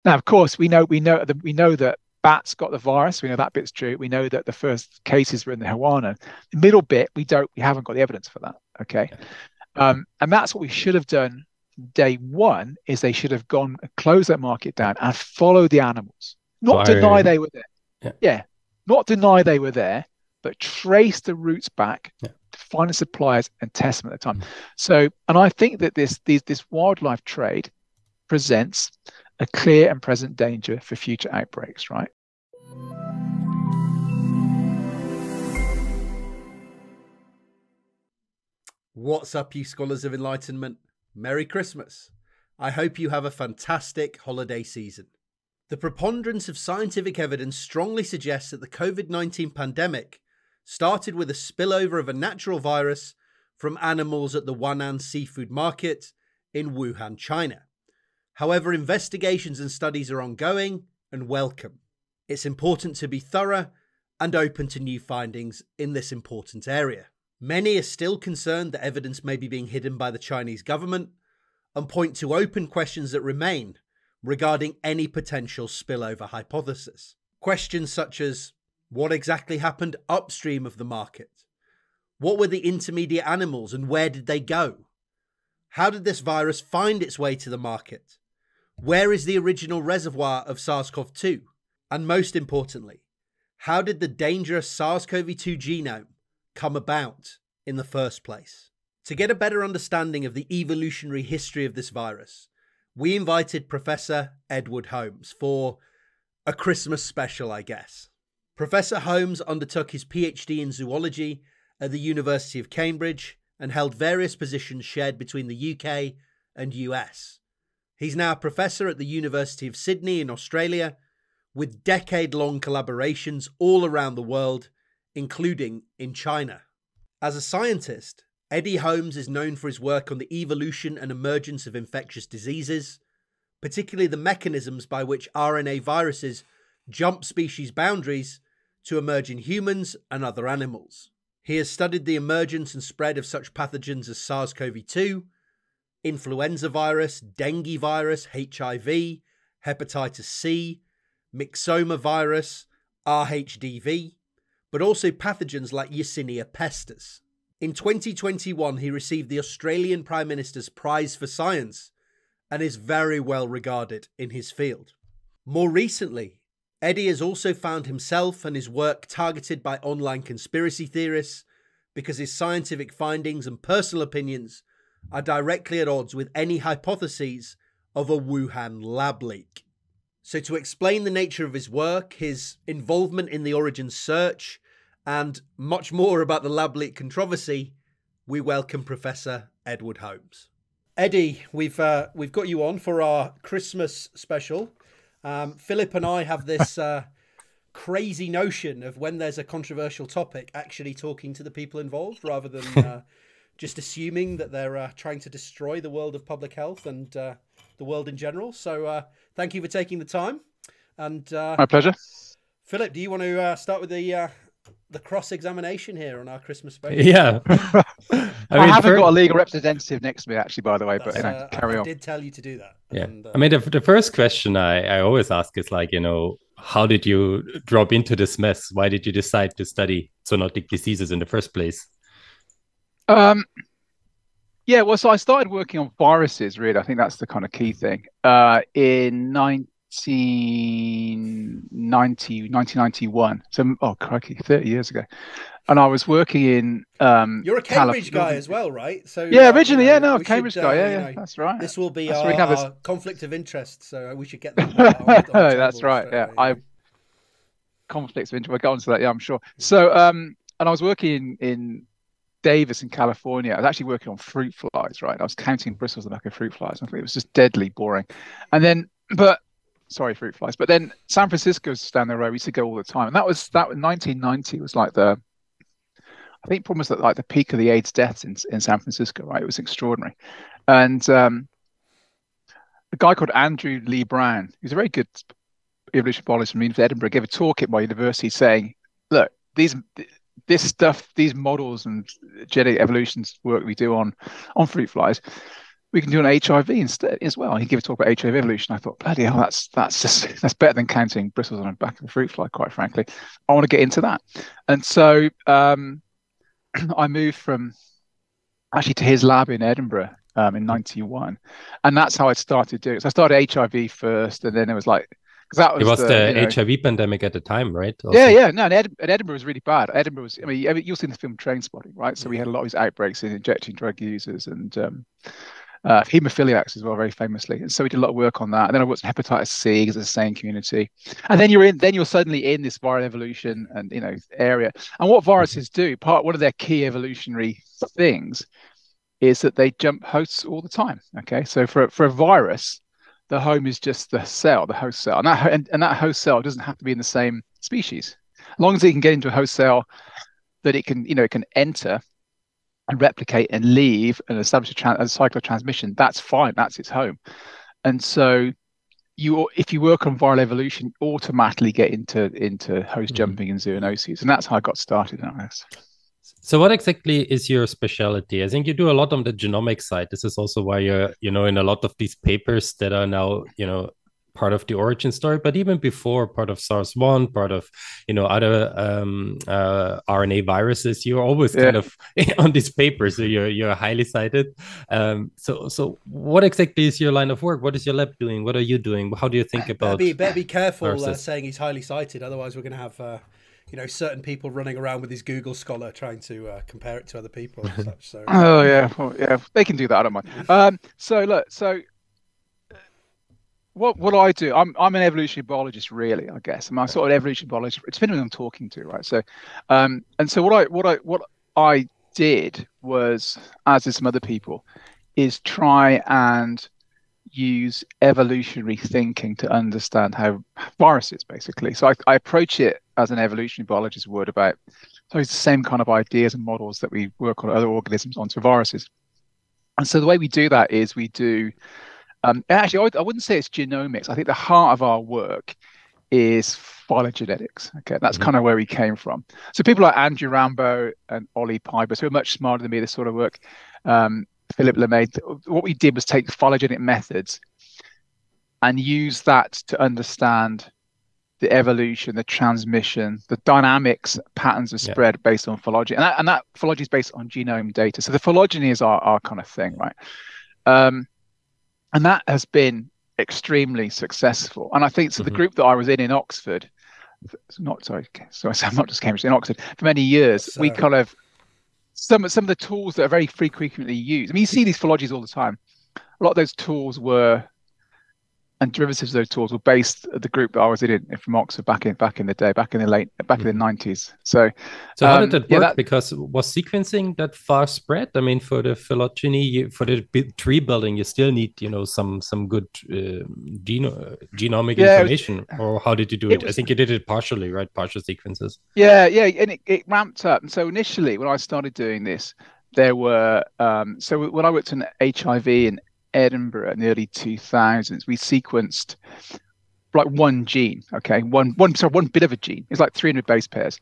Now, of course, we know that bats got the virus. We know that bit's true. We know that the first cases were in the wuhan. The middle bit, we haven't got the evidence for that. Okay, and that's what we should have done. Day one is they should have gone and closed that market down and followed the animals, not deny they were there. Yeah, not deny they were there, but trace the routes back to find the suppliers and test them at the time. So, and I think that this wildlife trade presents a clear and present danger for future outbreaks, right? What's up, you scholars of enlightenment? Merry Christmas. I hope you have a fantastic holiday season. The preponderance of scientific evidence strongly suggests that the COVID-19 pandemic started with a spillover of a natural virus from animals at the Wuhan seafood market in Wuhan, China. However, investigations and studies are ongoing and welcome. It's important to be thorough and open to new findings in this important area. Many are still concerned that evidence may be being hidden by the Chinese government and point to open questions that remain regarding any potential spillover hypothesis. Questions such as, what exactly happened upstream of the market? What were the intermediate animals and where did they go? How did this virus find its way to the market? Where is the original reservoir of SARS-CoV-2? And most importantly, how did the dangerous SARS-CoV-2 genome come about in the first place? To get a better understanding of the evolutionary history of this virus, we invited Professor Edward Holmes for a Christmas special, I guess. Professor Holmes undertook his PhD in zoology at the University of Cambridge and held various positions shared between the UK and US. He's now a professor at the University of Sydney in Australia, with decade-long collaborations all around the world, including in China. As a scientist, Eddie Holmes is known for his work on the evolution and emergence of infectious diseases, particularly the mechanisms by which RNA viruses jump species boundaries to emerge in humans and other animals. He has studied the emergence and spread of such pathogens as SARS-CoV-2, influenza virus, dengue virus, HIV, hepatitis C, myxoma virus, RHDV, but also pathogens like Yersinia pestis. In 2021, he received the Australian Prime Minister's Prize for Science and is very well regarded in his field. More recently, Eddie has also found himself and his work targeted by online conspiracy theorists because his scientific findings and personal opinions are directly at odds with any hypotheses of a Wuhan lab leak. So to explain the nature of his work, his involvement in the origin search, and much more about the lab leak controversy, we welcome Professor Edward Holmes. Eddie, we've got you on for our Christmas special. Philip and I have this crazy notion of when there's a controversial topic, actually talking to the people involved rather than just assuming that they're trying to destroy the world of public health and the world in general. So thank you for taking the time. And my pleasure. Philip, do you want to start with the cross-examination here on our Christmas special? Yeah. I haven't got a legal representative next to me, actually, by the way, but carry on. I did tell you to do that. Yeah. And, I mean, the first question I always ask is like, how did you drop into this mess? Why did you decide to study zoonotic diseases in the first place? Yeah, well, so I started working on viruses, really. I think that's the kind of key thing. In 1991. So, oh, crikey, 30 years ago. And I was working in You're a Cambridge guy as well, right? So yeah, originally, Cambridge guy. Yeah, that's right. This will be our conflict of interest, so we should get that on the that's right. I conflicts of interest. We'll get onto that. Yeah, I'm sure. So, and I was working in Davis in California. I was actually working on fruit flies, right? I was counting bristles on the back of fruit flies. I think it was just deadly boring. And then, fruit flies. But then San Francisco's down the road. We used to go all the time. And that was 1990 was like I think probably was like the peak of the AIDS deaths in San Francisco, right? It was extraordinary. And a guy called Andrew Lee Brown, who's a very good evolution biologist from the University of Edinburgh, gave a talk at my university saying, look, this stuff, these models and genetic evolutions work we do on fruit flies, we can do an HIV instead as well. He gave a talk about HIV evolution. I thought, bloody hell, that's better than counting bristles on the back of a fruit fly, quite frankly. I want to get into that. And so I moved from actually to his lab in Edinburgh in 91. And that's how I started doing it. So I started HIV first, and then it was like, because that was it was the HIV pandemic at the time, right? Also. Yeah. No, and Edinburgh was really bad. Edinburgh was, I mean, you'll see in the film Trainspotting, right? So we had a lot of these outbreaks in injecting drug users and hemophiliacs as well, very famously. And so we did a lot of work on that. And then I worked in hepatitis C because it's the same community. And then you're suddenly in this viral evolution and area. And what viruses do, one of their key evolutionary things is that they jump hosts all the time. Okay, so for a virus, the home is just the cell, the host cell, and that host cell doesn't have to be in the same species. As long as it can get into a host cell that it can enter and replicate and leave and establish a cycle of transmission, that's fine. That's its home. And so if you work on viral evolution, you automatically get into host jumping and zoonoses, and that's how I got started on this. So what exactly is your specialty? I think you do a lot on the genomic side. This is also why you're, in a lot of these papers that are now, part of the origin story, but even before, part of SARS-1, part of, other RNA viruses, you're always kind of on these papers. So you're highly cited. So what exactly is your line of work? What is your lab doing? What are you doing? How do you think about better be careful saying he's highly cited. Otherwise we're going to have certain people running around with his Google Scholar trying to compare it to other people and such. So they can do that. I don't mind. So what I do, I'm an evolutionary biologist, really. I guess I'm a sort of evolutionary biologist. It's depending on who I'm talking to, right? So, and so what I did was, as did some other people, is try and use evolutionary thinking to understand how viruses, basically. So I approach it as an evolutionary biologist would about, so it's the same kind of ideas and models that we work on other organisms onto viruses. And so the way we do that is we do, actually, I wouldn't say it's genomics. I think the heart of our work is phylogenetics. Okay, that's kind of where we came from. So people like Andrew Rambo and Ollie Pybus, who are much smarter than me, this sort of work, Philip Lemay, what we did was take phylogenetic methods and use that to understand the evolution, the transmission, the dynamics, patterns of spread based on phylogeny. And that phylogeny is based on genome data. So the phylogeny is our kind of thing, right? And that has been extremely successful. And I think so. The group that I was in Oxford, I'm not just Cambridge, in Oxford for many years, we kind of some of the tools that are very frequently used. I mean, you see these phylogenies all the time. A lot of those tools and derivatives of those tools were based at the group that I was in from Oxford back in the day, back in the 90s. So how did that work? Because was sequencing that far spread? I mean, for the phylogeny, for the tree building, you still need some good genomic information. Or how did you do it? I think you did it partially, right? Partial sequences. Yeah, and it ramped up. And so initially, when I started doing this, there were so when I worked on HIV and Edinburgh in the early 2000s, we sequenced like one gene, one bit of a gene. It's like 300 base pairs,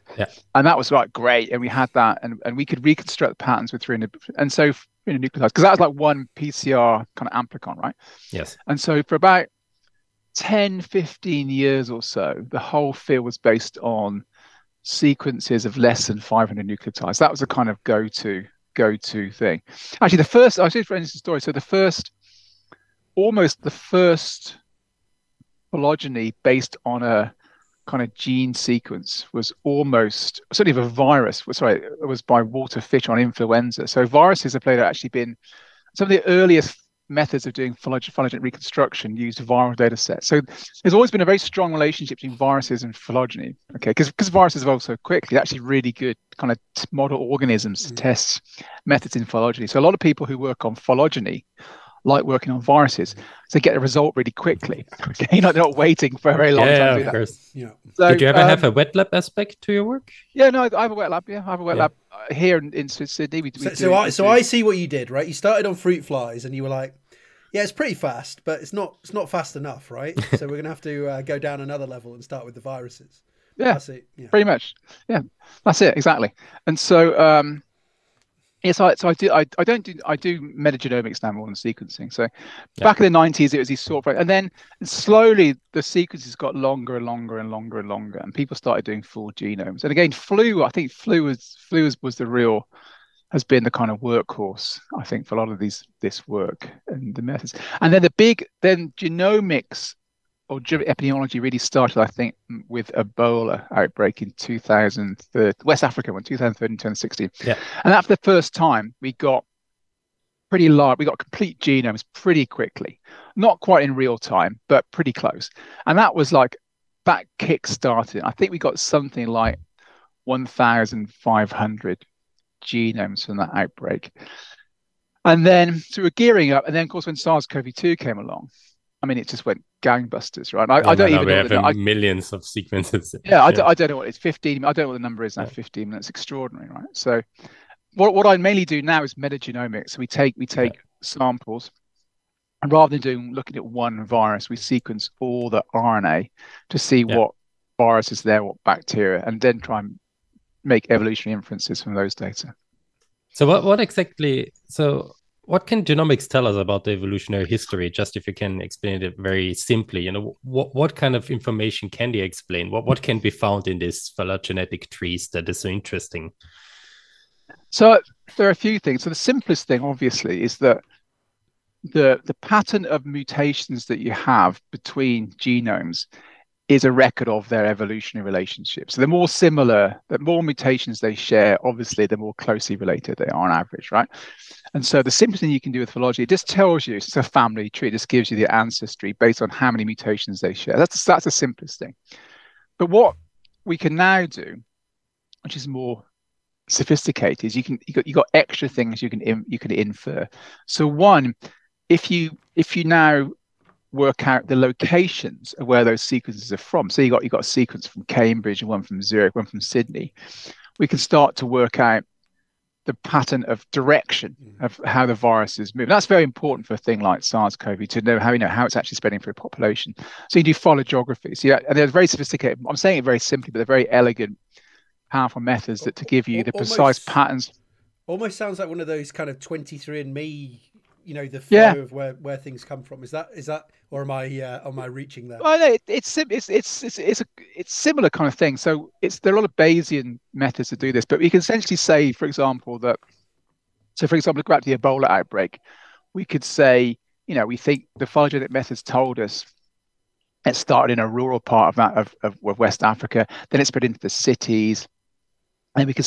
and that was like great. And we had that, and we could reconstruct patterns with 300, and so 300 nucleotides, because that was like one PCR kind of amplicon, right? Yes. And so for about 10-15 years or so, the whole field was based on sequences of less than 500 nucleotides. That was a kind of go-to thing. Actually, I'll say for instance a story. So almost the first phylogeny based on a kind of gene sequence was almost certainly of a virus. It was by Walter Fish on influenza. So viruses have actually been some of the earliest methods of doing phylogenetic reconstruction used viral data sets. So there's always been a very strong relationship between viruses and phylogeny. Okay, because viruses evolve so quickly, actually really good kind of model organisms to test methods in phylogeny. So a lot of people who work on phylogeny like working on viruses, so get a result really quickly. Okay, they're not waiting for a very long time to do that. Yeah. So, did you ever have a wet lab aspect to your work? Yeah, no, I have a wet lab. Yeah, I have a wet lab here in Sydney. So I see what you did, right? You started on fruit flies, and you were like, "Yeah, it's pretty fast, but it's not fast enough, right? So we're gonna have to go down another level and start with the viruses." Yeah, pretty much. Yeah, that's it exactly. And so Yes, I don't do metagenomics now more than sequencing. So back in the 90s, it was these sort of, and then slowly the sequences got longer and longer and longer and longer, and people started doing full genomes. And again, I think flu was the real, has been the kind of workhorse, I think, for a lot of this work and the methods. And then genomics or epidemiology really started, I think, with Ebola outbreak in 2013, West Africa one, 2013, 2016. Yeah. And after the first time, we got pretty large, we got complete genomes pretty quickly. Not quite in real time, but pretty close. And that was like, that kick-started. I think we got something like 1,500 genomes from that outbreak. And then, so we're gearing up. And then, of course, when SARS-CoV-2 came along, I mean, it just went gangbusters, right? I don't even know. We have millions of sequences. Yeah, I don't know what it's 15. I don't know what the number is now. 15 minutes, extraordinary, right? So, what I mainly do now is metagenomics. So we take samples, and rather than looking at one virus, we sequence all the RNA to see what virus is there, what bacteria, and then try and make evolutionary inferences from those data. So what can genomics tell us about the evolutionary history? Just if you can explain it very simply, what kind of information can they explain? What can be found in these phylogenetic trees that is so interesting? So there are a few things. So the simplest thing, obviously, is that the pattern of mutations that you have between genomes is a record of their evolutionary relationship. So the more mutations they share, obviously, the more closely related they are on average, right? And so the simplest thing you can do with phylogeny, it just tells you, it's a family tree, it just gives you the ancestry based on how many mutations they share. That's the simplest thing. But what we can now do, which is more sophisticated, is you got extra things you can infer. So one, if you now work out the locations of where those sequences are from. So you got a sequence from Cambridge, one from Zurich, one from Sydney. We can start to work out the pattern of direction of how the viruses move. And that's very important for a thing like SARS-CoV to know how it's actually spreading through a population. So you do phylogeography. So and they're very sophisticated. I'm saying it very simply, but they're very elegant, powerful methods to give you the precise patterns. Almost sounds like one of those kind of 23andMe, the flow of where things come from. Is that, or am I reaching there? Well, no, it's similar kind of thing. So there are a lot of Bayesian methods to do this, but we can essentially say, for example, go back to the Ebola outbreak, we could say, we think the phylogenetic methods told us it started in a rural part of West Africa, then it spread into the cities. And we can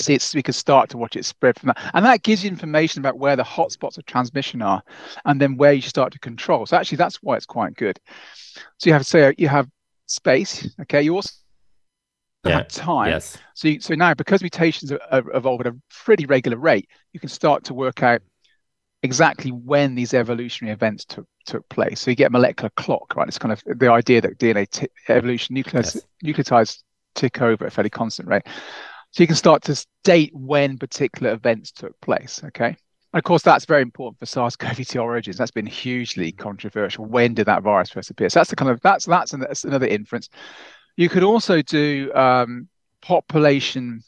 start to watch it spread from that. And that gives you information about where the hotspots of transmission are and then where you start to control. So actually, that's why it's quite good. So you have space, okay? You also have time. Yes. So now, because mutations evolve at a pretty regular rate, you can start to work out exactly when these evolutionary events took place. So you get a molecular clock, right? It's kind of the idea that DNA evolution, nucleotides tick over at a fairly constant rate. So you can start to date when particular events took place, okay? And of course, that's very important for SARS-CoV-2 origins. That's been hugely controversial. When did that virus first appear? So that's another inference. You could also do population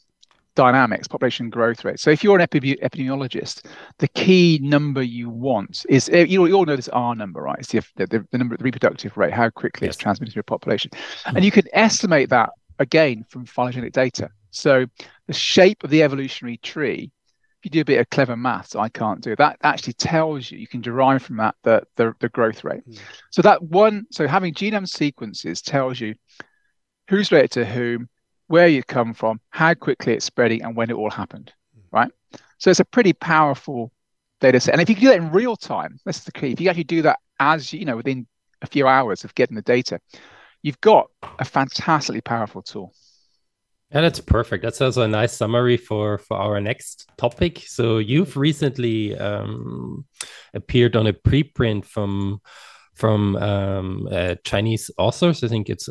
dynamics, population growth rate. So if you're an epidemiologist, the key number you want is, you all know this R number, right? It's the number, the reproductive rate, how quickly it's transmitted through a population. And you can estimate that, again, from phylogenetic data. So the shape of the evolutionary tree, if you do a bit of clever maths, I can't do that, actually tells you can derive from that the growth rate. So having genome sequences tells you who's related to whom, where you come from, how quickly it's spreading, and when it all happened, right? So it's a pretty powerful data set. And if you can do that in real time, that's the key. If you actually do that within a few hours of getting the data, you've got a fantastically powerful tool. Yeah, that's perfect. That's also a nice summary for our next topic. So you've recently appeared on a preprint from Chinese authors. I think it's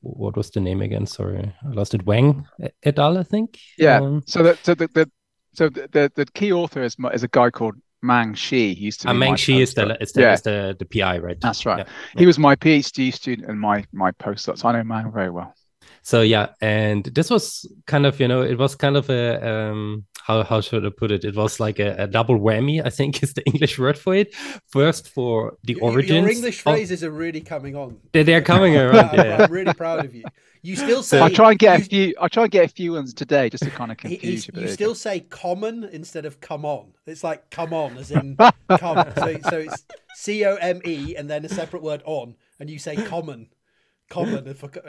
what was the name again? Sorry, I lost it. Wang et al. I think. Yeah. So the key author is a guy called Mang Shi. He used to be Mang Shi is the PI, right? That's right. Yeah. He was my PhD student and my postdoc. So I know Mang very well. So yeah, and this was kind of, it was kind of a how should I put it? It was like a double whammy, I think is the English word for it. First for the origins. Your English phrases are really coming on. They're coming around. Yeah. I'm really proud of you. You still say I'll try and get a few ones today just to kind of confuse you. You still say common instead of come on. It's like come on, as in come. So it's COME and then a separate word on, and you say common.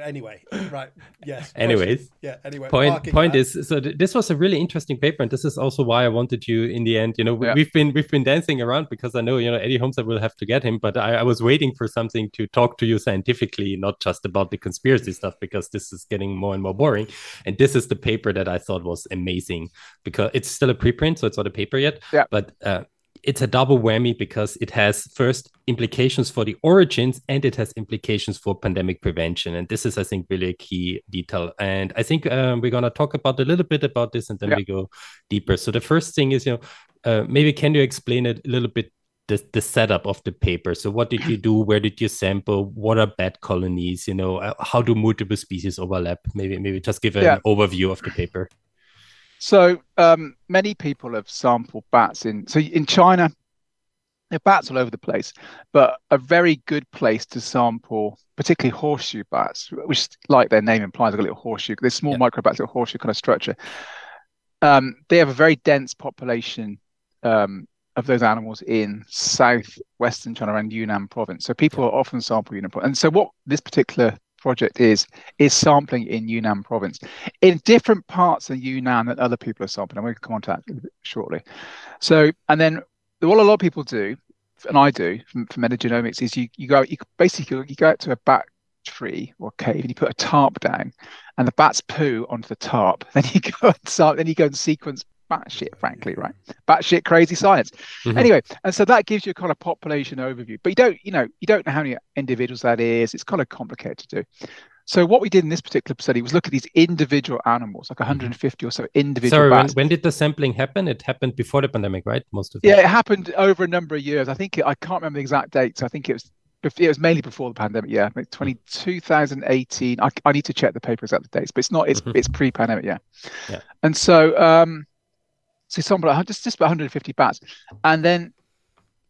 Anyway, right? Yes. Anyways, yeah. Anyway, point is, so this was a really interesting paper, and this is also why I wanted you in the end. We've been dancing around because I know Eddie Holmes, I will have to get him, but I was waiting for something to talk to you scientifically, not just about the conspiracy stuff, because this is getting more and more boring. And this is the paper that I thought was amazing because it's still a preprint, so it's not a paper yet. Yeah. But it's a double whammy because it has first implications for the origins and it has implications for pandemic prevention. And this is, I think, really a key detail. And I think we're going to talk about a little bit about this and then we go deeper. So the first thing is, maybe can you explain it a little bit, the setup of the paper? So what did you do? Where did you sample? What are bat colonies? How do multiple species overlap? Maybe just give an overview of the paper. So many people have sampled bats in China. There are bats all over the place, but a very good place to sample, particularly horseshoe bats, which, like their name implies, they've got a little horseshoe. They're small microbats, little horseshoe kind of structure. They have a very dense population of those animals in southwestern China around Yunnan province. So people often sample Yunnan province. And so what this particular project is sampling in Yunnan province in different parts of Yunnan that other people are sampling. I'm going to come on to that shortly. So, and then what a lot of people do, and I do for metagenomics, is you go out to a bat tree or cave and you put a tarp down and the bats poo onto the tarp. Then you go and sequence batshit, frankly, right? Batshit crazy science. Anyway, and so that gives you a kind of population overview, but you don't know how many individuals that is. It's kind of complicated to do. So what we did in this particular study was look at these individual animals, like 150 or so individual bats. When did the sampling happen? It happened before the pandemic, right? Most of it happened over a number of years. I can't remember the exact dates. I think it was mainly before the pandemic. Yeah, 2018. I need to check the paper exact dates, but it's pre-pandemic. Yeah. And so so sample just about 150 bats, and then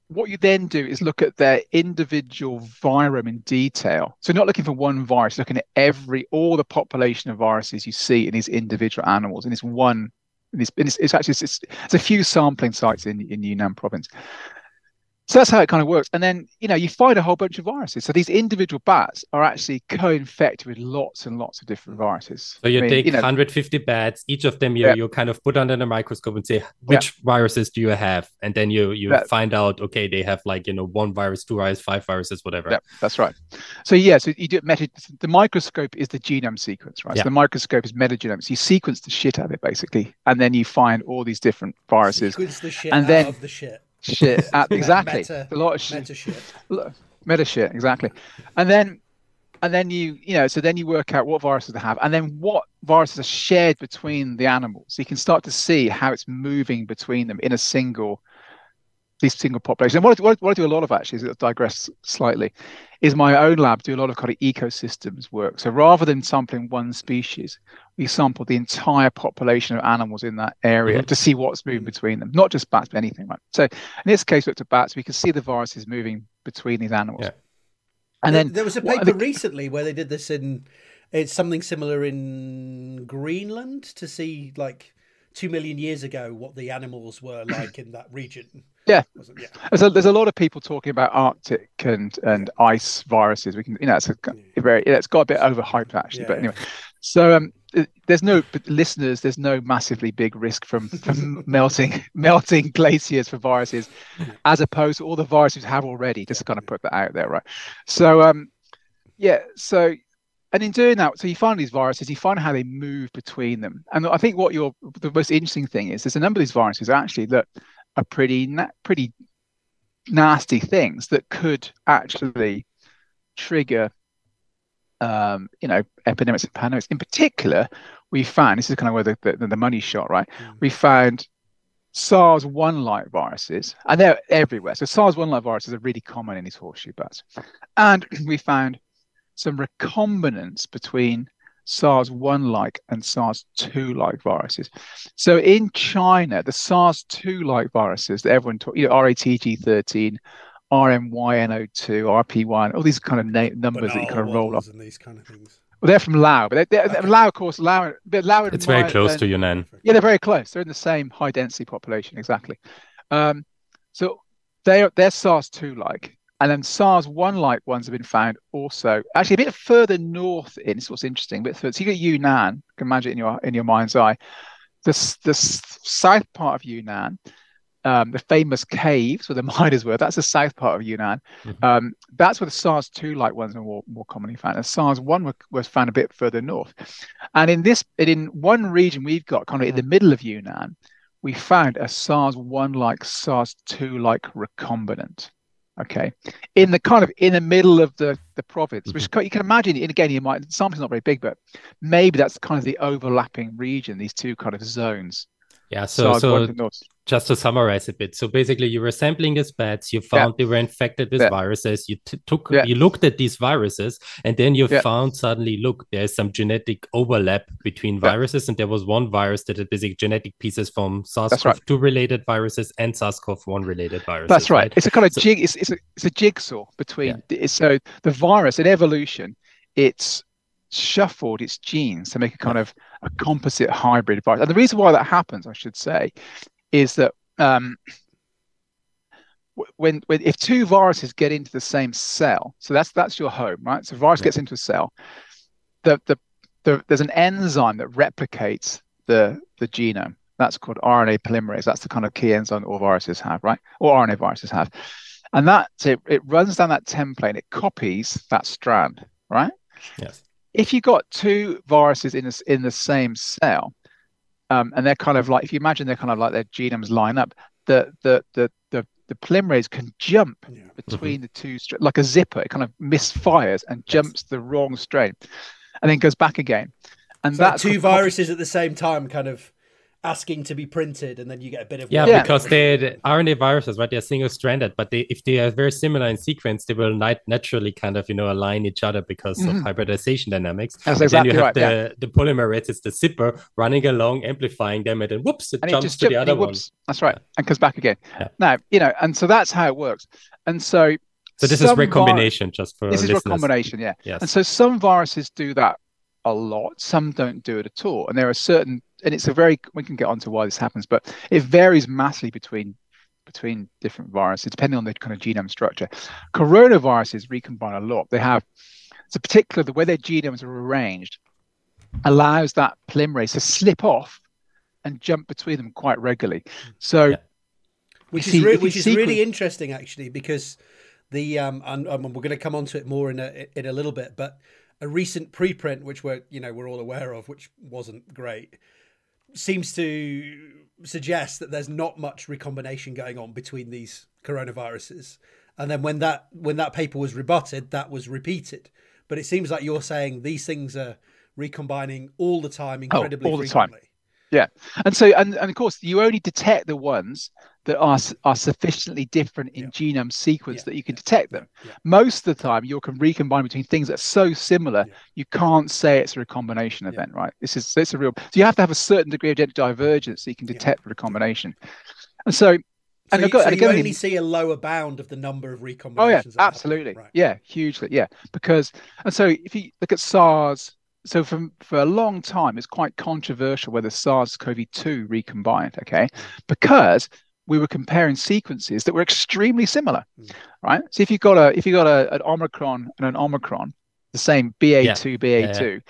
what you then do is look at their individual virome in detail. So not looking for one virus, looking at all the population of viruses you see in these individual animals. And it's a few sampling sites in Yunnan province. So that's how it kind of works. And then, you find a whole bunch of viruses. So these individual bats are actually co-infected with lots and lots of different viruses. So you take 150 bats, each of them you kind of put under the microscope and say, which viruses do you have? And then you find out, okay, they have one virus, two viruses, five viruses, whatever. Yeah, that's right. So so you do the microscope is the genome sequence, right? So the microscope is metagenomics. You sequence the shit out of it, basically. And then you find all these different viruses. Sequence the shit out of the shit. Exactly. A lot of meta shit, exactly. And then you work out what viruses they have and then what viruses are shared between the animals, so you can start to see how it's moving between them in these single populations. And what I do a lot of, actually, is I digress slightly, is my own lab do a lot of kind of ecosystems work. So rather than sampling one species, we sample the entire population of animals in that area to see what's moving between them, not just bats, but anything, right? So in this case, we looked at bats, we could see the viruses moving between these animals. Yeah. And then there was a paper recently where they did this it's something similar in Greenland to see 2 million years ago what the animals were like in that region. Yeah. There's a lot of people talking about Arctic and ice viruses. We can, it's got a bit overhyped, actually. But anyway, so there's no massively big risk from melting glaciers for viruses, as opposed to all the viruses we have already. Just to kind of put that out there, right? So and in doing that, so you find these viruses, you find how they move between them. And I think the most interesting thing is there's a number of these viruses actually that are pretty nasty things that could actually trigger, epidemics and pandemics. In particular, we found, this is kind of where the money shot, right? We found SARS-1-like viruses, and they're everywhere. So SARS-1-like viruses are really common in these horseshoe bats. And we found some recombinants between SARS-1-like and SARS-2-like viruses. So in China, the SARS-2-like viruses that everyone talks, RATG13, RMYNO2, RP1, all these kind of numbers that you kind of roll off. And these kind of things. Well, they're from Laos, but Laos, of course, Laos. It's very close to Yunnan. Yeah, they're very close. They're in the same high density population, exactly. So they're SARS-2-like, and then SARS-1-like ones have been found also, actually a bit further north in. This is what's interesting. But so you get Yunnan, you can imagine it in your mind's eye. The south part of Yunnan, the famous caves where the miners were, that's the south part of Yunnan. Mhm. That's where the SARS-2-like ones are more commonly found. And SARS-1 was found a bit further north. And in one region we've got, kind of in the middle of Yunnan, we found a SARS-1-like, SARS-2-like recombinant. Okay, in the middle of the province, which you can imagine. And again, the sample's not very big, but maybe that's kind of the overlapping region. These two kind of zones. Yeah. So SARS-1 just to summarize a bit, so basically you were sampling these bats, you found they were infected with viruses, you looked at these viruses, and then you found suddenly, look, there's some genetic overlap between viruses, and there was one virus that had basic genetic pieces from SARS-CoV-2 related viruses and SARS-CoV-1 related viruses. That's right. It's a kind of it's a jigsaw between. So the virus in evolution, it's shuffled its genes to make a kind of a composite hybrid virus. And the reason why that happens, I should say, is that when if two viruses get into the same cell, so that's your home, right? So a virus gets into a cell, there's an enzyme that replicates the genome. That's called RNA polymerase. That's the kind of key enzyme that all viruses have, right? Or RNA viruses have. And it runs down that template and it copies that strand, right? Yes. If you've got two viruses in the same cell, and they're kind of like, if you imagine they're kind of like their genomes line up, the polymerase can jump between the two, like a zipper. It kind of misfires and jumps the wrong strain, and then goes back again. And so that's two viruses at the same time, kind of asking to be printed, and then you get a bit of because the RNA viruses, right? They're single-stranded, but if they are very similar in sequence, they will naturally kind of align each other because of hybridization dynamics. That's exactly then you have the polymerase, it's the zipper running along, amplifying them, and then whoops, it jumps to the other one. That's right, and comes back again. Now and so that's how it works. And so this is recombination, just for this is recombination, Yes. And so some viruses do that a lot, some don't do it at all, and there are certain. And we can get onto why this happens, but it varies massively between different viruses, depending on the kind of genome structure. Coronaviruses recombine a lot. It's particular the way their genomes are arranged allows that polymerase to slip off and jump between them quite regularly. So, which is really interesting, actually, because and we're going to come onto it more in a little bit, but a recent preprint, which we're all aware of, which wasn't great, seems to suggest that there's not much recombination going on between these coronaviruses. And then when that paper was rebutted, that was repeated. But it seems like you're saying these things are recombining all the time, incredibly frequently. The time. Yeah. And so, and of course, you only detect the ones that are sufficiently different in genome sequence that you can detect them. Most of the time, you can recombine between things that are so similar, you can't say it's a recombination event, right? It's a real. So you have to have a certain degree of genetic divergence so you can detect recombination. And so, you only see a lower bound of the number of recombinations. Oh yeah, absolutely. Right. Yeah, hugely. Yeah, and so if you look at SARS. So for a long time, it's quite controversial whether SARS-CoV-2 recombined, okay? Because we were comparing sequences that were extremely similar, right? So if you got an Omicron and an Omicron, the same BA2, BA2,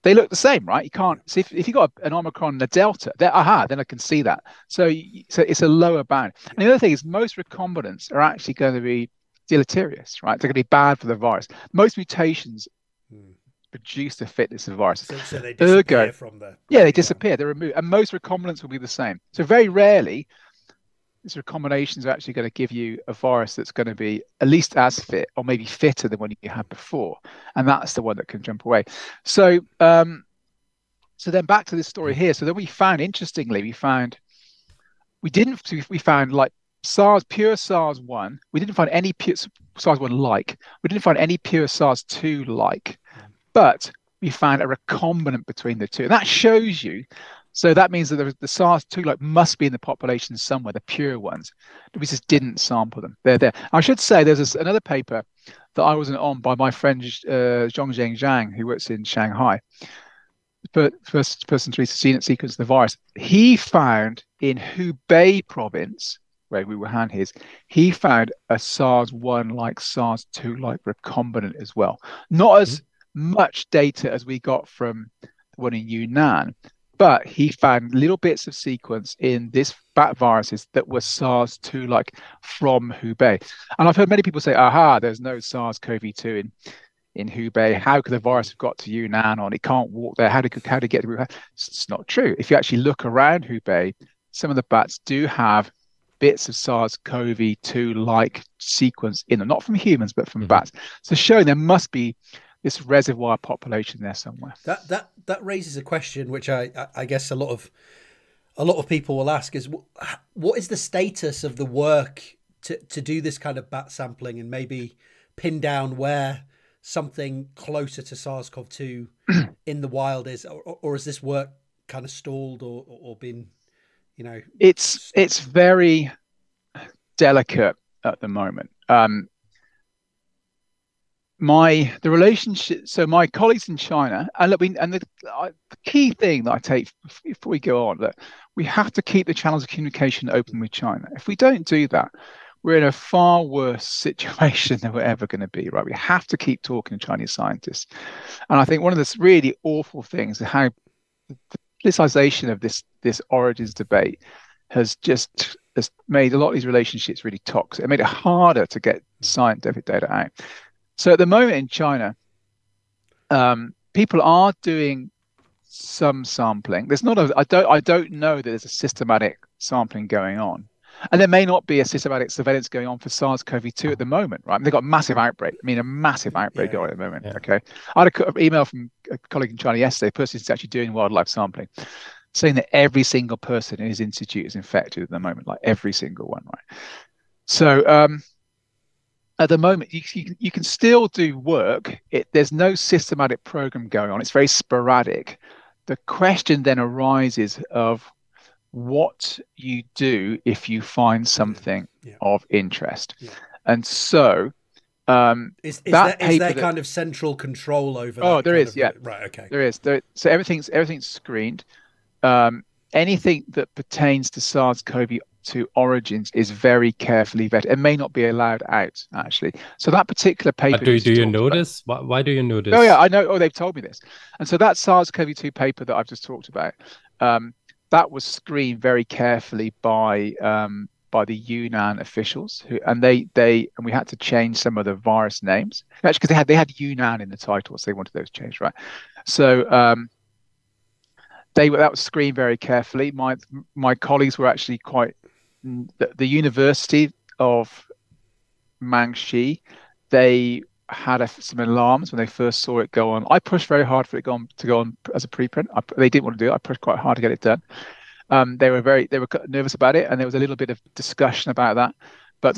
they look the same, right? You can't. So if you got an Omicron and a Delta, then I can see that. So it's a lower bound. And the other thing is most recombinants are actually going to be deleterious, right? They're going to be bad for the virus. Most mutations produce the fitness of the virus. So they disappear from the... Yeah, they disappear. They're removed. And most recombinants will be the same. So very rarely, these recombinations are actually going to give you a virus that's going to be at least as fit or maybe fitter than what you had before. And that's the one that can jump away. So then back to this story here. So then we found like pure SARS-1. We didn't find any pure SARS-1 like. We didn't find any pure SARS-2 like. But we found a recombinant between the two. And that shows you. So that means that the SARS-2 like must be in the population somewhere, the pure ones. We just didn't sample them. They're there. I should say there's another paper that I wasn't on by my friend Zhongzheng Zhang, who works in Shanghai. First person to sequence the virus. He found in Hubei province, where Wuhan is, he found a SARS-1 like SARS-2 like recombinant as well. Not as much data as we got from the one in Yunnan, but he found little bits of sequence in this bat viruses that were SARS-2 like from Hubei. And I've heard many people say, aha, there's no SARS-CoV-2 in Hubei. How could the virus have got to Yunnan, or it can't walk there? How to get to Wuhan? It's not true. If you actually look around Hubei, some of the bats do have bits of SARS-CoV-2 like sequence in them, not from humans, but from bats. So showing there must be this reservoir population there somewhere. That raises a question, which I guess a lot of people will ask is, what is the status of the work to do this kind of bat sampling and maybe pin down where something closer to SARS-CoV-2 in the wild is, or is this work kind of stalled or been, you know? It's very delicate at the moment. The relationship. So my colleagues in China, and look, the key thing that I take before we go on, that we have to keep the channels of communication open with China. If we don't do that, we're in a far worse situation than we're ever going to be, right? We have to keep talking to Chinese scientists. And I think one of the really awful things is how the politicization of this origins debate has made a lot of these relationships really toxic. It made it harder to get scientific data out. So at the moment in China, people are doing some sampling. There's not I don't know that there's a systematic sampling going on. And there may not be a systematic surveillance going on for SARS-CoV-2 at the moment, right? They've got a massive outbreak. I mean, a massive outbreak going on at the moment, okay? I had an email from a colleague in China yesterday, a person who's actually doing wildlife sampling, saying that every single person in his institute is infected at the moment, like every single one, right? So at the moment, you can still do work. There's no systematic program going on. It's very sporadic. The question then arises of what you do if you find something of interest. And so is there kind of central control over that? Oh, there is, Right, okay. There is. So everything's screened. Anything that pertains to SARS-CoV-2 origins is very carefully vetted. It may not be allowed out, actually. So that particular paper... Do you know this? Why do you know this? Oh, yeah, I know. Oh, they've told me this. And so that SARS-CoV-2 paper that I've just talked about, that was screened very carefully by the Yunnan officials, and we had to change some of the virus names, actually, because they had Yunnan in the title, so they wanted those changed, right? So that was screened very carefully. My colleagues were actually the University of Mangxi, they had some alarms when they first saw it go on. I pushed very hard for it to go on as a preprint. They didn't want to do it. I pushed quite hard to get it done. They were nervous about it, and there was a little bit of discussion about that. But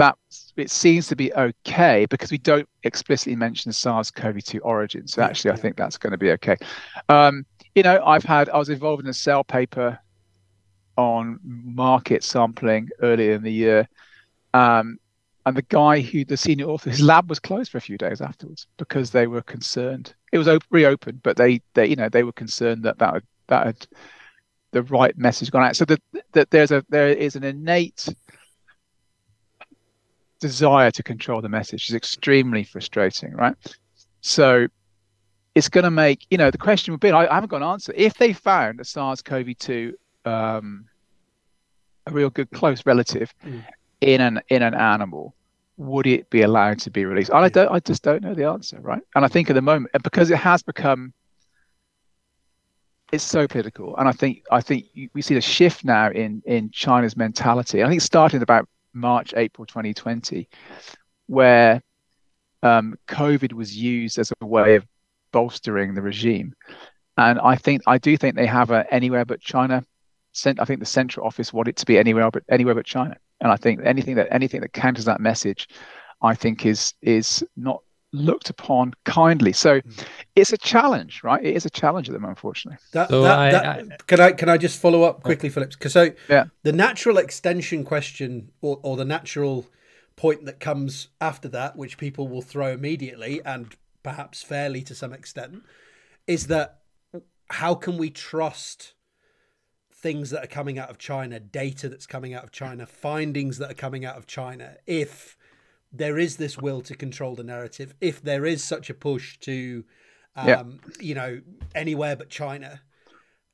it seems to be okay because we don't explicitly mention the SARS-CoV-2 origin. So actually, I think that's going to be okay. I was involved in a Cell paper on market sampling earlier in the year. And the guy the senior author, his lab was closed for a few days afterwards because they were concerned. It was reopened, but they were concerned that had the right message gone out. So that there is an innate desire to control the message. Is extremely frustrating, right? So it's going to make, the question would be, I haven't got an answer. If they found a SARS-CoV-2, a real good close relative in an animal, would it be allowed to be released? And I just don't know the answer, right? And I think at the moment, because it has become, it's so political, and I think we see a shift now in China's mentality. I think it started about March, April 2020, where COVID was used as a way of bolstering the regime, and I do think they have a anywhere but China. I think the central office want it to be anywhere but China. And I think anything that counters that message, I think is not looked upon kindly. So it's a challenge, right? It is a challenge at the moment, unfortunately. Can I just follow up quickly, Philip? Because yeah, the natural extension question or the natural point that comes after that, which people will throw immediately and perhaps fairly to some extent, is that how can we trust things that are coming out of China, data that's coming out of China, findings that are coming out of China, if there is this will to control the narrative, if there is such a push to, anywhere but China,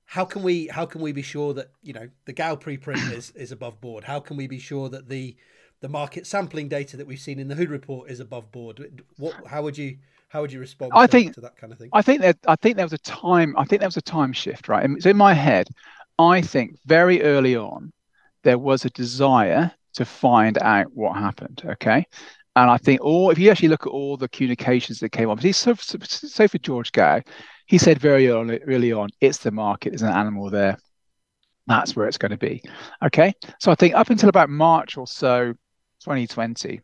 how can we be sure that, the Gao preprint is above board? How can we be sure that the market sampling data that we've seen in the Hood report is above board? How would you respond to that kind of thing? I think there was a time shift, right? So in my head, I think very early on, there was a desire to find out what happened, okay? And I think if you actually look at all the communications that came on, so for George Gao, he said very early on, it's the market, there's an animal there. That's where it's going to be, okay? So I think up until about March or so, 2020,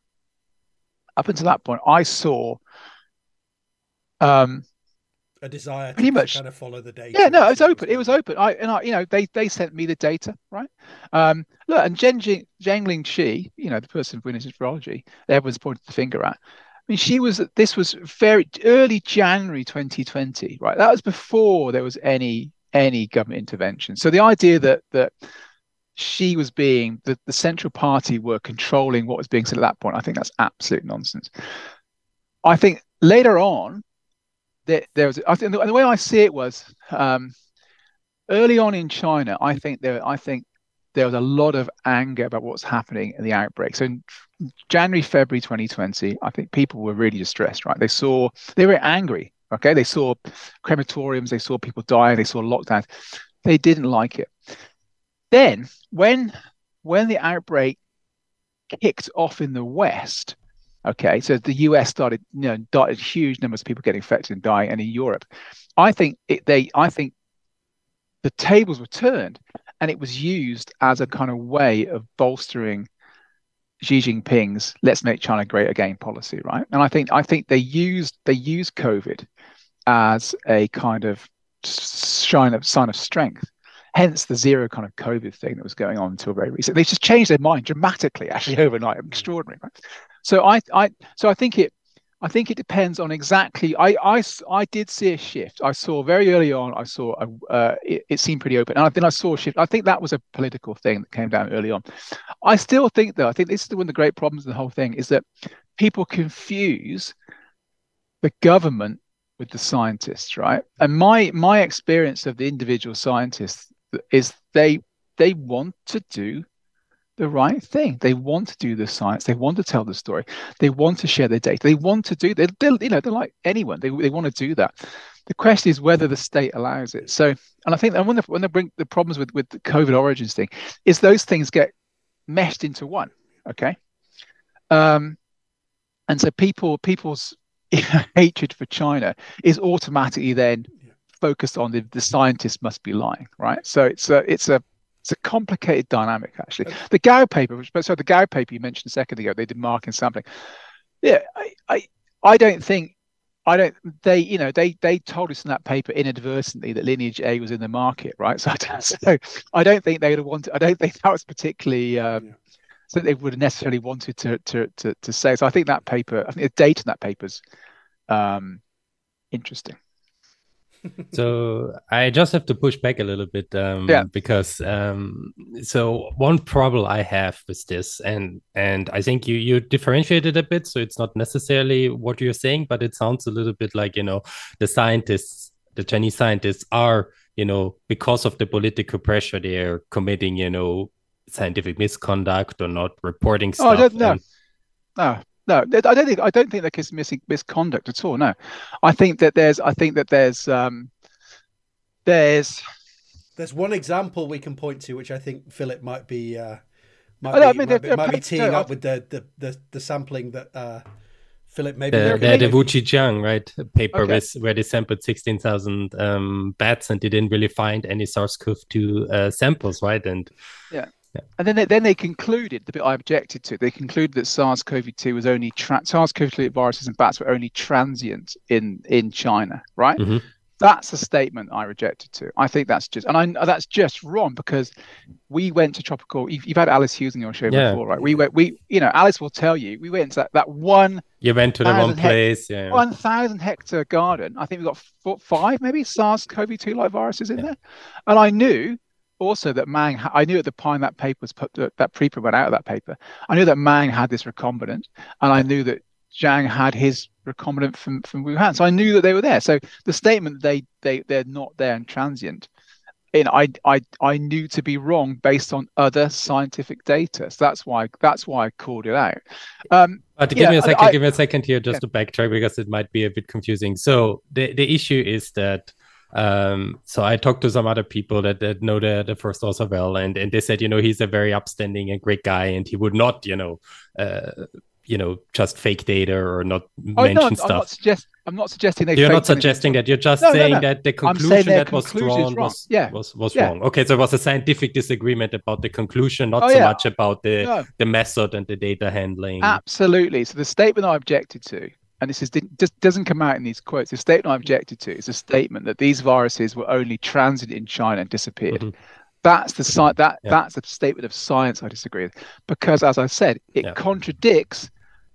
up until that point, I saw a desire pretty to much kind of follow the data. Yeah, no, it was open. It was open. They sent me the data, right? Look, and Zhengling Shi, the person who witnessed virology, everyone's pointed the finger at. I mean, this was very early January 2020, right? That was before there was any government intervention. So the idea that she was the central party were controlling what was being said at that point, I think that's absolute nonsense. I think later on, there was, I think, the way I see it was early on in China. I think there was a lot of anger about what's happening in the outbreak. So in January, February 2020, I think people were really distressed, right? They were angry. Okay, they saw crematoriums, they saw people dying, they saw lockdowns. They didn't like it. Then when the outbreak kicked off in the West. Okay, so the US started, huge numbers of people getting infected and dying, and in Europe, I think the tables were turned, and it was used as a kind of way of bolstering Xi Jinping's "Let's make China great again" policy, right? And I think they used COVID as a kind of sign of strength. Hence the zero kind of COVID thing that was going on until very recently. They just changed their mind dramatically, actually overnight. Extraordinary, right? So I think it depends on exactly. I did see a shift. I saw very early on. I saw it seemed pretty open, and then I saw a shift. I think that was a political thing that came down early on. I still think, though, I think this is one of the great problems of the whole thing is that people confuse the government with the scientists, right? And my experience of the individual scientists is they want to do the right thing. They want to do the science. They want to tell the story. They want to share their data. They want to do. They're like anyone. They want to do that. The question is whether the state allows it. So, and I think when they bring the problems with the COVID origins thing, is those things get meshed into one. Okay, and so people's hatred for China is automatically then focused on the scientists must be lying, right? So it's a complicated dynamic, actually. The Gao paper, the Gao paper you mentioned a second ago, they did marking sampling. Yeah, they told us in that paper inadvertently that lineage A was in the market, right? So I don't think they would have wanted. I don't think that was particularly something they would have necessarily wanted to say. So I think that paper, I think the data in that paper's interesting. So I just have to push back a little bit because so one problem I have with this, and I think you differentiated a bit, so it's not necessarily what you're saying, but it sounds a little bit like, the scientists, the Chinese scientists are, because of the political pressure, they're committing, scientific misconduct or not reporting stuff. No, I don't think that is misconduct at all. No, I think that there's one example we can point to, which I think Philip might be teeing up with the sampling that Philip maybe the Wuchi Jiang, right, paper where they sampled 16,000 bats and they didn't really find any SARS-CoV-2 samples, right? And And then they concluded, the bit I objected to, they concluded that SARS-CoV-2 was only SARS-CoV-2 viruses and bats were only transient in China, right? Mm-hmm. That's a statement I rejected to. I think that's just, and that's just wrong, because we went to tropical. You've had Alice Hughes on your show before, right? Alice will tell you, we went to that one. You went to the one place, 1,000 hectare garden. I think we got 5 maybe SARS-CoV-2 like viruses in there, and I knew also that I knew at the time that paper was put, that preprint went out of that paper. I knew that Mang had this recombinant, and I knew that Zhang had his recombinant from Wuhan. So I knew that they were there. So the statement they're not there and transient, I knew to be wrong based on other scientific data. So that's why I called it out. But give me a second here just to backtrack, because it might be a bit confusing. So the issue is that so I talked to some other people that know the first author well, and they said, he's a very upstanding and great guy, and he would not, just fake data or not mention stuff. I'm not suggesting you're not suggesting that. You're just saying that the conclusion that was drawn was wrong. Okay, so it was a scientific disagreement about the conclusion, not so much about the method and the data handling. Absolutely. So the statement I objected to, and this just doesn't come out in these quotes, the statement I objected to is a statement that these viruses were only transit in China and disappeared. Mm-hmm. That's that's a statement of science I disagree with, because, as I said, it contradicts.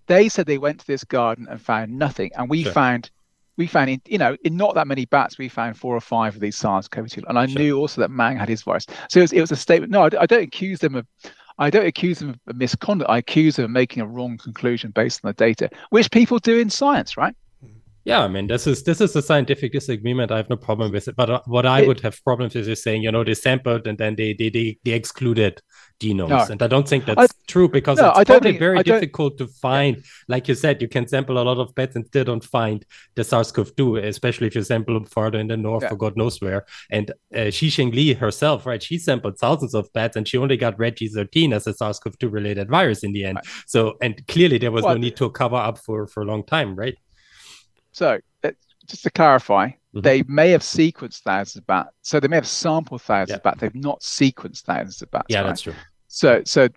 They said they went to this garden and found nothing, and we found in not that many bats, we found 4 or 5 of these SARS-CoV-2, and I knew also that Mang had his virus. So it was a statement. No, I don't accuse them of misconduct. I accuse them of making a wrong conclusion based on the data, which people do in science, right? Yeah, I mean, this is a scientific disagreement. I have no problem with it. But what I would have problems with is saying, they sampled and then they excluded genomes. And I don't think that's true, because it's probably very difficult to find. Like you said, you can sample a lot of bats and still don't find the SARS-CoV-2, especially if you sample them farther in the north or God knows where. And Xi Li herself, right, she sampled thousands of bats and she only got Reg G13 as a SARS-CoV-2 related virus in the end. Right. So, and clearly there was no need to cover up for a long time, right? So, just to clarify, they may have sequenced thousands of bats. So they may have sampled thousands of bats. They've not sequenced thousands of bats. Yeah, right? That's true.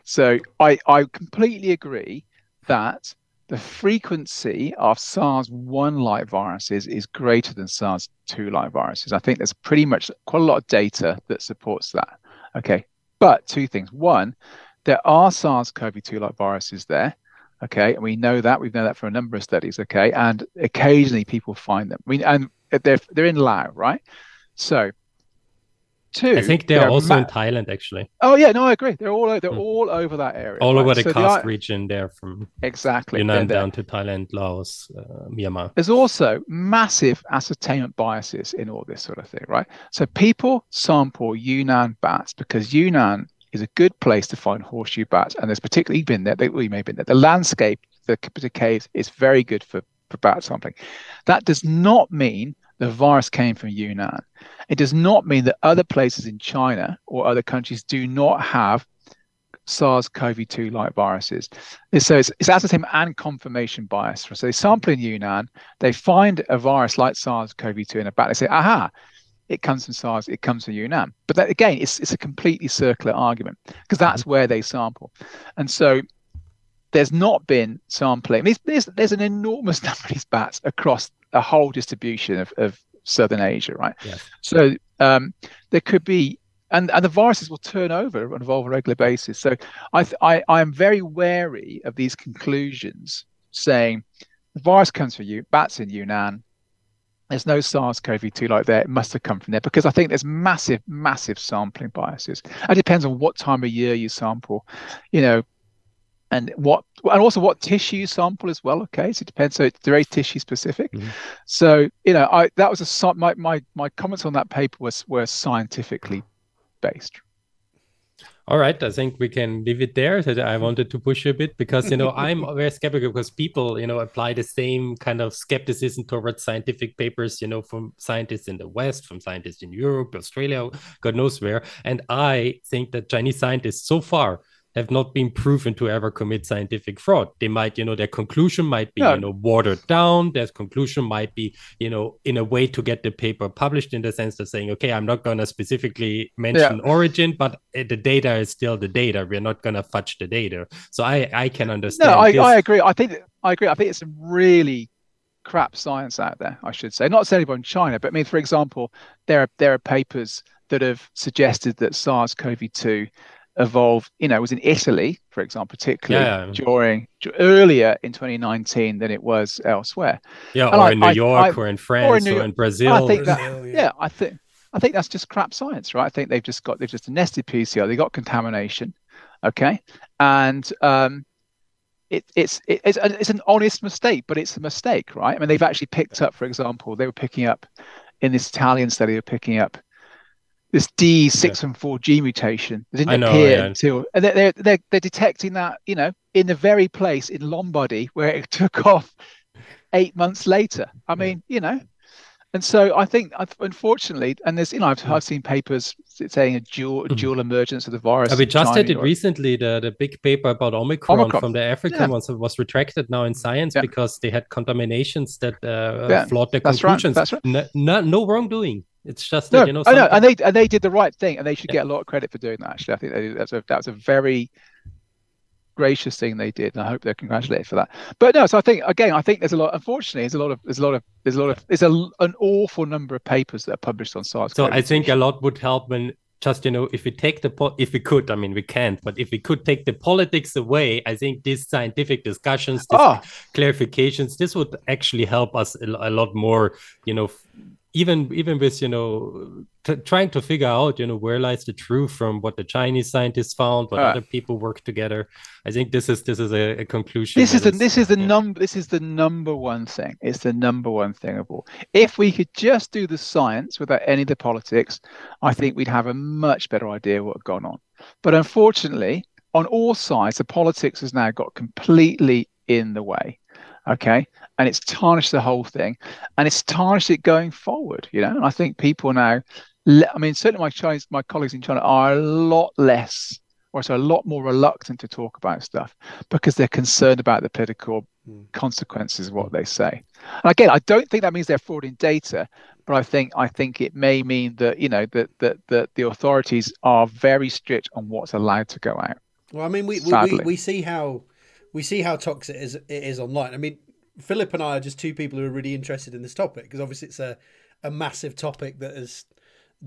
So I completely agree that the frequency of SARS-1-like viruses is greater than SARS-2-like viruses. I think there's pretty much quite a lot of data that supports that. Okay, but 2 things. One, there are SARS-CoV-2-like viruses there. Okay, and we know that. We've known that for a number of studies. Okay, and occasionally people find them. And they're in Laos, right? So, 2. I think they're also in Thailand, actually. Oh yeah, no, I agree. They're all over that area. All over the Kast region there, from exactly Yunnan down to Thailand, Laos, Myanmar. There's also massive ascertainment biases in all this sort of thing, right? So people sample Yunnan bats because Yunnan is a good place to find horseshoe bats, and there's particularly been there. We may have been there. The landscape, the caves, is very good for bat sampling. That does not mean the virus came from Yunnan. It does not mean that other places in China or other countries do not have SARS-CoV-2 like viruses. So it's ascertainment and confirmation bias. So they sample in Yunnan, they find a virus like SARS-CoV-2 in a bat. They say, aha, it comes from SARS, it comes from Yunnan. But that, again, it's a completely circular argument, because that's where they sample. And so there's not been sampling. There's an enormous number of these bats across a whole distribution of Southern Asia, right? Yes. So there could be, and the viruses will turn over and evolve on a regular basis. So I am very wary of these conclusions saying the virus comes from bats in Yunnan. There's no SARS-CoV-2 like there. It must have come from there, because I think there's massive, massive sampling biases. It depends on what time of year you sample, and also what tissue you sample as well. Okay, so it depends. So it's very tissue specific. Mm-hmm. So that was my comments on that paper were scientifically based. All right, I think we can leave it there. So I wanted to push you a bit, because I'm very skeptical, because people apply the same kind of skepticism towards scientific papers, from scientists in the West, from scientists in Europe, Australia, God knows where. And I think that Chinese scientists so far have not been proven to ever commit scientific fraud. They might, their conclusion might be, No. watered down. Their conclusion might be, in a way to get the paper published, in the sense of saying, okay, I'm not going to specifically mention origin, but the data is still the data. We're not going to fudge the data. So I can understand. No, I agree. I think it's some really crap science out there, I should say. Not saying about in China, but I mean, for example, there are papers that have suggested that SARS-CoV-2 evolved, was in Italy, for example, particularly earlier in 2019 than it was elsewhere. Yeah, and or in New York, or in France, or in Brazil. I think I think that's just crap science, right? I think they've just a nested PCR. They got contamination, okay, and it's an honest mistake, but it's a mistake, right? I mean, they've actually picked up, for example, they were picking up in this Italian study, they were picking up this D614G mutation that didn't appear until, and they're detecting that, in the very place in Lombardy where it took off 8 months later. I mean, and so I think, unfortunately, and there's, I've seen papers saying a dual emergence of the virus. We just had it recently, the big paper about Omicron from the African ones was retracted now in Science because they had contaminations that flawed their conclusions. That's right. No wrongdoing. It's just that, I know, and they did the right thing, and they should get a lot of credit for doing that. Actually, I think that's a very gracious thing they did, and I hope they're congratulated for that. But no, so I think there's a lot. Unfortunately, there's an awful number of papers that are published on SARS. So I think a lot would help when just if we take if we could, I mean we can't, but if we could take the politics away, I think these scientific discussions, clarifications, this would actually help us a lot more. Even with trying to figure out where lies the truth from what the Chinese scientists found, what other people work together. I think this is a conclusion. This is the number one thing. It's the number one thing of all. If we could just do the science without any of the politics, I think we'd have a much better idea what had gone on. But unfortunately, on all sides, the politics has now got completely in the way. Okay, and it's tarnished the whole thing, and it's tarnished it going forward. And I think people now, certainly my colleagues in China are a lot more reluctant to talk about stuff because they're concerned about the political consequences of what they say. And again, I don't think that means they're frauding data, but I think it may mean that that the authorities are very strict on what's allowed to go out. Well, I mean, we see how. We see how toxic it is online. I mean, Philip and I are just two people who are really interested in this topic because obviously it's a massive topic that has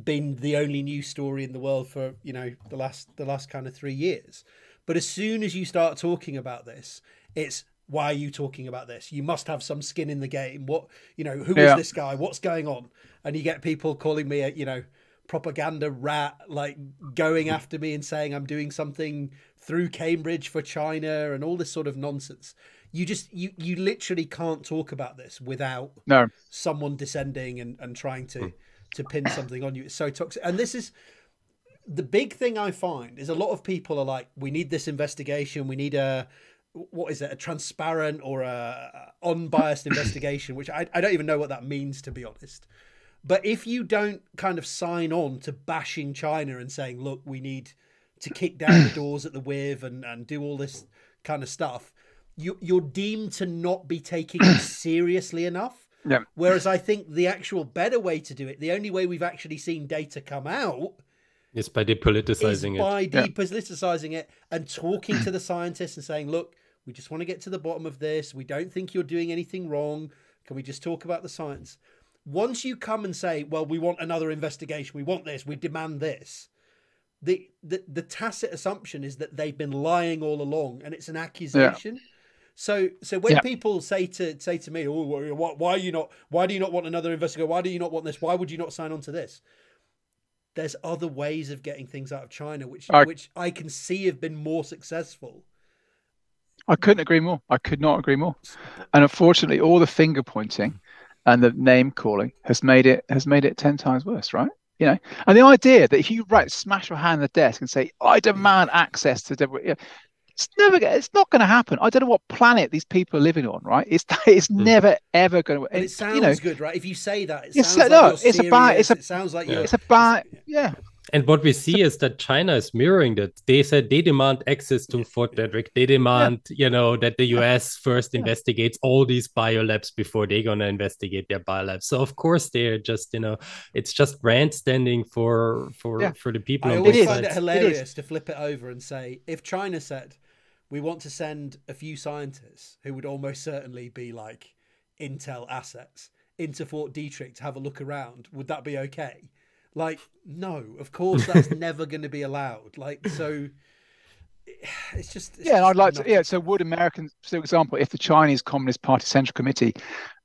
been the only news story in the world for the last kind of 3 years. But as soon as you start talking about this, it's why are you talking about this? You must have some skin in the game. What who is this guy? What's going on? And you get people calling me a propaganda rat, like going after me and saying I'm doing something through Cambridge for China and all this sort of nonsense. You literally can't talk about this without someone descending and trying to pin something on you. It's so toxic. And this is the big thing I find is a lot of people are like, we need this investigation. We need a transparent or a unbiased investigation, which I don't even know what that means, to be honest. But if you don't kind of sign on to bashing China and saying, look, we need to kick down the doors at the WIV and do all this kind of stuff, you're deemed to not be taking it seriously enough. Yeah. Whereas I think the actual better way to do it, the only way we've actually seen data come out is by depoliticizing it and talking to the scientists and saying, look, we just want to get to the bottom of this. We don't think you're doing anything wrong. Can we just talk about the science? Once you come and say, well, we want another investigation, we want this, we demand this, the tacit assumption is that they've been lying all along and it's an accusation. So when people say to me, oh, why do you not want another investigation? Why do you not want this? Why would you not sign on to this? There's other ways of getting things out of China, which I can see have been more successful. I couldn't agree more. I could not agree more. And unfortunately, all the finger pointing and the name calling has made it 10 times worse, right? And the idea that if you smash your hand on the desk and say, I demand access to it's not going to happen. I don't know what planet these people are living on, right? It's never ever going to. It sounds good, right? If you say that, it sounds like you're serious. It sounds like you're. It's about And what we see is that China is mirroring that. They said they demand access to Fort Detrick. They demand, that the US first investigates all these biolabs before they're going to investigate their biolabs. So of course they're just, it's just grandstanding for the people. I on always both find it sides. hilarious to flip it over and say, if China said, we want to send a few scientists who would almost certainly be like Intel assets into Fort Detrick to have a look around, would that be okay? Like, no, of course that's never going to be allowed. Like, so it's just... and I'd like to, so would Americans, for example, if the Chinese Communist Party Central Committee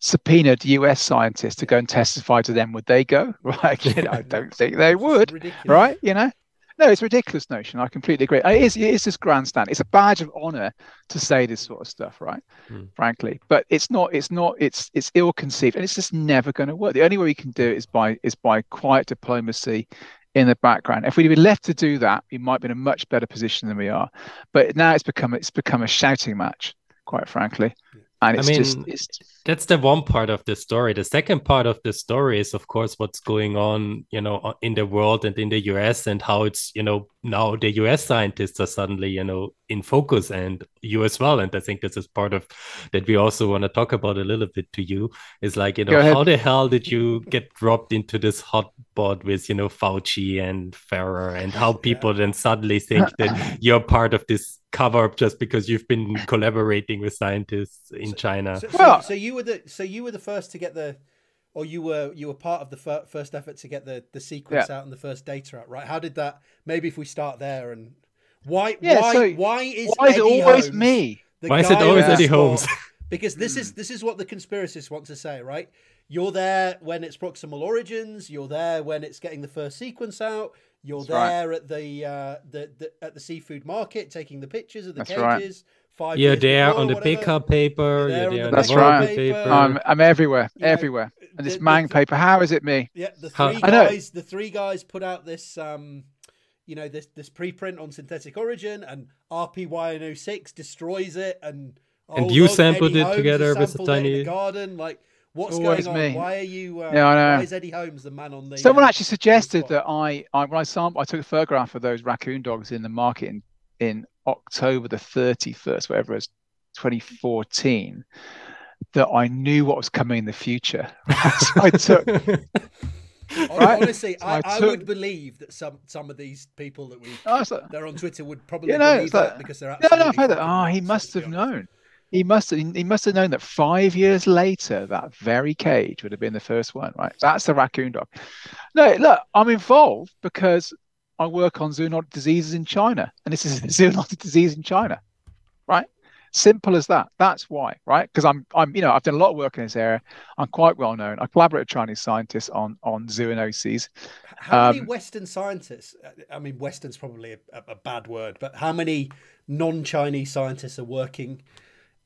subpoenaed US scientists to go and testify to them, would they go? Right, I don't think they would, right? No, it's a ridiculous notion. I completely agree. It is this grandstand. It's a badge of honor to say this sort of stuff, right? Frankly, but it's ill-conceived, and it's just never going to work. The only way we can do it is by quiet diplomacy in the background. If we'd been left to do that, we might be in a much better position than we are. But now it's become a shouting match, quite frankly. And that's the one part of the story. The second part of the story is, of course, what's going on, in the world and in the US, and how it's, now the US scientists are suddenly, in focus, and you as well. And I think this is part of that we also want to talk about a little bit to you, is like, how the hell did you get dropped into this hotspot with, Fauci and Ferrer, and how people then suddenly think that you're part of this cover up just because you've been collaborating with scientists in China. So you were the first to get you were part of the first effort to get the sequence out and the first data out, right? How did that? Maybe if we start there, and why is it always Holmes me? Why is it always Eddie Holmes? Because this is what the conspiracists want to say, right? You're there when it's proximal origins. You're there when it's getting the first sequence out. You're there at the seafood market taking the pictures of the cages. Right. You're there on the Baker paper. That's right. I'm everywhere, everywhere. And this Mang paper. How is it me? Yeah, the three guys put out this this preprint on synthetic origin, and RPY06 destroys it, and you sampled it together with a tiny in the garden, like. What's going on? Me. Why are you? I know. Why is Eddie Holmes the man on the? Someone actually suggested that when I took a photograph of those raccoon dogs in the market in October the 31st, whatever it was, 2014, that I knew what was coming in the future. So I took. Honestly, I would believe that some of these people that they're on Twitter would probably believe that because they're absolutely. I've heard that. He must have known. He must have known that 5 years later, that very cage would have been the first one, right? That's the raccoon dog. No, look, I'm involved because I work on zoonotic diseases in China, and this is a zoonotic disease in China, right? Simple as that. That's why, right? Because I've done a lot of work in this area. I'm quite well known. I collaborate with Chinese scientists on zoonoses. How many Western scientists? I mean, Western's probably a bad word, but how many non-Chinese scientists are working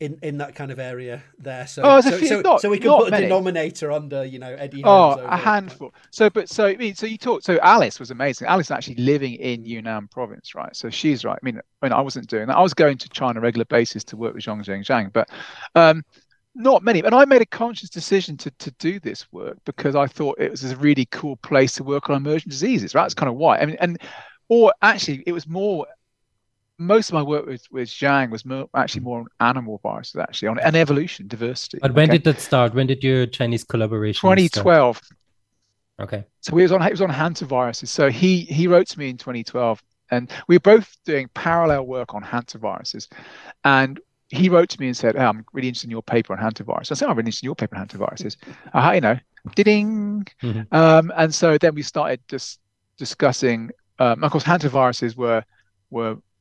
in that kind of area there? So we can put a denominator under, Eddie Holmes. A handful. So Alice was amazing. Alice is actually living in Yunnan province, right? So she's right. I mean, I wasn't doing that. I was going to China on a regular basis to work with Zhang, but not many. And I made a conscious decision to do this work because I thought it was a really cool place to work on emergent diseases, right? That's kind of why. I mean, it was more. Most of my work with Zhang was actually more on animal viruses, actually on evolution, diversity. But when did that start? When did your Chinese collaboration 2012. Start? Okay. So it was on hantaviruses. So he wrote to me in 2012, and we were both doing parallel work on hantaviruses. And he wrote to me and said, I'm really interested in your paper on hantavirus. I said, I'm really interested in your paper on hantaviruses. Ding. Mm-hmm. And so then we started discussing. Of course, hantaviruses were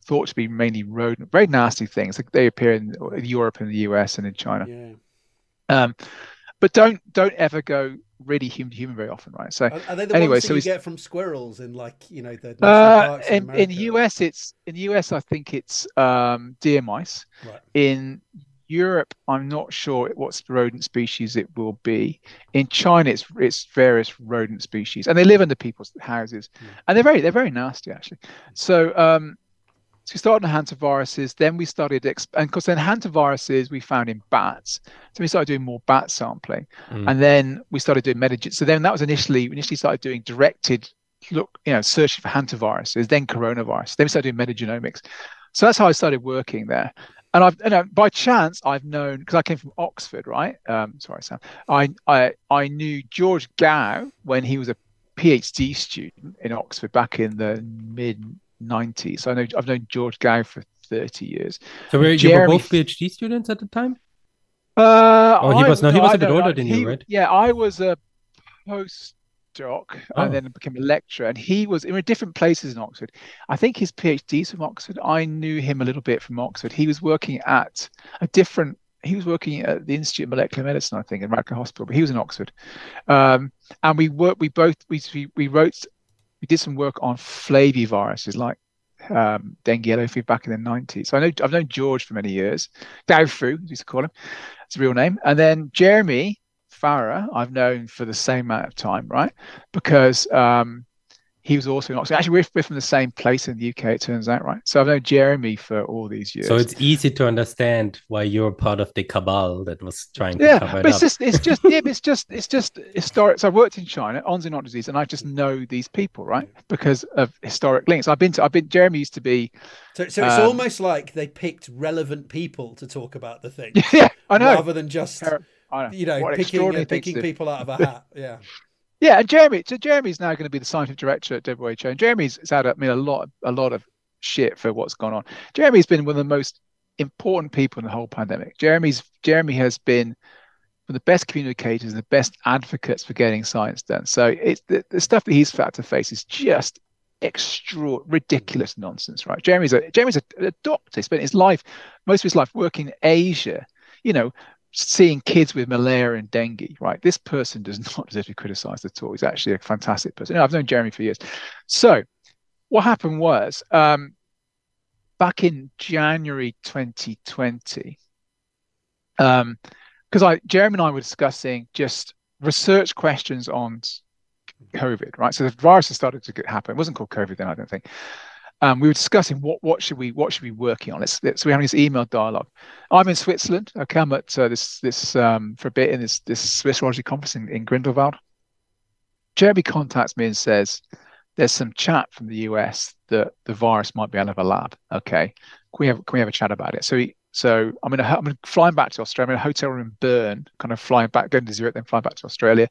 thought to be mainly rodent, very nasty things. They appear in Europe and the US and in China. Yeah. But don't ever go really human to human very often, right? So are they the ones that you get from squirrels in the national parks in the US? In the US, I think it's deer mice. Right. In Europe, I'm not sure what rodent species it will be. In China, it's various rodent species, and they live under people's houses, and they're very nasty actually. So we started on hantaviruses, then we started, and of course then hantaviruses we found in bats. So we started doing more bat sampling, and then we started doing metagenomics. So then that was we initially started doing directed searching for hantaviruses, then coronavirus. Then we started doing metagenomics. So that's how I started working there. And by chance, I've known, because I came from Oxford, right? Sorry, Sam. I knew George Gow when he was a PhD student in Oxford back in the mid-90s. So I've known George Gow for 30 years. So you were both PhD students at the time? He was a bit older than you, right? Yeah, I was a postdoc and then became a lecturer, and he was in different places in Oxford. I think his PhD's from Oxford. I knew him a little bit from Oxford. He was working at the Institute of Molecular Medicine, I think, in Radcliffe Hospital, but he was in Oxford. And we did some work on flaviviruses like dengue yellow fever back in the 90s. So I've known George for many years. Dao Fu, as we used to call him. It's a real name. And then Jeremy Farah, I've known for the same amount of time, right? Because he was also in Oxford. Actually, we're from the same place in the UK, it turns out, right? So I've known Jeremy for all these years. So it's easy to understand why you're part of the cabal that was trying to cover it up. It's just historic. So I worked in China on zoonotic disease, and I just know these people, right? Because of historic links. Jeremy used to be. So it's almost like they picked relevant people to talk about the thing. Yeah, I know. Rather than just picking people out of a hat. Yeah. Yeah, and Jeremy's now going to be the scientific director at WHO. And Jeremy's had a lot of shit for what's gone on. Jeremy's been one of the most important people in the whole pandemic. Jeremy has been one of the best communicators and the best advocates for getting science done. So it's the stuff that he's had to face is just ridiculous nonsense, right? Jeremy's a doctor. He spent most of his life working in Asia, seeing kids with malaria and dengue, right? This person does not deserve to be criticized at all. He's actually a fantastic person. I've known Jeremy for years. So what happened was back in January 2020, because Jeremy and I were discussing just research questions on COVID, right? So the virus has started to happen. It wasn't called COVID then, I don't think. We were discussing what should we be working on. So we're having this email dialogue. I'm in Switzerland. Okay, I'm at this for a bit in this Swiss Virology conference in Grindelwald. Jeremy contacts me and says, "There's some chat from the US that the virus might be out of a lab. Okay, can we have a chat about it?" So I'm flying back to Australia. I'm in a hotel room in Bern, kind of flying back, going to Zurich, then flying back to Australia.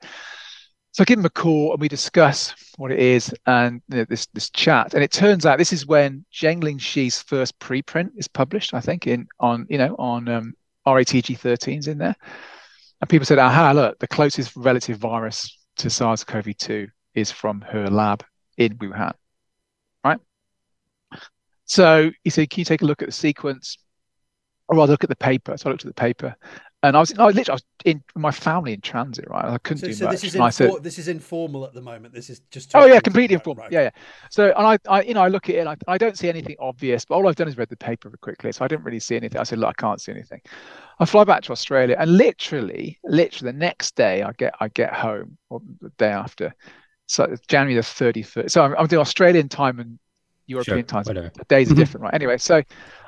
So I give him a call and we discuss what it is and this chat. And it turns out this is when Zhengling Shi's first preprint is published, I think, on RATG13's in there. And people said, "Aha, look, the closest relative virus to SARS-CoV-2 is from her lab in Wuhan." Right? So he said, "Can you take a look at the sequence?" Or rather look at the paper. So I looked at the paper. And I was in my family in transit, right? I couldn't do much. This is informal at the moment. This is just completely informal. Right. Yeah. So and I look at it and I don't see anything obvious, but all I've done is read the paper very quickly, so I didn't really see anything. I said, "Look, I can't see anything." I fly back to Australia, and literally the next day I get home, or the day after, so it's January the 31st. So I'm doing Australian time and European time. The days are different, right? Anyway, so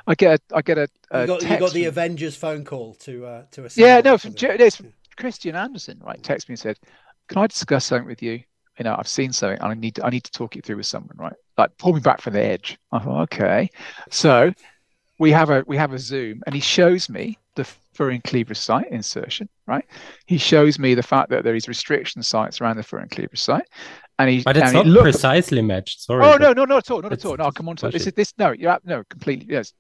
I get a text. You got the Avengers phone call to it's from Christian Anderson, right? Text me and said, "Can I discuss something with you? I've seen something and I need to talk it through with someone, right? Like pull me back from the edge." I thought, okay. So we have a Zoom, and he shows me the furin cleavage site insertion, right? He shows me the fact that there is restriction sites around the furin cleavage site. But it's not precisely matched. Sorry. Oh no, not at all. No, I'll come on to that. No, completely. Yes.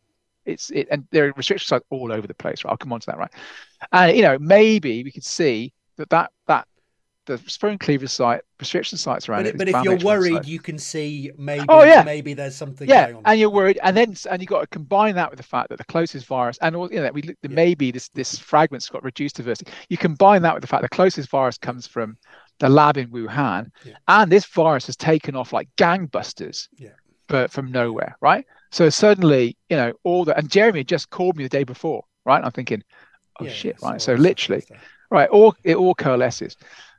And there are restriction sites all over the place, right? I'll come on to that, right? And maybe we could see that the furin cleavage site, restriction sites around it. But if you're worried, you can see maybe there's something going on. And you're worried, and you got to combine that with the fact that the closest virus, and maybe this fragment's got reduced diversity. You combine that with the fact the closest virus comes from the lab in Wuhan, and this virus has taken off like gangbusters, but from nowhere, right? So suddenly, and Jeremy had just called me the day before, right? I'm thinking, shit, right? So literally, right, it all coalesces.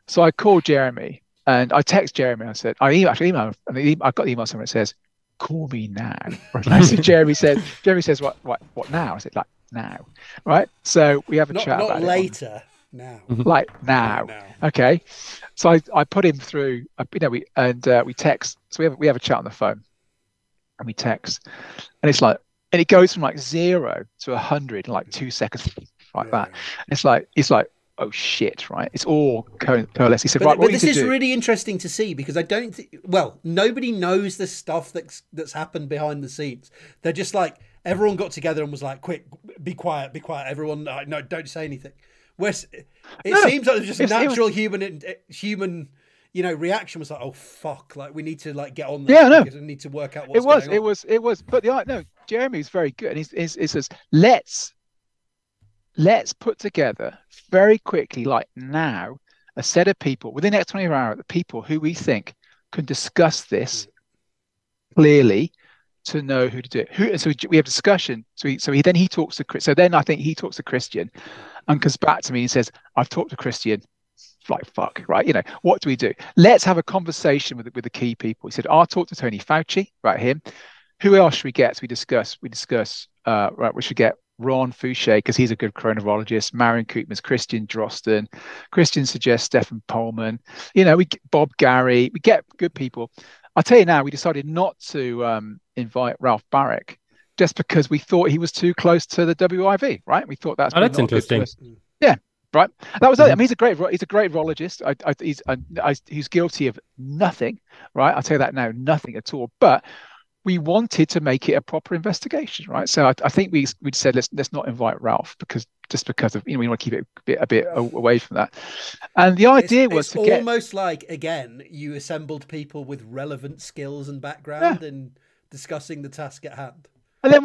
So I called Jeremy and I text Jeremy. I said, I got the email somewhere that says, "Call me now." Right? So Jeremy says, "What now?" I said, "Like now," right? So we have a chat about later. Now. Like now. Okay. So I put him through, we text. So we have a chat on the phone and we text, and it's like, and it goes from like 0 to 100 in like 2 seconds, like that. It's like, oh shit, right? It's all coalesced. He said, right, but this is really interesting to see, because I don't think, well, nobody knows the stuff that's happened behind the scenes. They're just like, everyone got together and was like, quick, be quiet. Everyone, no, don't say anything. Seems like there's just a natural human, reaction was like, oh fuck, like we need to like get on this. Yeah, no. We need to work out what's going on. It was, but Jeremy's very good. And he says, let's put together very quickly, like now, a set of people within the next 24 hours, the people who we think can discuss this clearly to know who to do it. And so we have discussion. So he talks to Chris. So then I think he talks to Christian and comes back to me and says, I've talked to Christian. Like, fuck, right? What do we do? Let's have a conversation with the key people. He said, I'll talk to Tony Fauci, right? Him. Who else should we get? So we discuss, right, we should get Ron Fouché, because he's a good coronavirologist. Marion Koopmans, Christian Drosten. Christian suggests Stefan Pohlmann. We get Bob Gary. We get good people. I'll tell you now, we decided not to invite Ralph Barrick just because we thought he was too close to the WIV, right? We thought that's interesting. Yeah, right. That was it. I mean, he's a great virologist. He's guilty of nothing, right? I'll tell you that now, nothing at all. But we wanted to make it a proper investigation, right? So I think we said let's not invite Ralph because of we want to keep it a bit away from that. And the idea was almost like, again, you assembled people with relevant skills and background in discussing the task at hand. And then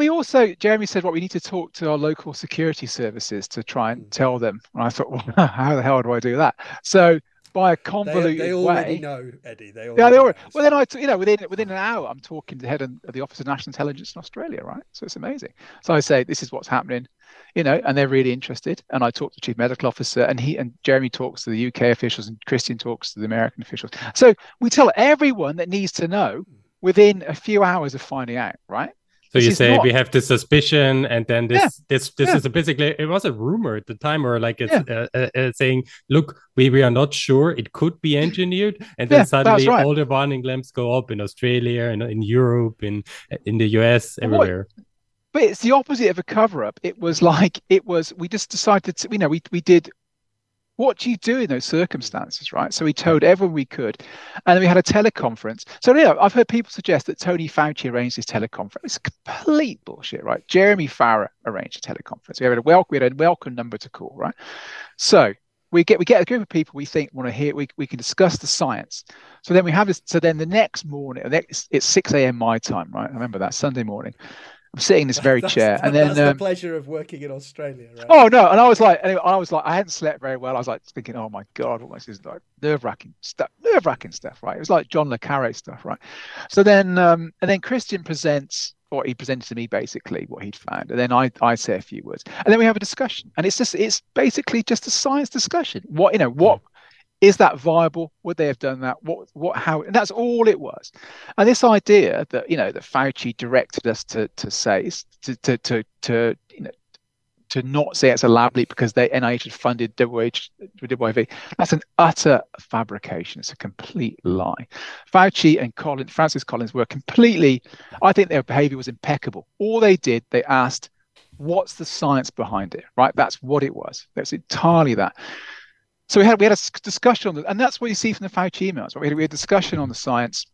Jeremy said, we need to talk to our local security services to try and tell them. And I thought, well, how the hell do I do that? So by a convoluted they already way, know, Eddie. They already know. Well, then within an hour, I'm talking to the head of the Office of National Intelligence in Australia, right? So it's amazing. So I say, this is what's happening, and they're really interested. And I talk to the Chief Medical Officer, and Jeremy talks to the UK officials, and Christian talks to the American officials. So we tell everyone that needs to know within a few hours of finding out, right? So you say we have the suspicion, and then this is basically, it was a rumor at the time, or like it's saying, look, we are not sure, it could be engineered, and then suddenly all the warning lamps go up in Australia and in Europe, in the US, everywhere. But it's the opposite of a cover-up. We just decided to, we did. What do you do in those circumstances, right? So we told everyone we could, and then we had a teleconference. So I've heard people suggest that Tony Fauci arranged this teleconference. It's complete bullshit, right? Jeremy Farrar arranged a teleconference. We had a welcome number to call, right? So we get a group of people we think want to hear. We can discuss the science. So then we have this. So then the next morning, it's 6 a.m. my time, right? I remember that Sunday morning. I'm sitting in this very chair, and then that's the pleasure of working in Australia, right? Oh no! And I was like, I hadn't slept very well. I was like thinking, oh my god, what this is like nerve-wracking stuff, right? It was like John le Carre stuff, right? So then, and then Christian presents, or he presented to me basically what he'd found, and then I say a few words, and then we have a discussion, and it's basically just a science discussion. What is that viable? Would they have done that? How? And that's all it was. And this idea that that Fauci directed us to say to not say it's a lab leak because NIH had funded WIV, that's an utter fabrication. It's a complete lie. Fauci and Francis Collins were completely. I think their behavior was impeccable. All they did, they asked, "What's the science behind it?" Right? That's what it was. That's entirely that. So we had a discussion on that, and that's what you see from the Fauci emails. Right? We had a discussion on the science,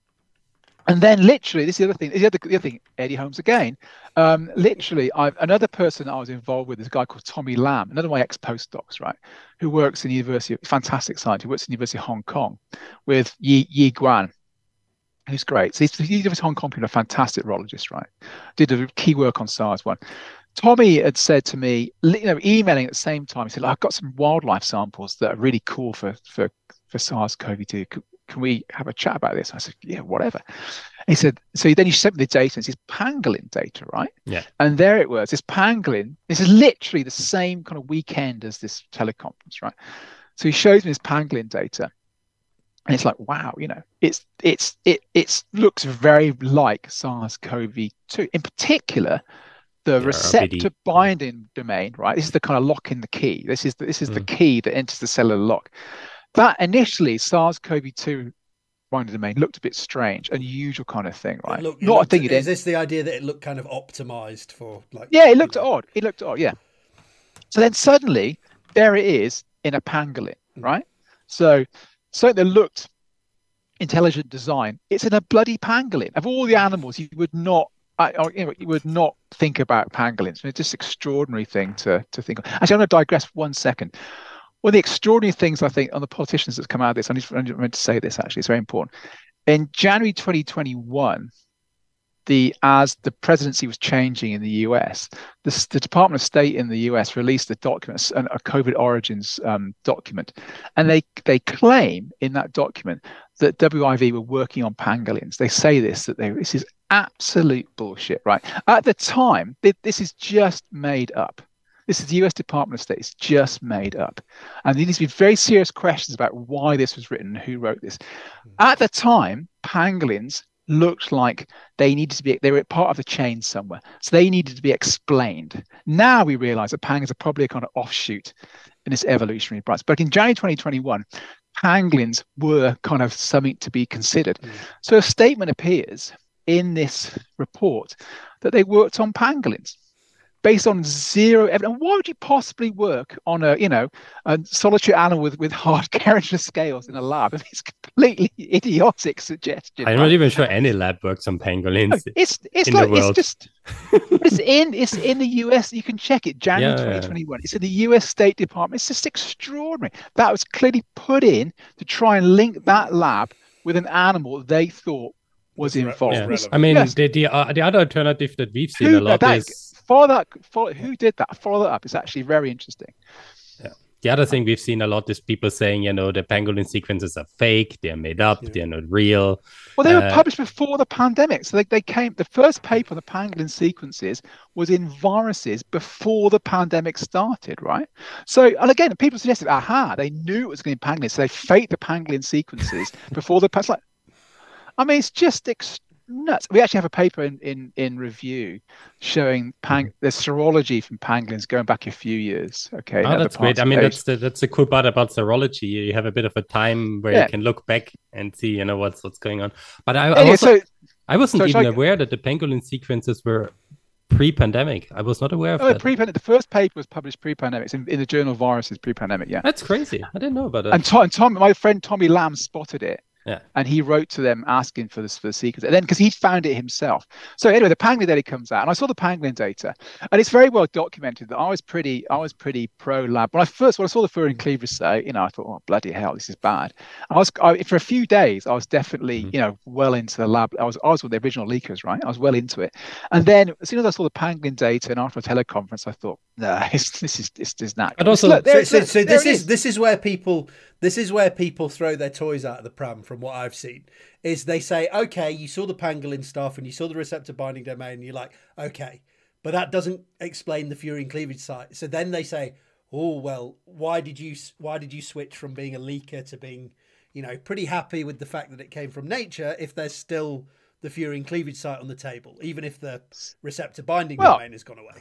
and then literally, this is the other thing. The other thing, Eddie Holmes again. Another person I was involved with is a guy called Tommy Lam, another of my ex-postdocs, right, who works in the University, fantastic scientist, who works in the University of Hong Kong with Yi Guan, who's great. So he's the University of Hong Kong, a fantastic virologist, right? Did a key work on SARS-1. Tommy had said to me, emailing at the same time, he said, I've got some wildlife samples that are really cool for SARS-CoV-2. Can we have a chat about this? I said, yeah, whatever. And he said, so then he sent me the data. It's his pangolin data, right? Yeah. And there it was, this pangolin. This is literally the same kind of weekend as this teleconference, right? So he shows me his pangolin data. And it's like, wow, it looks very like SARS-CoV-2. In particular, the Yeah, receptor RBD. binding domain, right? This is the kind of lock in the key. This is the key that enters the cellular lock. That initially SARS-CoV-2 binding domain looked a bit strange, unusual kind of thing, right? Not a thing. Is this the idea that it looked kind of optimized for like? Yeah, it looked odd. It looked odd. Yeah. So then suddenly there it is in a pangolin, right? So something that looked intelligent design, it's in a bloody pangolin. Of all the animals, you would not think about pangolins. I mean, it's just an extraordinary thing to think of. Actually, I'm going to digress 1 second. One of the extraordinary things I think on the politicians that's come out of this, I meant to say this actually, it's very important. In January 2021, as the presidency was changing in the US, the Department of State in the US released a document, a COVID origins document, and they claim in that document that WIV were working on pangolins. They say this is absolute bullshit, right? At the time, this is just made up. This is the US Department of State. It's just made up. And there needs to be very serious questions about why this was written and who wrote this. At the time, pangolins looked like they were part of the chain somewhere. So they needed to be explained. Now we realize that pangolins are probably a kind of offshoot in this evolutionary process. But in January 2021, pangolins were kind of something to be considered. So a statement appears in this report that they worked on pangolins based on zero evidence. Why would you possibly work on a solitary animal with hard Gehringer scales in a lab? I mean, it's completely idiotic suggestion. I'm not even sure any lab works on pangolins. No, it's in the US. You can check it. January 2021. It's in the US State Department. It's just extraordinary. That was clearly put in to try and link that lab with an animal they thought was involved. Yeah. I mean, the other alternative that we've seen a lot is who did that? Follow that up. It's actually very interesting. Yeah. The other thing we've seen a lot is people saying, the pangolin sequences are fake, they're made up, they're not real. Well, they were published before the pandemic. So the first paper on the pangolin sequences was in viruses before the pandemic started, right? So, and again, people suggested, they knew it was going to be pangolins. So they faked the pangolin sequences before the pandemic. I mean, it's just nuts. We actually have a paper in review showing the serology from pangolins going back a few years. Okay, that's great. I mean, that's the cool part about serology. You have a bit of a time where you can look back and see, what's going on. But I wasn't even aware that the pangolin sequences were pre-pandemic. I was not aware of that. The first paper was published pre-pandemic. It's in the journal Viruses pre-pandemic. Yeah, that's crazy. I didn't know about that. And my friend Tommy Lamb spotted it. Yeah. And he wrote to them asking for the sequence. And then because he found it himself. So anyway, the pangolin data comes out, and I saw the pangolin data, and it's very well documented that I was pretty pro lab. When I saw the furin cleavage say, I thought, oh bloody hell, this is bad. For a few days, I was definitely well into the lab. I was one of the original leakers, right? I was well into it. And then as soon as I saw the pangolin data, and after a teleconference, I thought, nah, this is not. But also, this is where people throw their toys out of the pram. From what I've seen, is they say, okay, you saw the pangolin stuff and you saw the receptor binding domain, and you're like, okay, but that doesn't explain the furin cleavage site. So then they say, oh well, why did you switch from being a leaker to being, pretty happy with the fact that it came from nature if there's still the furin cleavage site on the table, even if the receptor binding domain has gone away?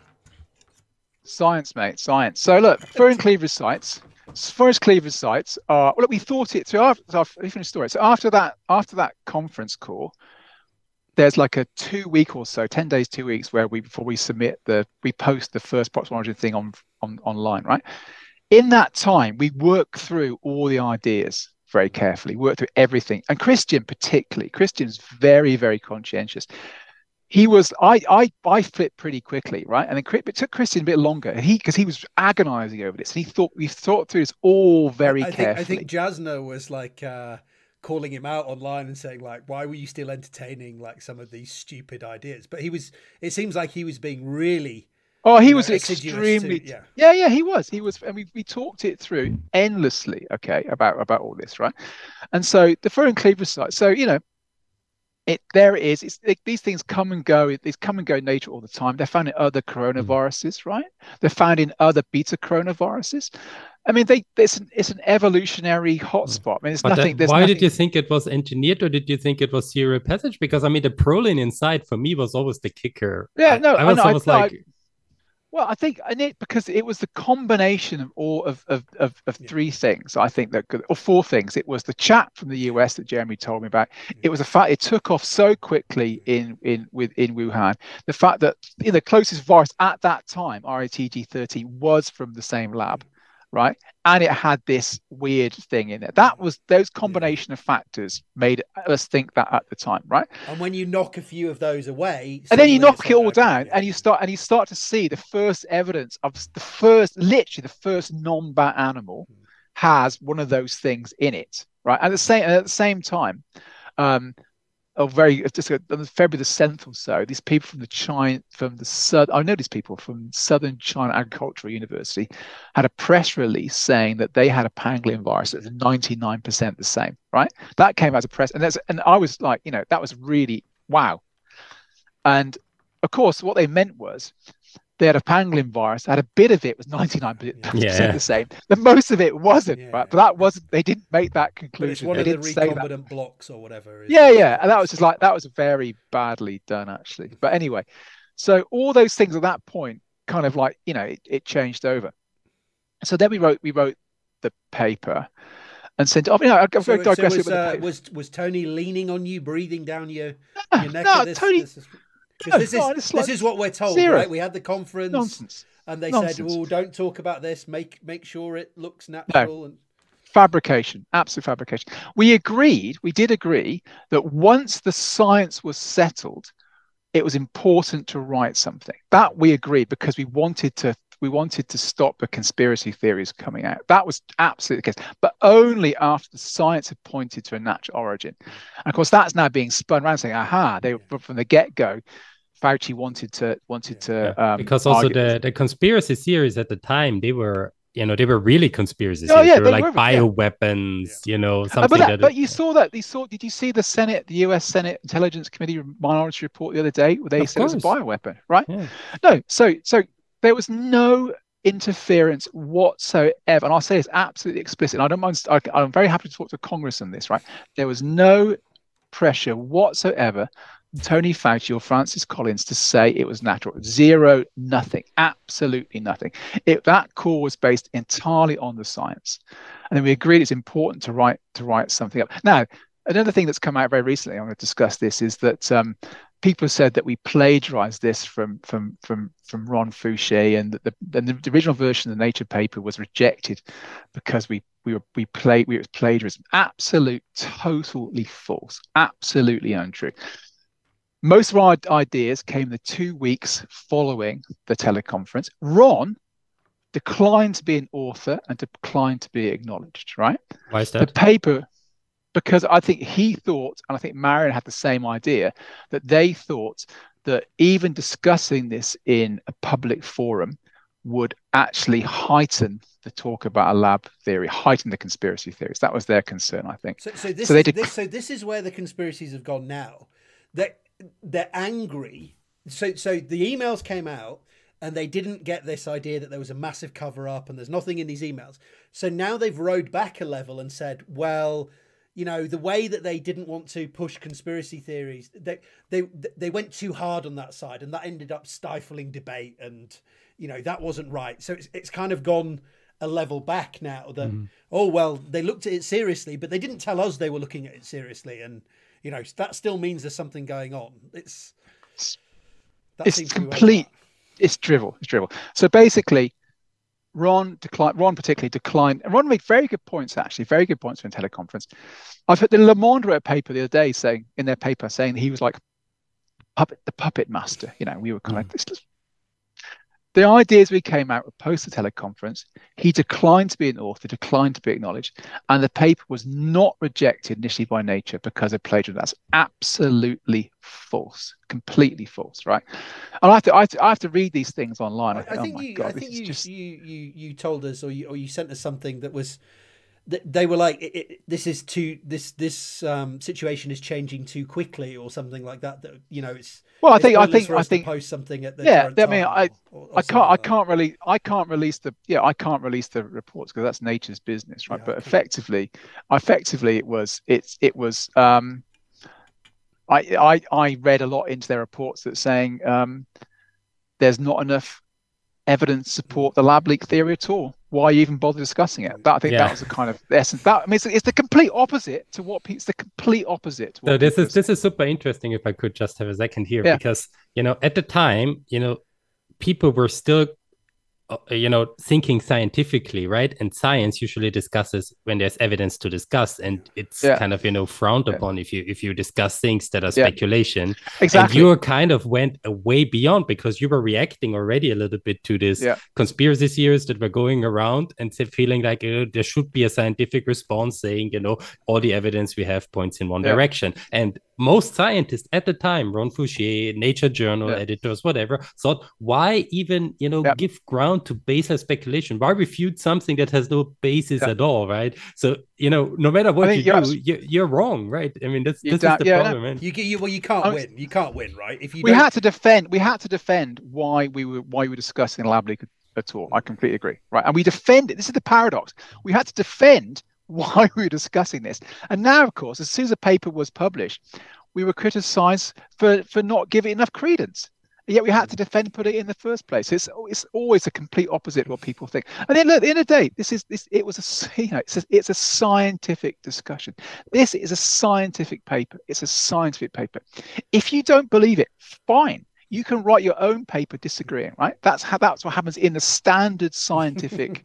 Science, mate, science. So look, furin cleavage sites. Forest cleavage sites are. Well, look, we thought it. So after finish story. So after that conference call, there's like a 2 week or so, 10 days, 2 weeks, where we post the first proximal origin thing online, right? In that time, we work through all the ideas very carefully, work through everything, and Christian's very, very conscientious. I flipped pretty quickly, right? And then it took Christian a bit longer. Because he was agonizing over this. And we thought through this all very carefully. I think Jasna was like calling him out online and saying like, why were you still entertaining like some of these stupid ideas? But it seems like he was being really. Oh, he was extremely. He was. And we talked it through endlessly, okay, about all this, right? And so the furin cleavage site. So, there it is. These things come and go. These come and go in nature all the time. They're found in other coronaviruses, right? They're found in other beta coronaviruses. I mean, it's an evolutionary hotspot. I mean, it's nothing. Why did you think it was engineered, or did you think it was serial passage? Because I mean, the proline inside for me was always the kicker. Yeah, no, I was always like, Well, I think because it was the combination of all of three things. I think that or four things. It was the chat from the US that Jeremy told me about. It was the fact it took off so quickly in Wuhan. The fact that the closest virus at that time, RATG13, was from the same lab, right? And it had this weird thing in it. That was those combination of factors made us think that at the time, right? And when you knock a few of those away, and then you knock it all down, and you start to see the first evidence of literally the first non-bat animal has one of those things in it, right? At the same time, on February the 7th or so, these people I know these people from Southern China Agricultural University had a press release saying that they had a pangolin virus that was 99% the same, right? That came out of press, and I was like, that was really wow. And of course, what they meant was they had a pangolin virus, had a bit of it was 99% the same. The most of it wasn't, right? But that wasn't, they didn't make that conclusion. But it's one of the recombinant blocks or whatever. Yeah. And that was very badly done, actually. But anyway, so all those things at that point kind of like, it changed over. So then we wrote the paper and sent it off. Was Tony leaning on you, breathing down your neck? No, Tony. This is what we're told, right? We had the conference. Nonsense. And they said, "Oh, don't talk about this. Make sure it looks natural." No. Fabrication, absolute fabrication. We did agree that once the science was settled, it was important to write something. That we agreed because we wanted to stop the conspiracy theories coming out. That was absolutely the case, but only after the science had pointed to a natural origin. And of course, that's now being spun around saying, "Aha!" They were from the get-go. Fauci wanted to because also the conspiracy theories at the time, they were really conspiracy theories. They were like bioweapons, something but you saw that. Did you see the US Senate Intelligence Committee Minority Report the other day where they said it was a bioweapon, right? Yeah. No, so there was no interference whatsoever, and I'll say it's absolutely explicit. I don't mind. I'm very happy to talk to Congress on this, right? There was no pressure whatsoever Tony Fauci or Francis Collins to say it was natural. Zero, nothing, absolutely nothing. That call was based entirely on the science, and then we agreed it's important to write something up. Now, another thing that's come out very recently, I'm going to discuss this, is that people said that we plagiarized this from Ron Fauci, and that the original version of the Nature paper was rejected because it was plagiarism. Absolute, totally false, absolutely untrue. Most of our ideas came the 2 weeks following the teleconference. Ron declined to be an author and declined to be acknowledged, right? Why is that? The paper, because I think he thought, and I think Marion had the same idea, that they thought that even discussing this in a public forum would actually heighten the talk about a lab theory, heighten the conspiracy theories. That was their concern, I think. So this is where the conspiracies have gone now. They're angry. So the emails came out and they didn't get this idea that there was a massive cover up and there's nothing in these emails. So now they've rode back a level and said, well, the way that they didn't want to push conspiracy theories, they went too hard on that side, and that ended up stifling debate, and that wasn't right. So it's kind of gone a level back now that they looked at it seriously, but they didn't tell us they were looking at it seriously, and that still means there's something going on. It's complete. It's drivel. So basically, Ron particularly declined. And Ron made very good points, actually, very good points in a teleconference. I've heard the Le Monde wrote a paper the other day saying he was like the puppet master. We were kind of this. The ideas we came out with post the teleconference, he declined to be an author, declined to be acknowledged, and the paper was not rejected initially by Nature because of plagiarism. That's absolutely false, completely false, right? And I have to read these things online. I think you told us, or you sent us something that was. They were like, this situation is changing too quickly, or something like that. That it's. Well, I think to post something at the current time. I can't release the reports because that's Nature's business, right? But effectively, it was. I read a lot into their reports that saying there's not enough evidence support the lab leak theory at all. Why even bother discussing it? I think that was the kind of essence. I mean, it's the complete opposite to what people. It's the complete opposite. To what so this is super interesting. If I could just have a second here, because at the time, people were still thinking scientifically, right? And science usually discusses when there's evidence to discuss, and it's kind of frowned upon if you discuss things that are speculation. Exactly. And you kind of went way beyond, because you were reacting already a little bit to this conspiracy theories that were going around, and feeling like there should be a scientific response saying, all the evidence we have points in one direction. And most scientists at the time, Ron Fauci, Nature Journal editors, whatever, thought, why even give ground to baseless speculation? Why refute something that has no basis at all, right? So no matter what you do, you're wrong, right? I mean, this is the problem, man. You can't win. You can't win, right? If you we had to defend why we were discussing lab leak at all. I completely agree, right? And we defended. This is the paradox. We had to defend why we were discussing this. And now, of course, as soon as the paper was published, we were criticized for not giving enough credence. Yet we had to defend, put it in the first place. It's always the complete opposite of what people think. And then look, at the end of the day, it's a scientific discussion. This is a scientific paper. It's a scientific paper. If you don't believe it, fine. You can write your own paper disagreeing, right? That's what happens in the standard scientific.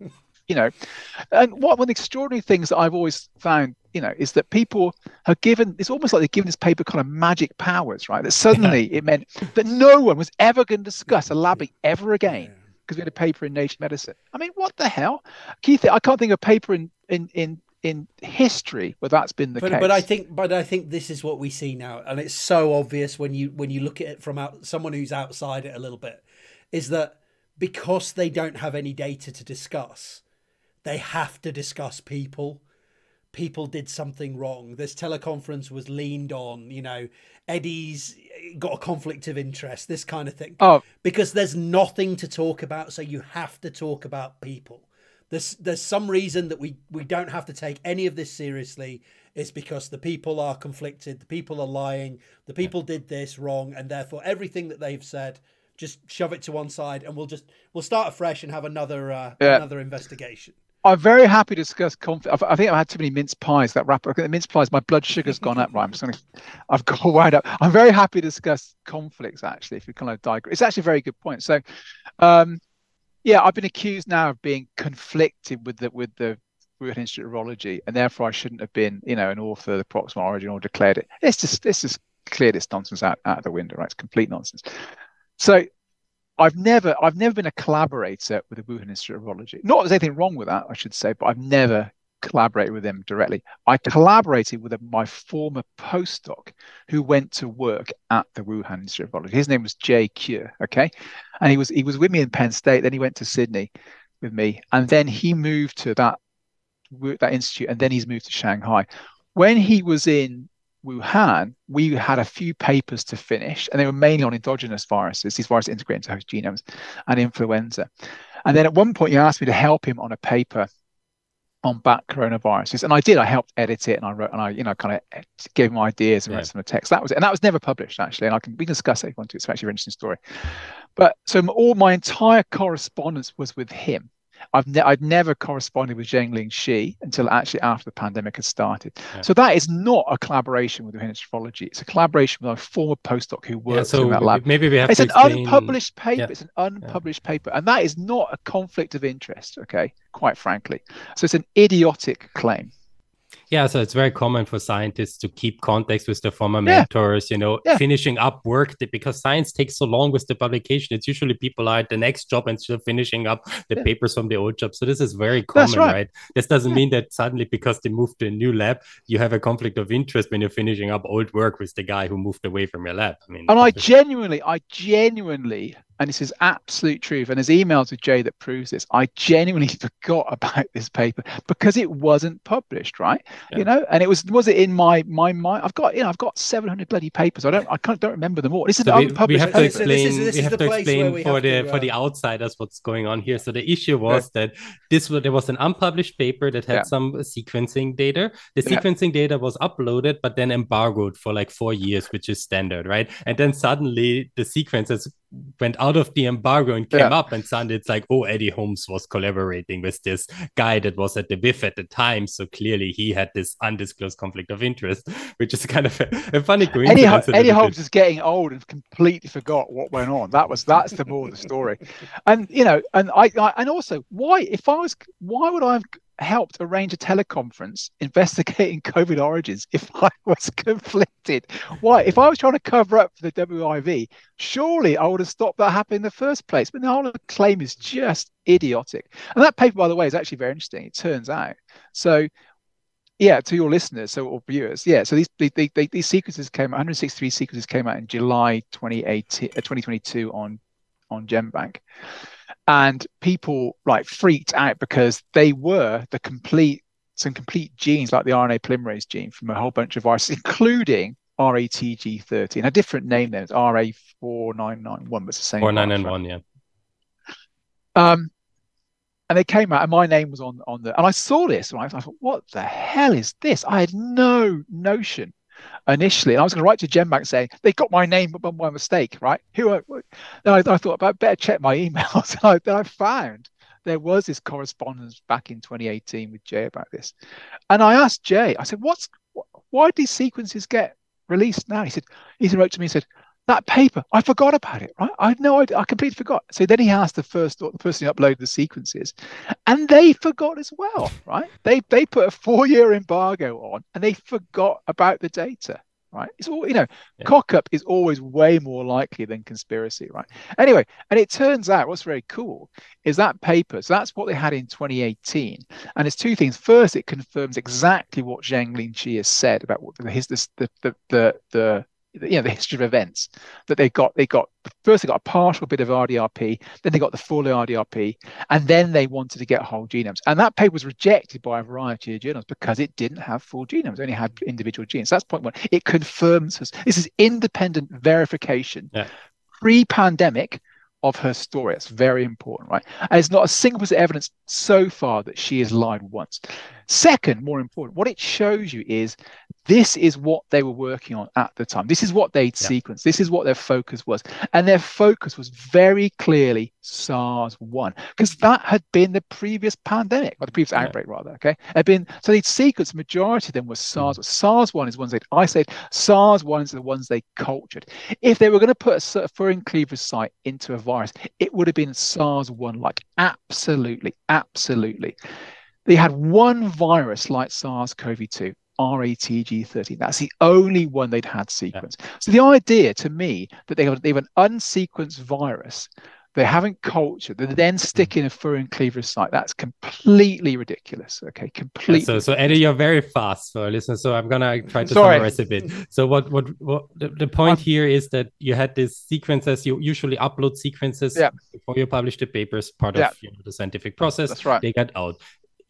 And one of the extraordinary things that I've always found, is that people have it's almost like they've given this paper kind of magic powers, right? That suddenly it meant that no one was ever going to discuss a lab leak ever again because we had a paper in Nature Medicine. I mean, what the hell? Keith, I can't think of a paper in history where that's been the case. But I think this is what we see now, and it's so obvious when you look at it from someone who's outside it a little bit, is that because they don't have any data to discuss, they have to discuss people. People did something wrong. This teleconference was leaned on, Eddie's got a conflict of interest, this kind of thing. Because there's nothing to talk about, so you have to talk about people. There's some reason that we don't have to take any of this seriously. It's because the people are conflicted, the people are lying, the people did this wrong, and therefore everything that they've said, just shove it to one side, and we'll start afresh and have another investigation. I'm very happy to discuss conflict. I think I've had too many mince pies. That wrapper, the mince pies, my blood sugar's gone up. Right, I've got wound up. I'm very happy to discuss conflicts. Actually, if we kind of digress, it's actually a very good point. So, I've been accused now of being conflicted with the Wuhan Institute of Virology, and therefore I shouldn't have been, an author of the proximal origin or declared it. Let's just clear this nonsense out the window. Right, it's complete nonsense. So. I've never been a collaborator with the Wuhan Institute of Virology. Not that there's anything wrong with that, I should say, but I've never collaborated with them directly. I collaborated with my former postdoc who went to work at the Wuhan Institute of Virology. His name was Jay Cure, okay? And he was with me in Penn State, then he went to Sydney with me, and then he moved to that institute, and then he's moved to Shanghai. When he was in Wuhan, we had a few papers to finish, and they were mainly on endogenous viruses. These viruses integrate into host genomes, and influenza. And then at one point, he asked me to help him on a paper on bat coronaviruses, and I did. I helped edit it, and I wrote, and I kind of gave him ideas and wrote some text. That was it, and that was never published actually. And we can discuss it if you want to. It's actually a very interesting story. But so all my entire correspondence was with him. I'd never corresponded with Zhengling Shi until actually after the pandemic had started. Yeah. So that is not a collaboration with the Virology. It's a collaboration with a former postdoc who works in that lab. Maybe we have it's to an explain... unpublished paper. Yeah. It's an unpublished paper. And that is not a conflict of interest, okay, quite frankly. So it's an idiotic claim. Yeah, so it's very common for scientists to keep contact with their former mentors, finishing up work because science takes so long with the publication. It's usually people are at the next job and still finishing up the papers from the old job. So this is very common, right? This doesn't mean that suddenly because they moved to a new lab, you have a conflict of interest when you're finishing up old work with the guy who moved away from your lab. I mean, and I genuinely, and this is absolute truth, and there's emails with Jay that proves this, I genuinely forgot about this paper because it wasn't published, right? Yeah. And it was it in my mind? I've got 700 bloody papers. I don't remember them all. This is unpublished. We have to explain. We have to explain for the outsiders what's going on here. So the issue was that there was an unpublished paper that had some sequencing data. The sequencing data was uploaded, but then embargoed for like 4 years, which is standard, right? And then suddenly the sequencers went out of the embargo and came up, and suddenly it's like, oh, Eddie Holmes was collaborating with this guy that was at the WIF at the time, so clearly he had this undisclosed conflict of interest, which is kind of a funny coincidence. Eddie Holmes is getting old and completely forgot what went on. That's the more of the story. And and also, why would I have helped arrange a teleconference investigating COVID origins if I was conflicted? Why? If I was trying to cover up for the WIV, surely I would have stopped that happening in the first place. But the whole claim is just idiotic. And that paper, by the way, is actually very interesting, it turns out. So yeah, to your listeners, or viewers, so these sequences came, 163 sequences came out in July 2022 on GenBank. And people freaked out because they were some complete genes, like the RNA polymerase gene from a whole bunch of viruses, including RATG30, a different name there. It's RA4991, but it's the same. 4991, yeah. And they came out, and my name was on the. And I saw this, and I thought, what the hell is this? I had no notion initially. And I was going to write to GenBank saying they got my name by mistake, right? Then I thought, I better check my emails. Then I found there was this correspondence back in 2018 with Jay about this. And I asked Jay, I said, why did these sequences get released now? He wrote to me and said, that paper, I forgot about it, right? I had no idea. I completely forgot. So then he asked the person who uploaded the sequences, and they forgot as well, right? They put a 4-year embargo on, and they forgot about the data, right? It's all, cock up is always way more likely than conspiracy, right? Anyway, and it turns out what's very cool is that paper. So that's what they had in 2018, and it's two things. First, it confirms exactly what Zhang Linqi has said about what the history of events, that they got first they got a partial bit of RDRP, then they got the full RDRP, and then they wanted to get whole genomes. And that paper was rejected by a variety of journals because it didn't have full genomes, it only had individual genes. That's point one. It confirms this is independent verification, pre-pandemic, of her story. It's very important, right? And there's not a single piece of evidence so far that she has lied once. Second, more important, what it shows you is this is what they were working on at the time. This is what they'd sequenced. This is what their focus was. And their focus was very clearly SARS-1, because that had been the previous pandemic, or the previous outbreak, rather, okay? So they'd sequenced, the majority of them were SARS. SARS-1 is ones they'd isolated. SARS-1 is the ones they cultured. If they were going to put a furin cleavage site into a virus, it would have been SARS-1, absolutely. They had one virus like SARS-CoV-2, RATG30. That's the only one they'd had sequenced. So the idea, to me, that they have an unsequenced virus they haven't cultured, they then stick in a furin cleavage site, that's completely ridiculous. Okay, completely. So Eddie, you're very fast for listeners, so I'm gonna try to summarize a bit. So what the point here is that you had these sequences, you usually upload sequences before you publish the papers, part of the scientific process. That's right. They get out.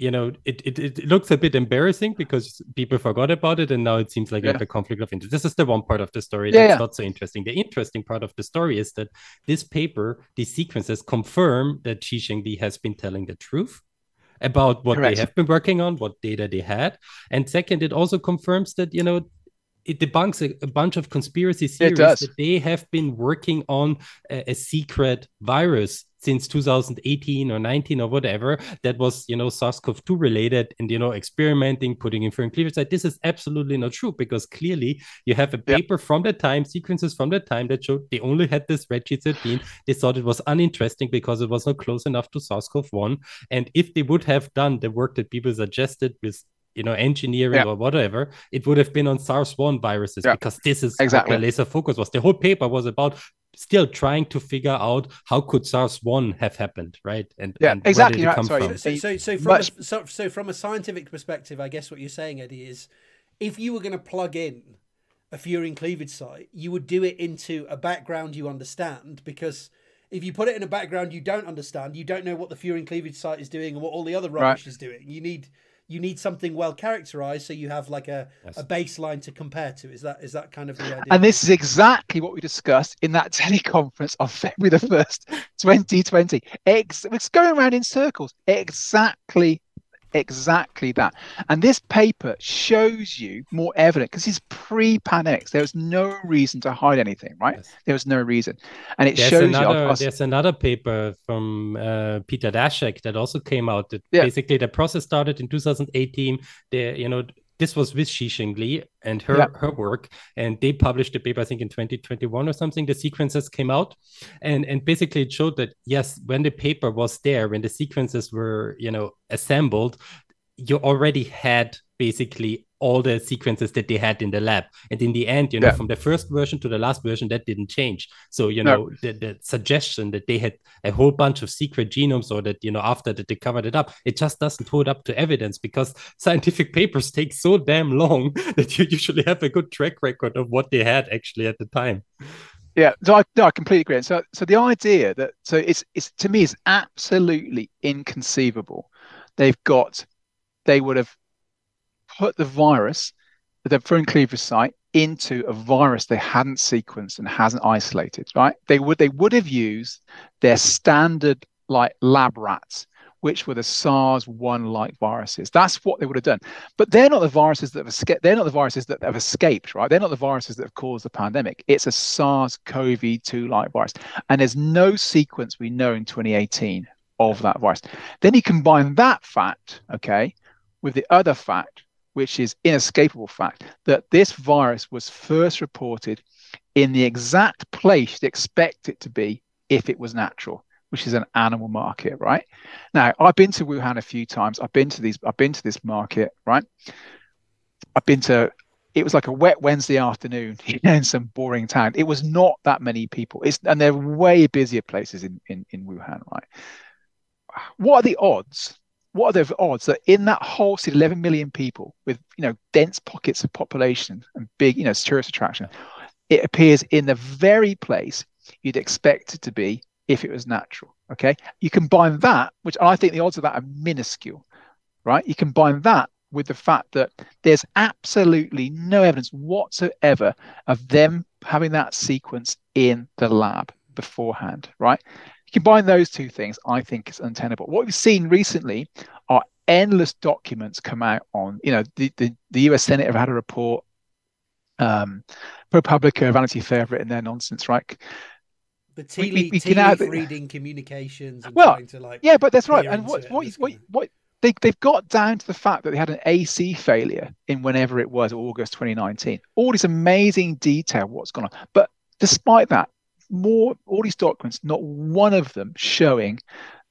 It looks a bit embarrassing because people forgot about it, and now it seems like you have a conflict of interest. This is the one part of the story that's not so interesting. The interesting part of the story is that this paper, these sequences, confirm that Xi Jinping has been telling the truth about what they have been working on, what data they had. And second, it also confirms that, it debunks a bunch of conspiracy theories that they have been working on a secret virus since 2018 or 19 or whatever that was, SARS-CoV-2 related, and, experimenting, putting in furin cleavage site. This is absolutely not true, because clearly you have a paper from that time, sequences from that time, that showed they only had this red G13. They thought it was uninteresting because it was not close enough to SARS-CoV-1. And if they would have done the work that people suggested with engineering or whatever, it would have been on SARS-1 viruses, because this is what the laser focus was. The whole paper was about still trying to figure out how could SARS-1 have happened, right? And exactly. Where did it come from? So from a scientific perspective, I guess what you're saying, Eddie, is if you were going to plug in a furin cleavage site, you would do it into a background you understand, because if you put it in a background you don't understand, you don't know what the furin cleavage site is doing and what all the other rubbish is doing. You need something well characterized, so you have a baseline to compare to. Is that kind of the idea? And this is exactly what we discussed in that teleconference on February the 1st, 2020. It's going around in circles. Exactly exactly that. And this paper shows you more evidence because it's pre-pandemic. There was no reason to hide anything, right? Yes. There was no reason. And it There's shows another you. there's another paper from Peter Daszak that also came out that Yeah. basically the process started in 2018. This was with Xi Li and her work, and they published the paper I think in 2021 or something. The sequences came out, and basically it showed that yes, when the paper was there, when the sequences were assembled, you already had basically all the sequences that they had in the lab. And in the end, from the first version to the last version, that didn't change. So, the suggestion that they had a whole bunch of secret genomes or that, after that they covered it up, it just doesn't hold up to evidence because scientific papers take so damn long that you usually have a good track record of what they had actually at the time. Yeah, so I completely agree. So the idea that, it's to me, is absolutely inconceivable. They would have put the virus, the furin cleavage site, into a virus they hadn't sequenced and hasn't isolated, right? They would have used their standard like lab rats, which were the SARS-1-like viruses. That's what they would have done. But they're not the viruses that have escaped. They're not the viruses that have escaped, right? They're not the viruses that have caused the pandemic. It's a SARS-CoV-2-like virus, and there's no sequence we know in 2018 of that virus. Then you combine that fact, okay, with the other fact, which is inescapable fact, that this virus was first reported in the exact place you'd expect it to be if it was natural, which is an animal market, right? Now, I've been to Wuhan a few times. I've been to this market, right? It was like a wet Wednesday afternoon in some boring town. It was not that many people. And there are way busier places in Wuhan, right? What are the odds? What are the odds that in that whole city, 11 million people with dense pockets of population and big tourist attraction, it appears in the very place you'd expect it to be if it was natural? Okay, you combine that, which I think the odds of that are minuscule, right? You combine that with the fact that there's absolutely no evidence whatsoever of them having that sequence in the lab beforehand, right? You combine those two things, I think it's untenable. What we've seen recently are endless documents come out on, the US Senate have had a report, ProPublica, Vanity Fair have written their nonsense, right? The tea leaf reading communications and trying to yeah, but that's right. And what they've got down to the fact that they had an AC failure in whenever it was, August 2019. All this amazing detail, what's going on. But despite that, all these documents, not one of them showing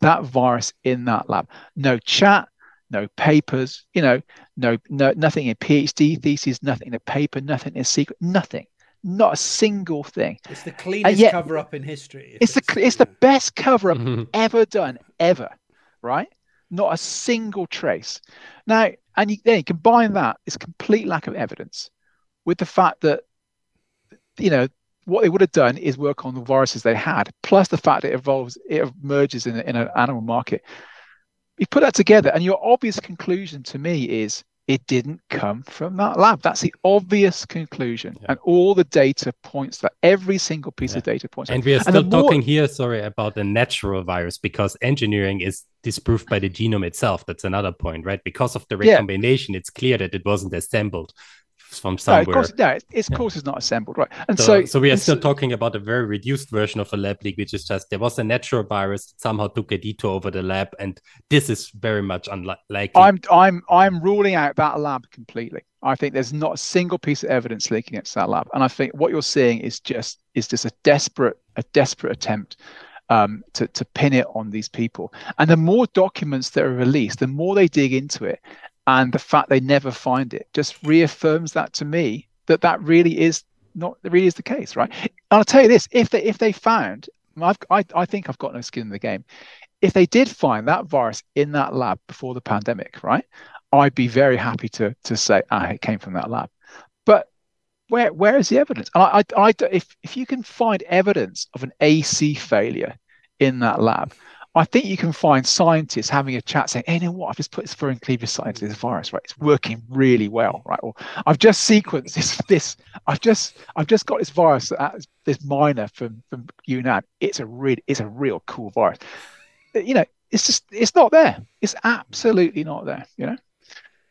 that virus in that lab. No chat, no papers, nothing in PhD thesis, nothing in a paper, nothing in a secret, nothing. Not a single thing. It's the cleanest cover-up in history. It's the best cover-up ever done, ever, right? Not a single trace. Now, and then you combine that, this complete lack of evidence, with the fact that, what they would have done is work on the viruses they had, plus the fact it emerges in an animal market. You put that together, and your obvious conclusion to me is it didn't come from that lab. That's the obvious conclusion. Yeah. And all the data points that. Every single piece of data points. And we are still talking here, about the natural virus, because engineering is disproved by the genome itself. That's another point, right? Because of the recombination, it's clear that it wasn't assembled from somewhere. No, of course it's not assembled, right? And so we are still talking about a very reduced version of a lab leak, which is just there was a natural virus that somehow took a detour over the lab, and this is very much unlikely. I'm ruling out that lab completely. I think there's not a single piece of evidence linking it to that lab, and I think what you're seeing is just a desperate attempt to pin it on these people. And the more documents that are released, the more they dig into it. And the fact they never find it just reaffirms that to me, that really is the case, right? And I'll tell you this: if they found, I think I've got no skin in the game. If they did find that virus in that lab before the pandemic, right, I'd be very happy to say, it came from that lab. But where is the evidence? And if you can find evidence of an AC failure in that lab, I think you can find scientists having a chat saying, hey, you know what, I've just put this furin cleavage site into this virus, right? It's working really well, right? Or I've just sequenced this. I've just got this virus, this miner from Yunnan. It's a real cool virus. it's not there. It's absolutely not there,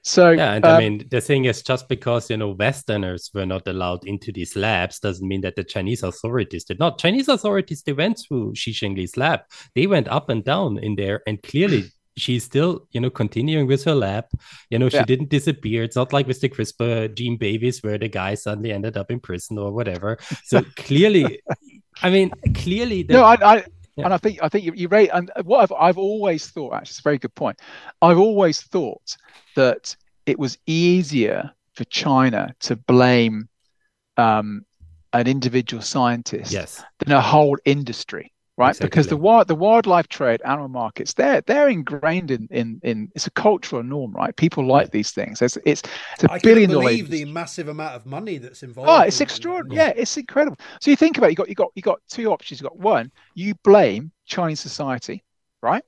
So yeah, and I mean, the thing is, just because, Westerners were not allowed into these labs doesn't mean that the Chinese authorities did not. Chinese authorities, they went through Xi Jinping's lab. They went up and down in there, and clearly she's still, continuing with her lab. She didn't disappear. It's not like with the CRISPR gene babies where the guy suddenly ended up in prison or whatever. So clearly, clearly. No, and I think you're right. And what I've always thought, actually, it's a very good point. I've always thought that it was easier for China to blame an individual scientist than a whole industry, right? Exactly. Because the wildlife trade, animal markets, they're ingrained in it's a cultural norm, right? People like these things. It's a billion dollar. I can't believe the massive amount of money that's involved. Oh, it's extraordinary. Yeah, it's incredible. So you think about it, you got two options. You got one, you blame Chinese society, right?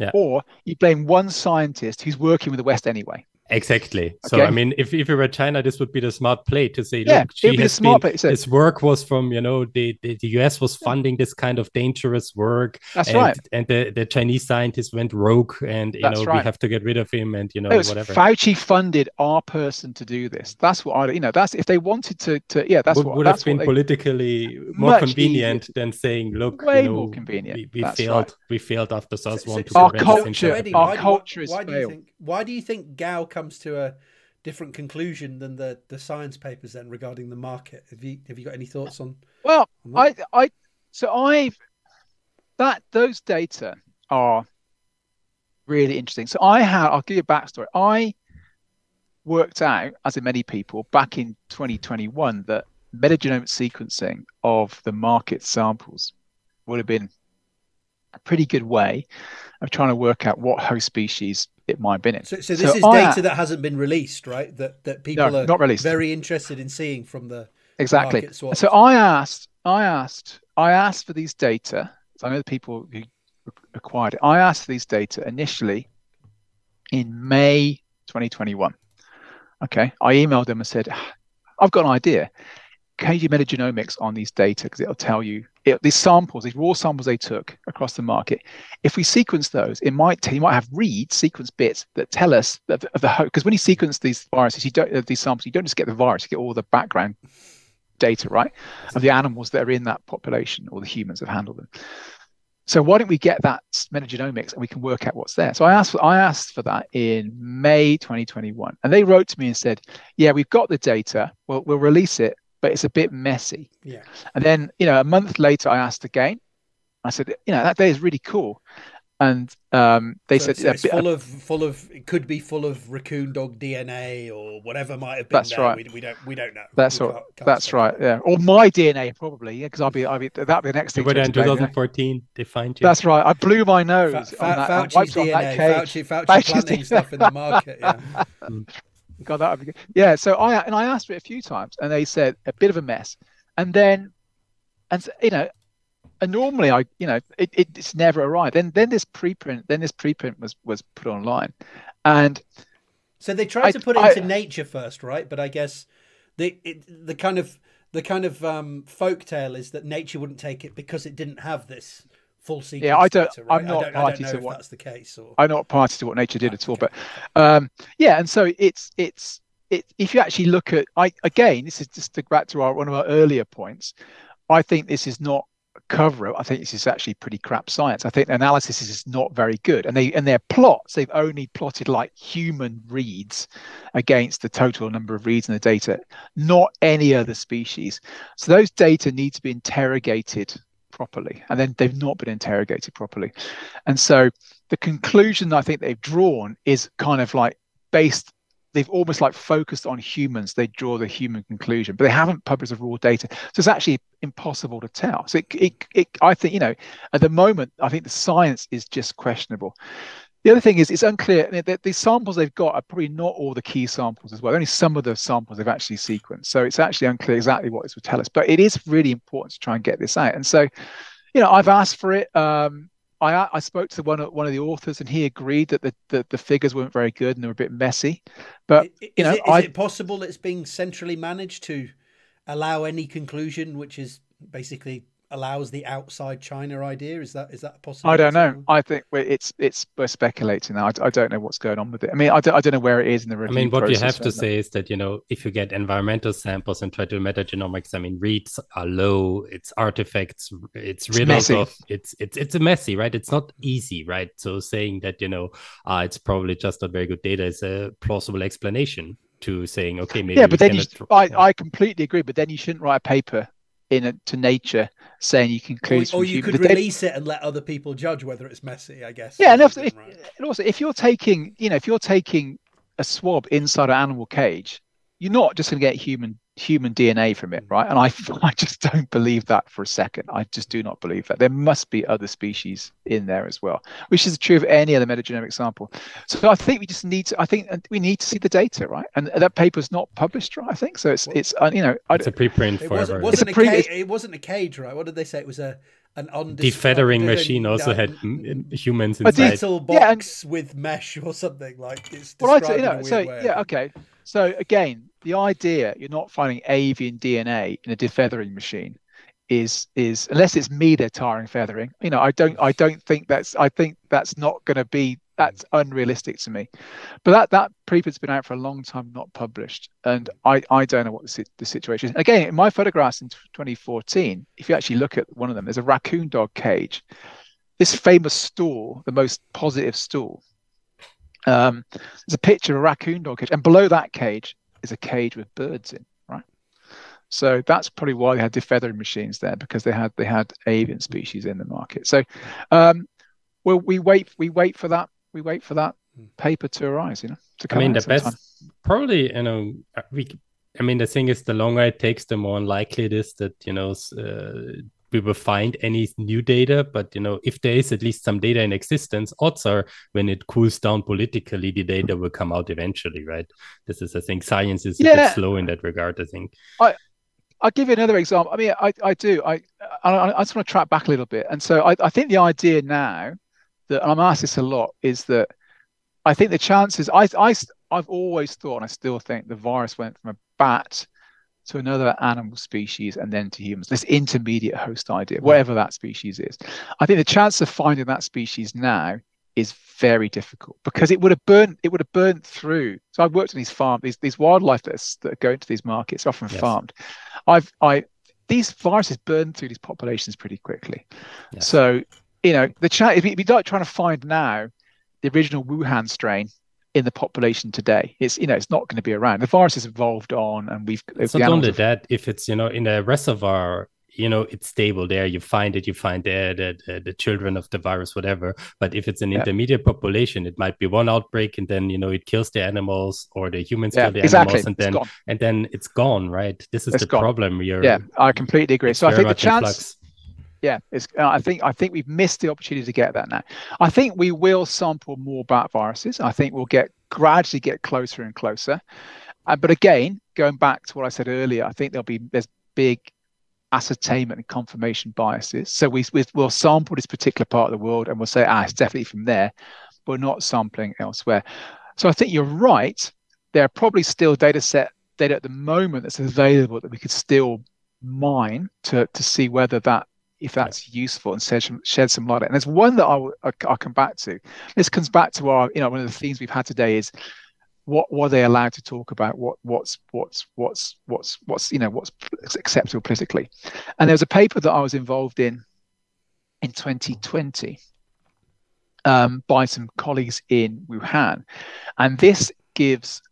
Yeah. Or you blame one scientist who's working with the West anyway. Exactly. So, if we were China, this would be the smart play to say, look, his work was from, the US was funding this kind of dangerous work. That's right. And the Chinese scientists went rogue and, we have to get rid of him and, whatever. Fauci funded our person to do this. That's what that's if they wanted to that's what would have been politically more convenient than saying, look, way more convenient. We failed. We failed after SARS 1. Our culture is failed. Why do you think Gao comes to a different conclusion than the science papers then regarding the market? Have you got any thoughts on? Well, those data are really interesting. So I'll give you a backstory. I worked out, as in many people, back in 2021 that metagenomic sequencing of the market samples would have been a pretty good way of trying to work out what host species it might have been in. So this is data that hasn't been released, right? That people are not released. Very interested in seeing from the market swaps. So I asked for these data. So I know the people who acquired it. I asked for these data initially in May 2021. Okay, I emailed them and said, I've got an idea. Can you do metagenomics on these data? Because it'll tell you these samples, these raw samples they took across the market. If we sequence those, you might have reads, sequence bits that tell us that of the host. Because when you sequence these viruses, these samples, you don't just get the virus, you get all the background data, right, of the animals that are in that population or the humans that handle them. So why don't we get that metagenomics and we can work out what's there? So I asked for that in May 2021, and they wrote to me and said, "Yeah, we've got the data. We'll release it, but it's a bit messy." Yeah. And then, a month later, I asked again. I said, that day is really cool. And they said it's full of it could be full of raccoon dog DNA or whatever might have been. That's there. Right. We don't know. That's right. Yeah. Or my DNA probably. Yeah. Because that'll be the next thing. In 2014, they find you. That's right. I blew my nose. Fauci's DNA. Fauci planting stuff in the market. Yeah. God, that would be good. Yeah. So I asked for it a few times, and they said a bit of a mess. And then, and normally it's never arrived. Then this preprint was put online, and so they tried to put it into Nature first, right? But I guess the kind of folk tale is that Nature wouldn't take it because it didn't have this full sequence. Yeah, data, right? I'm not party to what that's the case. Or... I'm not party to what Nature did at all. But and so it's if you actually look at this is just to go back to one of our earlier points. I think this is not cover-up. I think this is actually pretty crap science. I think the analysis is not very good, and their plots, they've only plotted like human reads against the total number of reads in the data, not any other species. So those data need to be interrogated properly, and then they've not been interrogated properly. And so the conclusion I think they've drawn is kind of like they've almost like focused on humans. They draw the human conclusion, but they haven't published the raw data. So it's actually impossible to tell. So I think, at the moment, I think the science is just questionable. The other thing is it's unclear. The samples they've got are probably not all the key samples as well. Only some of the samples they've actually sequenced. So it's actually unclear exactly what this would tell us, but it is really important to try and get this out. And so, I've asked for it. I spoke to one of the authors, and he agreed that the figures weren't very good and they were a bit messy. But is it possible it's being centrally managed to allow any conclusion which is basically allows the outside China idea? Is that a possibility? I don't know. I think we're speculating now. I don't know what's going on with it. I mean, I don't know where it is in the review what process. you have to say is that, if you get environmental samples and try to do metagenomics, I mean, reads are low, it's artifacts, it's riddled of, it's a messy, right? It's not easy, right? So saying that, it's probably just not very good data is a plausible explanation to saying, okay, maybe. Yeah, but then I completely agree. But then you shouldn't write a paper to Nature saying you can clearly, or you could release it and let other people judge whether it's messy, I guess. Yeah, and also if you're taking a swab inside an animal cage, you're not just going to get human DNA from it, right? And I just don't believe that for a second. I just do not believe that. There must be other species in there as well, which is true of any other metagenomic sample. So I think we just need to. I think we need to see the data, right? And that paper's not published, right? I think so. It's it's a preprint forever. It wasn't a cage, right? What did they say? It was an defeathering machine also had humans inside. A metal box with mesh or something, like it's described in a weird way. Yeah, okay. So again, the idea you're not finding avian DNA in a defeathering machine is unless it's me they're tarring feathering. I don't think that's. I think that's not going to be. That's unrealistic to me. But that paper's been out for a long time, not published, and I don't know what the situation is. Again, in my photographs in 2014, if you actually look at one of them, there's a raccoon dog cage. This famous stool, the most positive stool. There's a picture of a raccoon dog cage, and below that cage is a cage with birds in, right? So that's probably why they had defeathering machines there, because they had avian species in the market. So, well, we wait for that. We wait for that paper to arise, to come out sometime. Best probably, the thing is, the longer it takes, the more unlikely it is that we will find any new data. But if there is at least some data in existence, odds are when it cools down politically, the data will come out eventually, right? This is, I think, science is a bit slow in that regard, I think. I'll give you another example. I mean, I just want to track back a little bit. And so I think the idea now that, and I'm asked this a lot, is that I think the chances, I've always thought, and I still think, the virus went from a bat to another animal species and then to humans, this intermediate host idea, whatever that species is. I think the chance of finding that species now is very difficult, because it would have burnt through. So I've worked on these farms, these wildlife that are going to these markets, often farmed. These viruses burn through these populations pretty quickly. Yes. So, the chance, if you're trying to find now the original Wuhan strain in the population today, it's not going to be around. The virus has evolved on, and it's not only that. If it's in a reservoir, it's stable there. You find the children of the virus, whatever. But if it's an intermediate population, it might be one outbreak, and then it kills the animals, or the humans kill the animals, and then it's gone, right? This is the problem. I completely agree. So I think the chance. Yeah, I think we've missed the opportunity to get that now. I think we will sample more bat viruses. I think we'll gradually get closer and closer. But again, going back to what I said earlier, I think there's big ascertainment and confirmation biases. So we'll sample this particular part of the world and we'll say, it's definitely from there, but we're not sampling elsewhere. So I think you're right. There are probably still data at the moment that's available that we could still mine to see whether if that's useful and shed some light. And there's one that I'll come back to. This comes back to our, one of the themes we've had today is what are they allowed to talk about? What's acceptable politically? And there was a paper that I was involved in 2020 by some colleagues in Wuhan, and this gives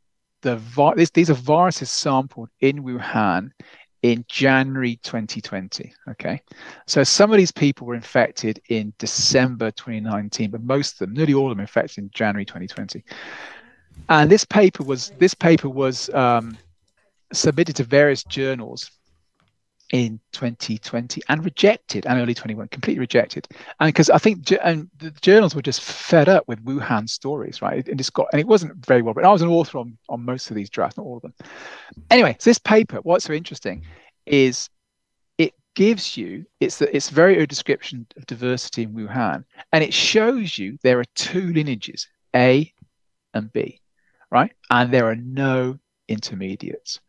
these are viruses sampled in Wuhan in January 2020. Okay, so some of these people were infected in December 2019, but most of them, nearly all of them, infected in January 2020. And this paper was submitted to various journals in 2020 and rejected, and early 21, completely rejected. And because I think the journals were just fed up with Wuhan stories, right? And it wasn't very well. But I was an author on most of these drafts, not all of them. Anyway, so this paper, what's so interesting is it gives you, it's very early description of diversity in Wuhan, and it shows you there are two lineages, A and B, right? And there are no intermediates.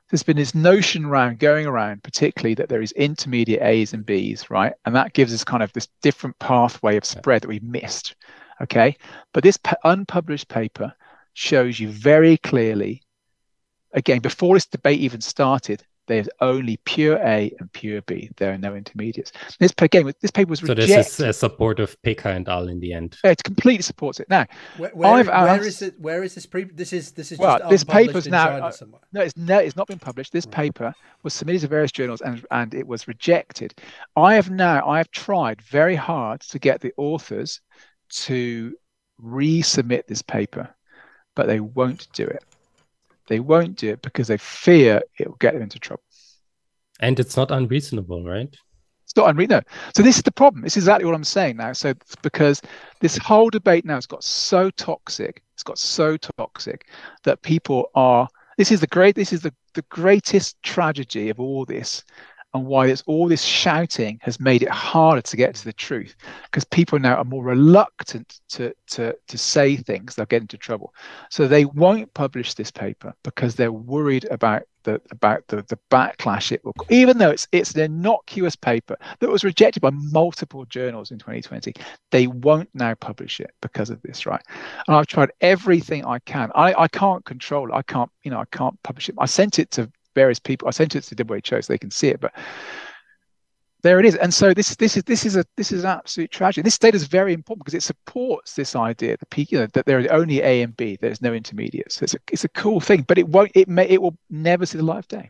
there's been this notion going around, particularly that there is intermediate A's and B's, right? And that gives us kind of this different pathway of spread that we missed, okay? But this unpublished paper shows you very clearly, again, before this debate even started, there's only pure A and pure B. There are no intermediates. This paper was rejected. So this is a support of Pekka and Al in the end. It completely supports it. Now, where is it? Where is this? This is just this paper's in now. China somewhere. No, it's not been published. This paper was submitted to various journals and it was rejected. I have tried very hard to get the authors to resubmit this paper, but they won't do it. They won't do it because they fear it will get them into trouble. And it's not unreasonable, right? It's not unreasonable. So this is the problem. This is exactly what I'm saying now. So it's because this whole debate now has got so toxic. It's got so toxic that people are. This is the greatest tragedy of all this, and why there's all this shouting has made it harder to get to the truth, because people now are more reluctant to say things. They'll get into trouble, so they won't publish this paper because they're worried about the backlash it will. Even though it's an innocuous paper that was rejected by multiple journals in 2020, they won't now publish it because of this, right? And I've tried everything I can. I can't control it. I can't publish it. I sent it to various people. I sent it to the WHO so they can see it, but there it is. And so this is an absolute tragedy. This data is very important because it supports this idea that there are only A and B. There's no intermediates. So it's a cool thing, but it will never see the light of day.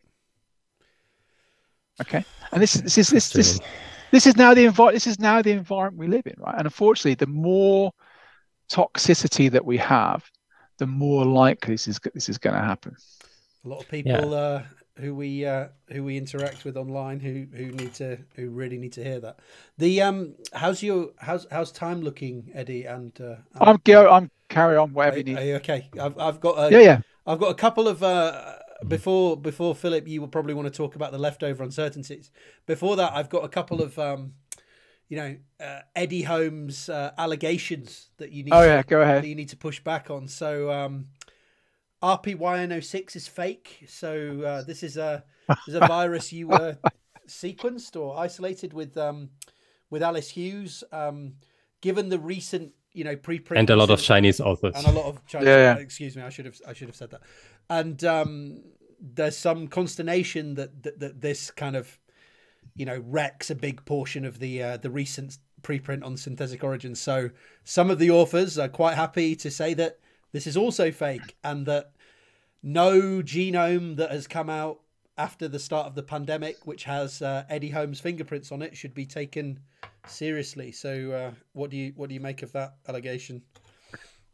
Okay, and this is now the environment we live in, right? And unfortunately, the more toxicity that we have, the more likely this is going to happen. A lot of people who we interact with online who really need to hear that. The how's time looking, Eddie? And I'm carry on whatever you need. Are you okay? I've got I've got a couple of before Philip, you will probably want to talk about the leftover uncertainties. Before that, I've got a couple of Eddie Holmes allegations that you need. Go ahead. That you need to push back on. So. RPYN06 is fake. So this is a virus you sequenced or isolated with Alice Hughes. Given the recent preprint and a lot of Chinese authors and a lot of Chinese. Excuse me, I should have said that. And there's some consternation that this kind of wrecks a big portion of the recent preprint on synthetic origins. So some of the authors are quite happy to say that this is also fake, and that no genome that has come out after the start of the pandemic, which has Eddie Holmes' fingerprints on it, should be taken seriously. So, what do you make of that allegation?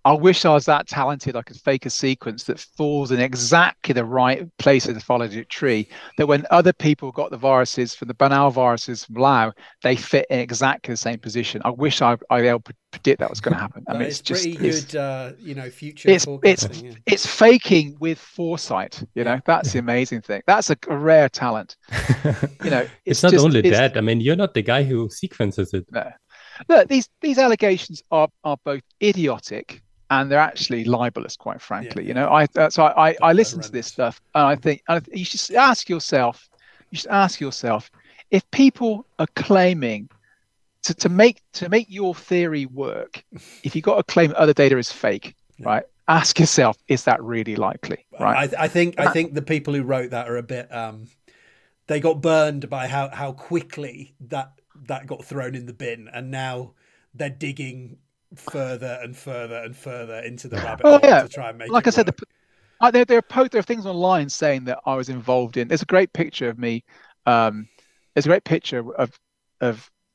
I wish I was that talented. I could fake a sequence that falls in exactly the right place in the phylogenetic tree, that when other people got the viruses from the banal viruses from Lao, they fit in exactly the same position. I wish I'd be able to predict that was going to happen. I mean, it's just pretty good, future forecasting. It's faking with foresight. That's the amazing thing. That's a rare talent. It's not only that. I mean, you're not the guy who sequences it. No. Look, these allegations are both idiotic, and they're actually libelous, quite frankly. I listen to this stuff, and I think you should ask yourself, if people are claiming to make your theory work, if you got to claim other data is fake, right? Ask yourself, is that really likely? Right? I think the people who wrote that are a bit they got burned by how quickly that got thrown in the bin, and now they're digging further and further and further into the rabbit hole to try and make like it I work. said, there are things online saying that I was involved in. There's a great picture of me. There's a great picture of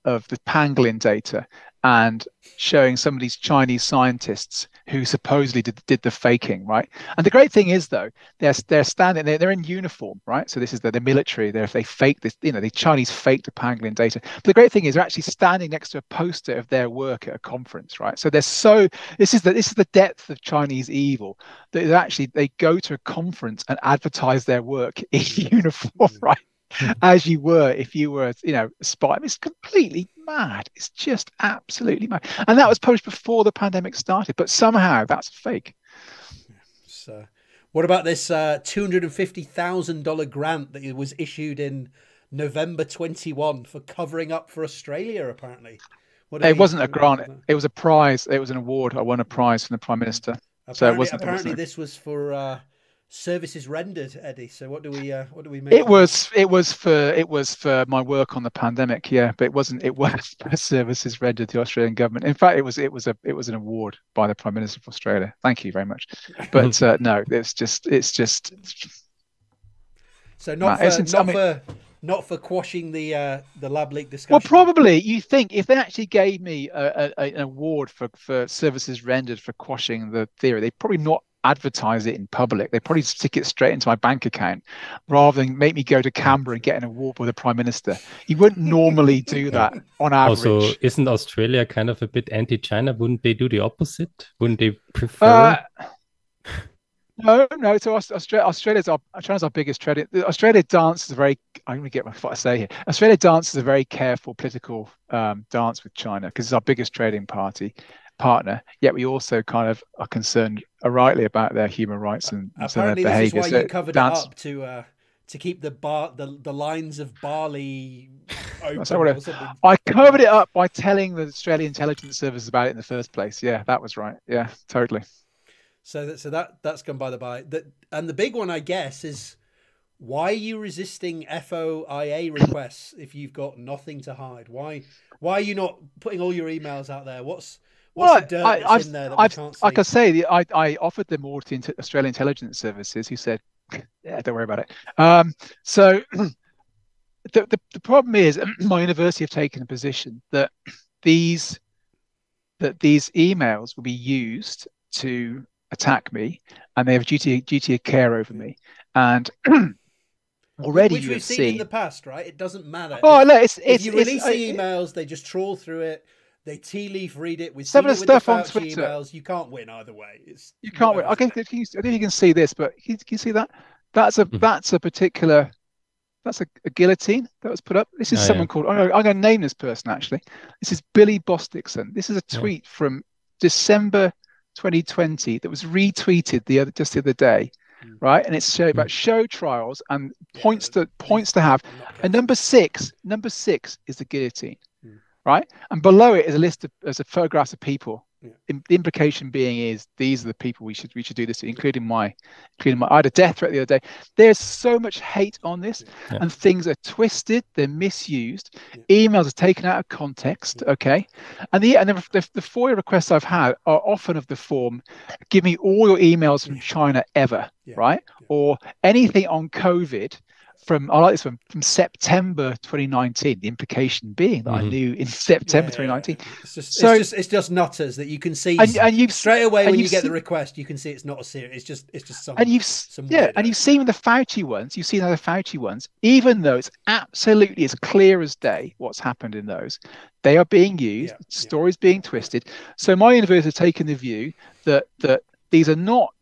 the pangolin data, and showing some of these Chinese scientists who supposedly did the faking, right? And the great thing is, though, they're standing there, they're in uniform, right? So this is the military. They fake this, the Chinese faked the pangolin data. But the great thing is they're actually standing next to a poster of their work at a conference, right? So this is the depth of Chinese evil. They go to a conference and advertise their work in uniform, right? As you were if you were a spy. It's completely mad. It's just absolutely mad. And that was published before the pandemic started, but somehow that's fake. So What about this $250,000 grant that was issued in November 21 for covering up for Australia, apparently? It wasn't a grant. It was a prize. It was an award. I won a prize from the Prime Minister. Apparently this was for services rendered, Eddie. So what do we make? It was for my work on the pandemic, yeah, but it wasn't. It was for services rendered to the Australian government. In fact, it was an award by the Prime Minister of Australia. Thank you very much. But no, it's just. So not for quashing the lab leak discussion. Well, probably you think if they actually gave me an award for services rendered for quashing the theory, they'd probably not advertise it in public. They'd probably stick it straight into my bank account rather than make me go to Canberra and get an award with the Prime Minister. You wouldn't normally do that on average. Also, isn't Australia kind of a bit anti-China? Wouldn't they do the opposite? Wouldn't they prefer? No. So China's our biggest trading. Australia dances a very. I'm going to get what I say here. Australia dances a very careful political dance with China because it's our biggest trading partner. Yet we also kind of are concerned, rightly, about their human rights and their behaviour. Apparently, this is why you covered it up to keep the lines of barley open. I covered it up by telling the Australian intelligence service about it in the first place. Yeah, that was right. Yeah, totally. So that's gone by the by. And the big one, I guess, is why are you resisting FOIA requests if you've got nothing to hide? Why are you not putting all your emails out there? What's the dirt that's in there that we can't see? Like I say, I offered them all to Australian intelligence services, who said, "Yeah, don't worry about it." So the problem is, my university have taken a position that these emails will be used to attack me, and they have duty of care over me. And already which we've seen in the past, right? It doesn't matter. Oh, no, if you release the emails, they just trawl through it. They tea leaf read it. We've some seen of the it stuff with on the Twitter. emails. You can't win either way. You can't win. I don't think you can see this, but can you see that? That's a particular. That's a guillotine that was put up. This is someone called. I'm going to name this person actually. This is Billy Bosticson. This is a tweet from December 2020 that was retweeted just the other day, right? And it's about show trials and points to have. And number six is the guillotine, right? And below it is a list of photographs of people. The implication being is these are the people we should do this to, including my. I had a death threat the other day. There's so much hate on this, and things are twisted, they're misused, emails are taken out of context. Okay, and the FOIA requests I've had are often of the form, give me all your emails from China ever, right, or anything on COVID. I like this one from September 2019. The implication being that I knew in September 2019. It's just nutters that you can see, and you straight away when you get the request, you can see it's not a serious. It's just some. And you've seen the Fauci ones. You've seen the Fauci ones, even though it's absolutely as clear as day what's happened in those. They are being used. Stories being twisted. So my university has taken the view that these are not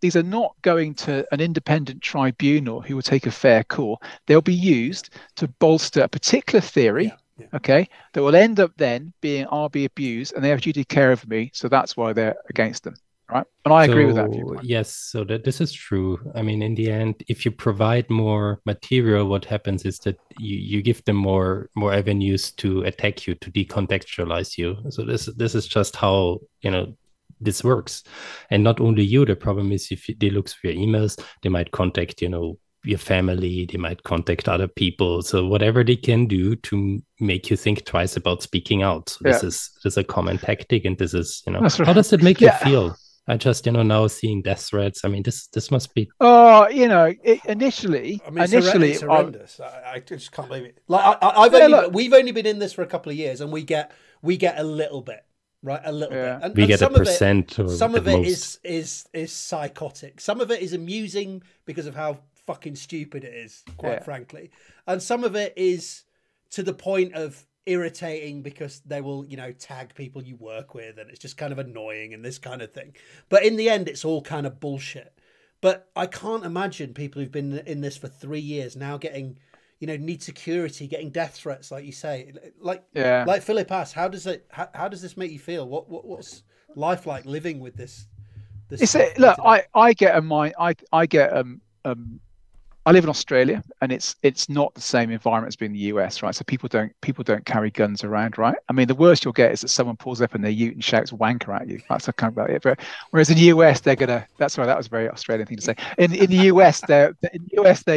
going to an independent tribunal who will take a fair call. They'll be used to bolster a particular theory, okay, that will end up then being abused, and they have duty of care over me. So that's why they're against them, right? And I agree with that viewpoint. Yes, so this is true. I mean, in the end, if you provide more material, what happens is that you give them more avenues to attack you, to decontextualize you. So this is just how this works. And not only you, the problem is if they look through your emails, they might contact, your family, they might contact other people. So whatever they can do to make you think twice about speaking out. So this is a common tactic, and this is, how does it make you feel? I just, now seeing death threats. I mean, this must be. Oh, initially, it's horrendous. I just can't believe it. Like we've only been in this for a couple of years, and we get a little bit. Right, a little bit. And, we get a percent. Some of it is psychotic. Some of it is amusing because of how fucking stupid it is, quite frankly. And some of it is to the point of irritating because they will, tag people you work with, and it's just kind of annoying and this kind of thing. But in the end, it's all kind of bullshit. But I can't imagine people who've been in this for 3 years now getting. Need security, getting death threats, like you say. Like Philip asked, how does this make you feel? What's life like living with this Look, I get a mind. I get I live in Australia, and it's not the same environment as being the US, right? So people don't carry guns around, right? I mean, the worst you'll get is that someone pulls up in their ute and shouts "wanker" at you. That's kind of about it. But whereas in the US, they're gonna. That's right. That was a very Australian thing to say. In the US, they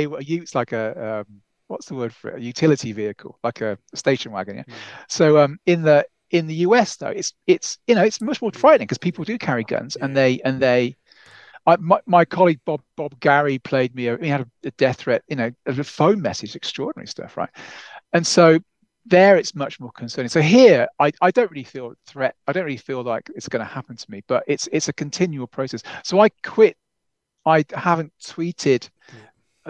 a ute's like a what's the word for it? A utility vehicle, like a station wagon. Yeah. So in the US though, it's much more frightening because people do carry guns, and they. My colleague Bob Gary played me. He had a death threat, a phone message, extraordinary stuff, right? And so there, it's much more concerning. So here, I don't really feel a threat. I don't really feel like it's going to happen to me, but it's a continual process. So I quit. I haven't tweeted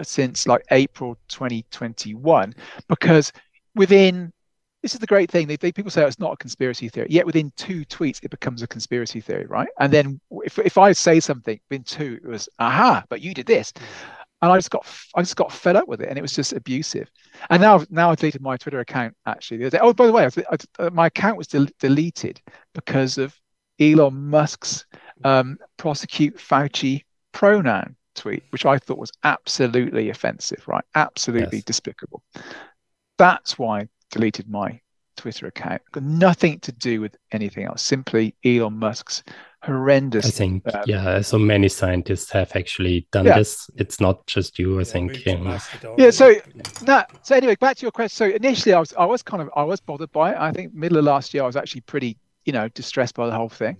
since like April 2021 because this is the great thing. People say it's not a conspiracy theory. Yet within 2 tweets, it becomes a conspiracy theory, right? And then if I say something within 2, it was aha, but you did this, and I just got fed up with it, and it was just abusive. And now I deleted my Twitter account actually the other day. Oh, by the way, my account was deleted because of Elon Musk's prosecute Fauci pronoun tweet, which I thought was absolutely offensive, right? Absolutely despicable. That's why I deleted my Twitter account. Got nothing to do with anything else. Simply Elon Musk's horrendous. I think, so many scientists have actually done this. It's not just you, I think. So anyway, back to your question. So initially, I was bothered by it. I think middle of last year, I was actually pretty, distressed by the whole thing,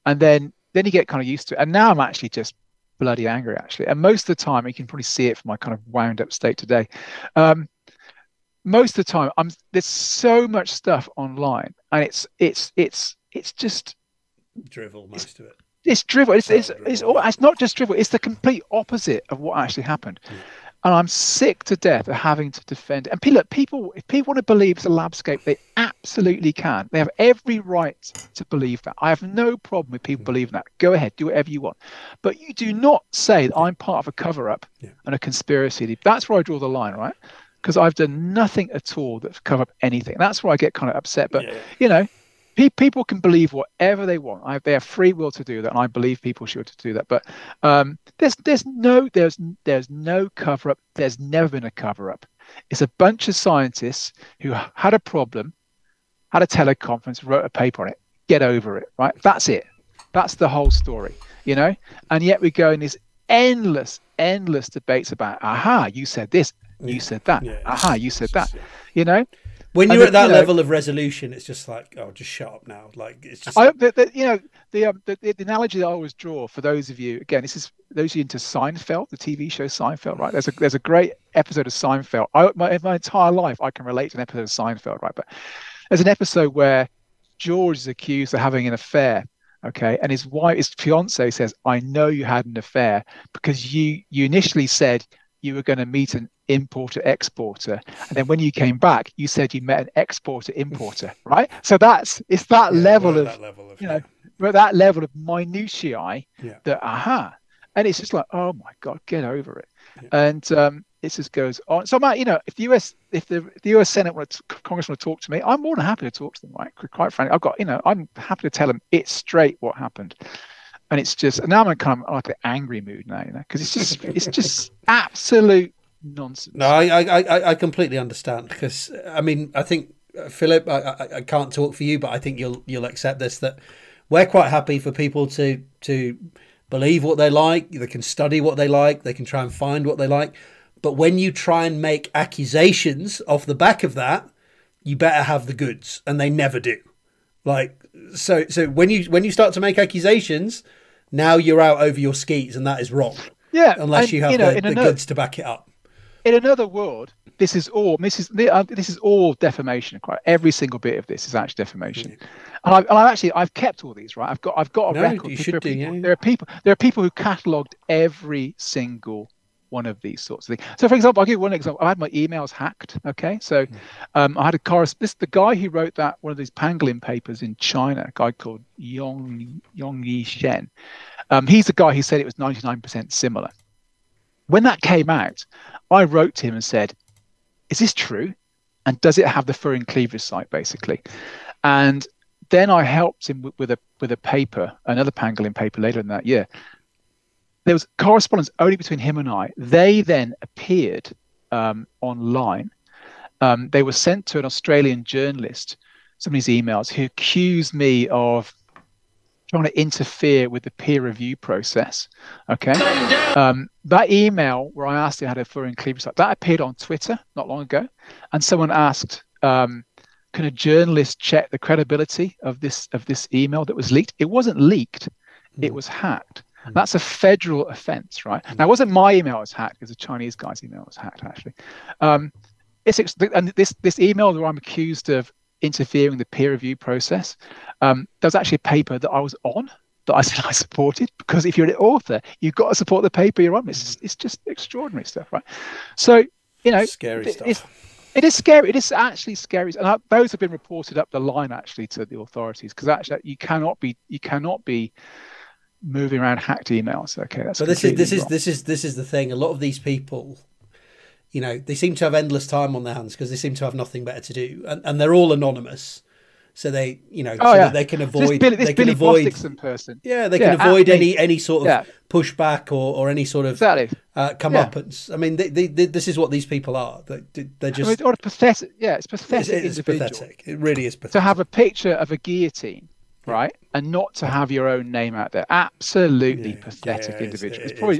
and then you get kind of used to it. And now I'm actually just bloody angry, actually. And most of the time, you can probably see it from my kind of wound up state today. Most of the time, there's so much stuff online, and it's just drivel. Most of it. It's drivel. It's not just drivel. It's the complete opposite of what actually happened. And I'm sick to death of having to defend it. And if people want to believe it's a labscape, they absolutely can. They have every right to believe that. I have no problem with people believing that. Go ahead, do whatever you want. But you do not say that I'm part of a cover-up and a conspiracy. That's where I draw the line, right? Because I've done nothing at all that's covered up anything. That's where I get kind of upset. But, people can believe whatever they want. They have free will to do that, and I believe people should do that. But there's no cover up. There's never been a cover up. It's a bunch of scientists who had a problem, had a teleconference, wrote a paper on it. Get over it, right? That's it. That's the whole story, And yet we go in these endless debates about, aha, you said this, you said that, aha, you said that, When you're at that level of resolution, it's just like, oh, just shut up now. Like it's just. The analogy that I always draw for those of you, again, those of you into Seinfeld, the TV show Seinfeld, right? There's a great episode of Seinfeld. My entire life, I can relate to an episode of Seinfeld, right? But there's an episode where George is accused of having an affair, okay, and his fiance says, "I know you had an affair because you initially said you were going to meet an importer exporter, and then when you came back you said you met an exporter importer," right? So it's that level of minutiae that and it's just like, oh my god, get over it. And it just goes on. So Matt, if the US Senate Congress want to talk to me, I'm more than happy to talk to them, right? Quite frankly, I'm happy to tell them it's straight what happened. And it's just, now I'm kind of like an angry mood now, because it's just absolute nonsense. No, I completely understand, because I think Philip, I can't talk for you, but I think you'll accept this, that we're quite happy for people to believe what they like. They can study what they like. They can try and find what they like. But when you try and make accusations off the back of that, you better have the goods, and they never do. Like, so when you start to make accusations, now you're out over your skis, and that is wrong. Yeah, unless you have the goods to back it up. In another world, this is all defamation. Quite every single bit of this is actually defamation. And I've kept all these, right? I've got a record. You should do. There are people who catalogued every single one of these sorts of things. So, for example, I'll give you one example. I had my emails hacked. Okay, so I had the guy who wrote one of these pangolin papers in China, a guy called Yongyi Shen. He's the guy who said it was 99% similar. When that came out, I wrote to him and said, "Is this true? And does it have the furin cleavage site, basically?" And then I helped him with a paper, another pangolin paper later in that year. There was correspondence only between him and I. They then appeared online. They were sent to an Australian journalist, some of these emails, who accused me of trying to interfere with the peer review process. Okay. That email where I asked him how to fluorine cleavage, that appeared on Twitter not long ago. And someone asked, can a journalist check the credibility of this email that was leaked? It wasn't leaked, it was hacked. That's a federal offense, right? Now, it wasn't my email was hacked, because the Chinese guy's email was hacked, actually. And this email where I'm accused of interfering in the peer review process, there was actually a paper that I was on that I said I supported, because if you're an author, you've got to support the paper you're on. It's just extraordinary stuff, right? So, scary stuff. It is scary. It is actually scary, and those have been reported up the line actually to the authorities, because actually you cannot be moving around hacked emails. Okay, that's. But this is the thing. A lot of these people, they seem to have endless time on their hands because they seem to have nothing better to do, and they're all anonymous. So they, that they can avoid. They can avoid person. Yeah, they can avoid any sort of pushback or any sort of comeuppance. I mean, this is what these people are. They're just. It's pathetic. Yeah, it's pathetic. It's pathetic. It really is pathetic. To have a picture of a guillotine, right, and not to have your own name out there. Absolutely pathetic individual.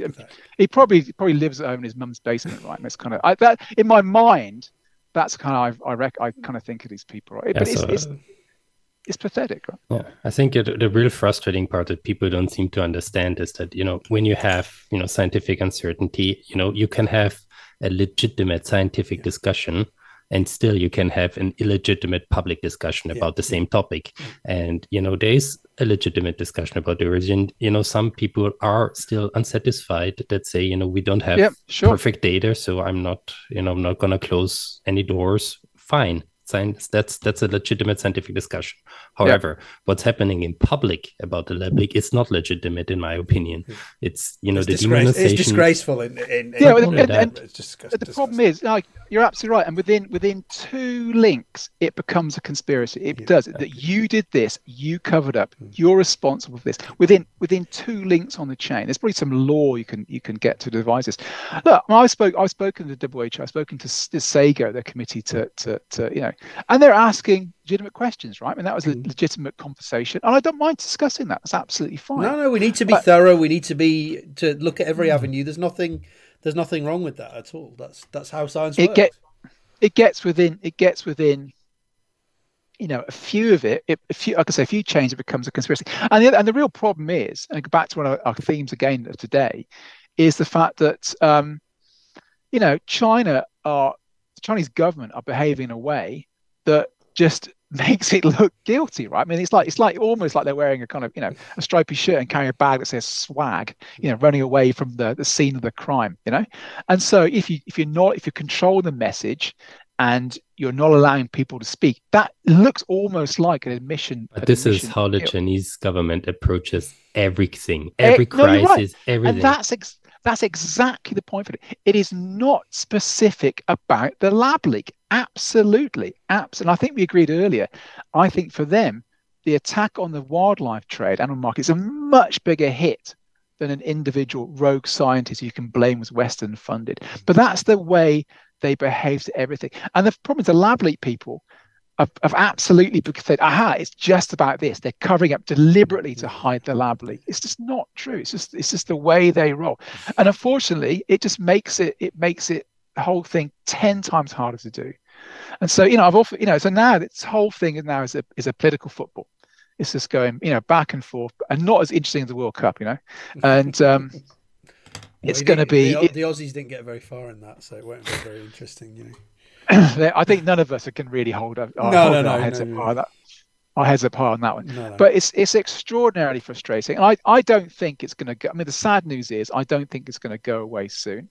He probably lives at home in his mum's basement, right? And it's kind of that in my mind. That's kind of I kind of think of these people, right? But it's pathetic, right? Yeah, I think the real frustrating part that people don't seem to understand is that when you have scientific uncertainty, you can have a legitimate scientific discussion, and still you can have an illegitimate public discussion about the same topic. And there is a legitimate discussion about the origin. Some people are still unsatisfied that say we don't have perfect data, so I'm not going to close any doors. Fine. Science, that's a legitimate scientific discussion. However, what's happening in public about the lab leak is not legitimate, in my opinion. It's the demonization. It's disgraceful. The problem is, you're absolutely right. And within 2 links, it becomes a conspiracy. It does. That you did this, you covered up, you're responsible for this. Within 2 links on the chain, there's probably some law you can get to devise this. Look, I've spoken to the WHO, I've spoken to SAGO, the committee to and they're asking legitimate questions, right? I mean, that was a legitimate conversation, and I don't mind discussing that. That's absolutely fine. No, we need to be thorough. We need to look at every avenue. There's nothing wrong with that at all. That's how science works. It gets within a few of it. Like I say, if you change, it becomes a conspiracy. And the real problem is, and I go back to one of our themes again of today, is the fact that the Chinese government are behaving in a way that just makes it look guilty, right? I mean, it's like almost like they're wearing a kind of a stripy shirt and carrying a bag that says swag, running away from the scene of the crime, And so if you control the message and you're not allowing people to speak, that looks almost like an admission. But this is how the Chinese government approaches everything, every crisis, everything. And that's exactly the point of it. It is not specific about the lab leak. Absolutely. And I think we agreed earlier. I think for them, the attack on the wildlife trade, animal market, is a much bigger hit than an individual rogue scientist you can blame was Western funded. But that's the way they behave to everything. And the problem is the lab leak people have absolutely said, it's just about this. They're covering up deliberately to hide the lab leak. It's just not true. It's just the way they roll. And unfortunately, it just makes the whole thing 10 times harder to do. And so, I've often, so now this whole thing is a political football. It's just going, back and forth, and not as interesting as the World Cup, and it's going to be. The Aussies didn't get very far in that, so it won't be very interesting, I think none of us can really hold our heads up high on that one. No. But it's extraordinarily frustrating. And I don't think it's going to go. I mean, the sad news is I don't think it's going to go away soon.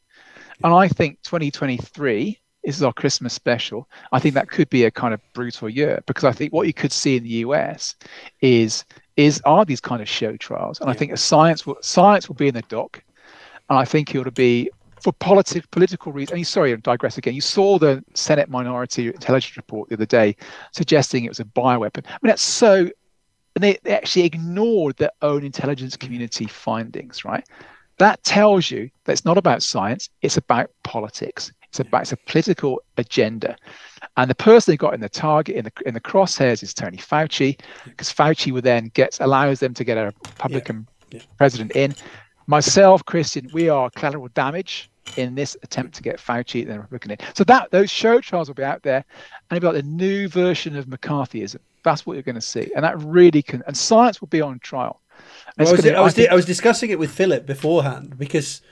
And I think 2023, this is our Christmas special, I think that could be a kind of brutal year, because I think what you could see in the US are these kind of show trials. And I think science will be in the dock. And I think it ought to be for political reasons. I mean, sorry, I digress again. You saw the Senate Minority Intelligence Report the other day suggesting it was a bioweapon. I mean, that's so and they actually ignored their own intelligence community findings, right? That tells you that it's not about science, it's about politics. It's a political agenda. And the person they got in the target, in the crosshairs, is Tony Fauci, because Fauci would then allows them to get a Republican president in. Myself, Christian, we are collateral damage in this attempt to get Fauci and the Republican in. So those show trials will be out there, and it'll be like the new version of McCarthyism. That's what you're going to see, and that really can. And science will be on trial. Well, I was discussing it with Philip beforehand, because,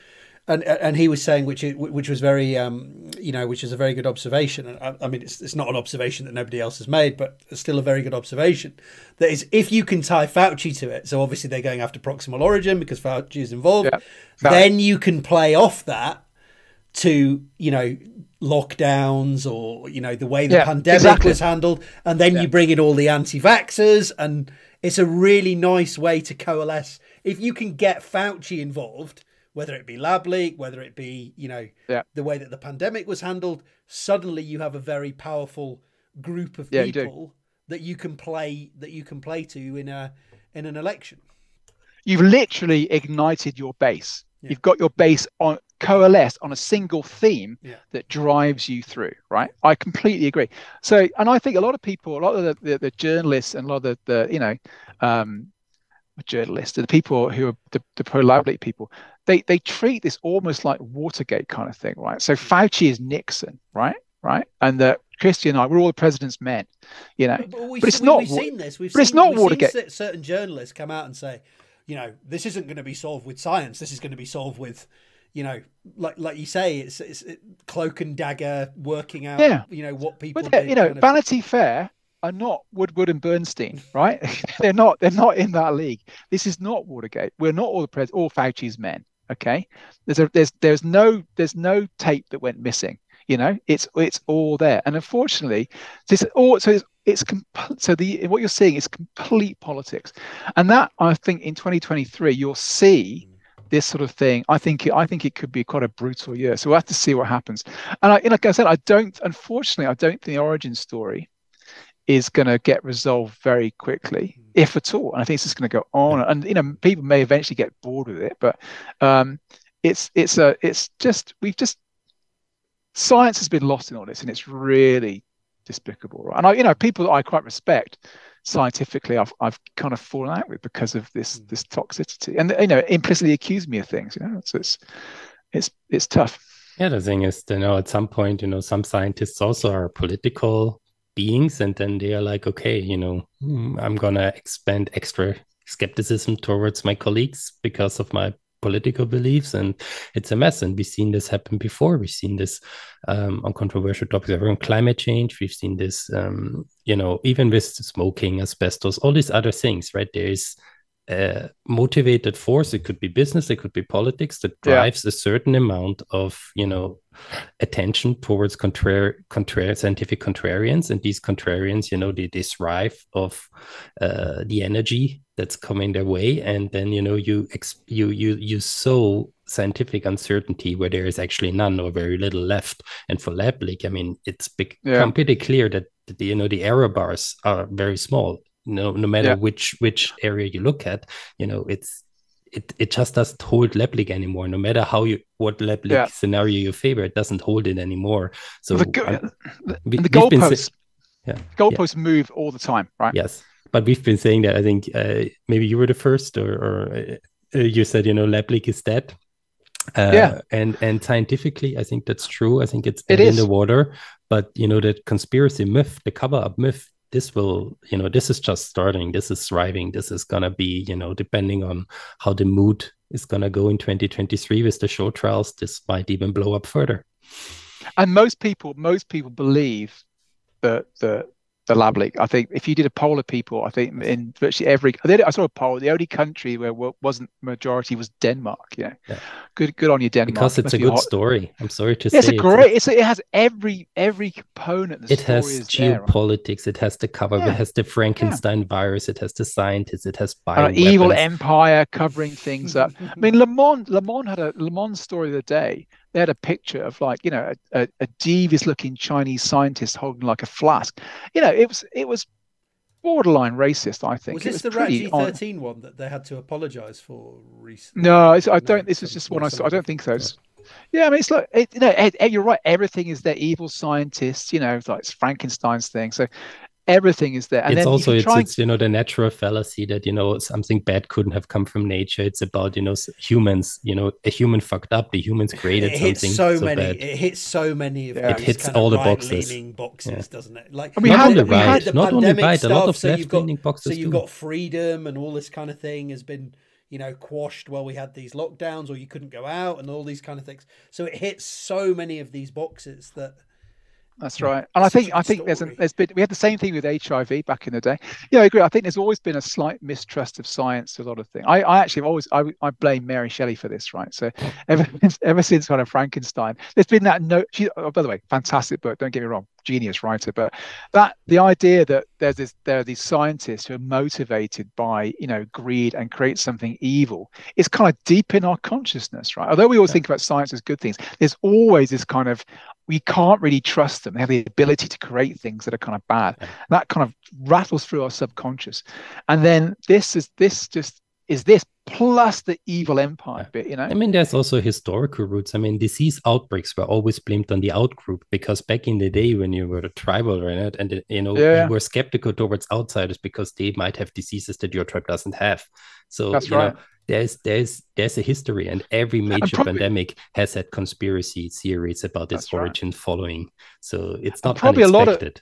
and he was saying, which was very, which is a very good observation. And I mean, it's not an observation that nobody else has made, but it's still a very good observation. That is, if you can tie Fauci to it, so obviously they're going after proximal origin because Fauci is involved, then you can play off that to, lockdowns or, the way the pandemic was handled. And then you bring in all the anti-vaxxers, and it's a really nice way to coalesce. If you can get Fauci involved, whether it be lab leak, whether it be, the way that the pandemic was handled, suddenly you have a very powerful group of people that you can play to in an election. You've literally ignited your base. You've got your base coalesced on a single theme that drives you through, right? I completely agree. So, and I think a lot of people, a lot of the journalists and a lot of the journalists, the people who are the pro-lab leak people, they treat this almost like Watergate kind of thing, right? So Fauci is Nixon, right? And Christian and I, we're all the president's men, But it's not. We've seen this. It's not Watergate. Seen certain journalists come out and say, this isn't going to be solved with science. This is going to be solved with, like you say, it's cloak and dagger, working out, what people. But Vanity Fair are not Woodward and Bernstein, right? they're not in that league. This is not Watergate. We're not all Fauci's men. Okay, there's no tape that went missing. It's all there, and unfortunately, what you're seeing is complete politics, and that I think in 2023 you'll see this sort of thing. I think it could be quite a brutal year, so we'll have to see what happens. And like I said, unfortunately, I don't think the origin story is going to get resolved very quickly, if at all. And I think it's just going to go on, and people may eventually get bored with it, but science has been lost in all this, and it's really despicable, right? And people that I quite respect scientifically, I've kind of fallen out with because of this toxicity, and implicitly accuse me of things. So it's tough. Yeah, the thing is, at some point, some scientists also are political beings, and then they are like, okay, I'm gonna expend extra skepticism towards my colleagues because of my political beliefs, and it's a mess. And we've seen this happen before. We've seen this on controversial topics around climate change. We've seen this even with smoking, asbestos, all these other things, right? There is a motivated force. It could be business, it could be politics, that drives a certain amount of attention towards scientific contrarians, and these contrarians, they thrive of the energy that's coming their way, and then you sow scientific uncertainty where there is actually none or very little left. And for lab leak, I mean, it's become pretty clear that the error bars are very small. No matter which area you look at, it just doesn't hold lab leak anymore. No matter what lab leak scenario you favor, it doesn't hold it anymore. So the goalposts move all the time, right? Yes, but we've been saying that. I think maybe you were the first, or you said lab leak is dead. And scientifically, I think that's true. I think it's in the water. But that conspiracy myth, the cover-up myth, this is just starting. This is thriving. This is gonna be, depending on how the mood is gonna go in 2023 with the show trials, this might even blow up further. And most people believe that the lab leak. I think if you did a poll of people, I think in virtually I saw a poll. The only country where wasn't majority was Denmark. Good on you, Denmark. Because it's a good story. I'm sorry to say. It's a great. It has every component. It has geopolitics. It has the cover. It has the Frankenstein virus. It has the scientists. It has bioweapons. Evil empire covering things up. I mean, Le Monde had a Le Monde story of the day. They had a picture of a devious looking Chinese scientist holding like a flask. It was borderline racist, I think. Was this the Rat G13 one that they had to apologize for recently? No, I don't. This was just one I saw. I don't think so. Yeah, I mean, it's like, you're right. Everything is there. Evil scientists, it's like it's Frankenstein's thing. So everything is there. And it's then also it's the natural fallacy that something bad couldn't have come from nature. It's about humans. A human fucked up. The humans created something so bad. It hits so many of it hits all the boxes, doesn't it? Like not only right, a lot of left-leaning boxes. So you've got freedom and all this kind of thing has been quashed while we had these lockdowns, or you couldn't go out and all these kind of things. So it hits so many of these boxes that. That's right. And I think there's been, we had the same thing with HIV back in the day. Yeah, I agree. I think there's always been a slight mistrust of science to a lot of things. I actually I blame Mary Shelley for this, right? So ever since kind of Frankenstein, there's been that by the way, fantastic book, don't get me wrong, genius writer, but the idea that there are these scientists who are motivated by greed and create something evil is kind of deep in our consciousness, right? Although we always think about science as good things, there's always this kind of, we can't really trust them. They have the ability to create things that are kind of bad. Yeah. That kind of rattles through our subconscious. And then this plus the evil empire bit, I mean, there's also historical roots. I mean, disease outbreaks were always blamed on the outgroup, because back in the day when you were a tribal, right, and you were skeptical towards outsiders because they might have diseases that your tribe doesn't have. So that's right. There's a history, and every major pandemic has had conspiracy theories about its origin following. So it's not probably unexpected.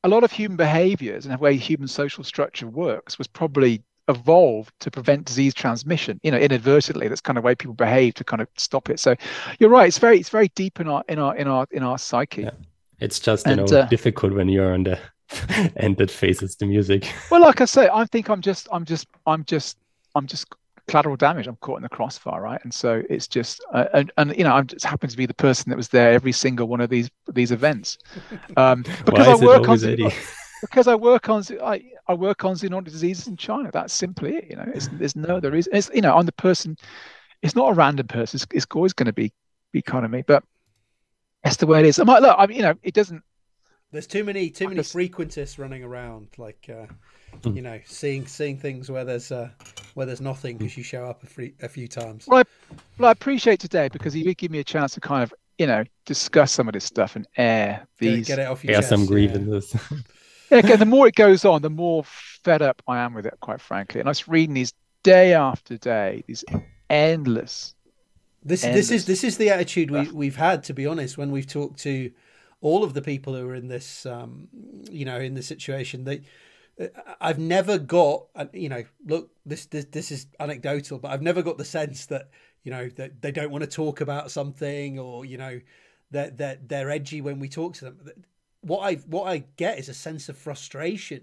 A lot of human behaviors and the way human social structure works was probably evolved to prevent disease transmission, inadvertently. That's kind of way people behave to kind of stop it. So you're right. It's very deep in our psyche. Yeah. It's just difficult when you're on the end that faces the music. Well, like I say, I think I'm just collateral damage. I'm caught in the crossfire, right? And so it's just I just happen to be the person that was there every single one of these events, because I work on zoonotic diseases in China. That's simply it. I'm the person. It's not a random person. It's always going to be kind of me, but that's the way it is. It doesn't. There's too many frequentists running around, like seeing things where there's nothing because you show up a few times. Well, I appreciate today because you did give me a chance to kind of discuss some of this stuff and air these. Get it off your chest. Some grievances. Yeah, the more it goes on, the more fed up I am with it, quite frankly. And I was reading these day after day, these endless. This is the attitude we've had, to be honest, when we've talked to all of the people who are in this, in this situation. I've never got, look, this is anecdotal, but I've never got the sense that that they don't want to talk about something, or that they're edgy when we talk to them. What I get is a sense of frustration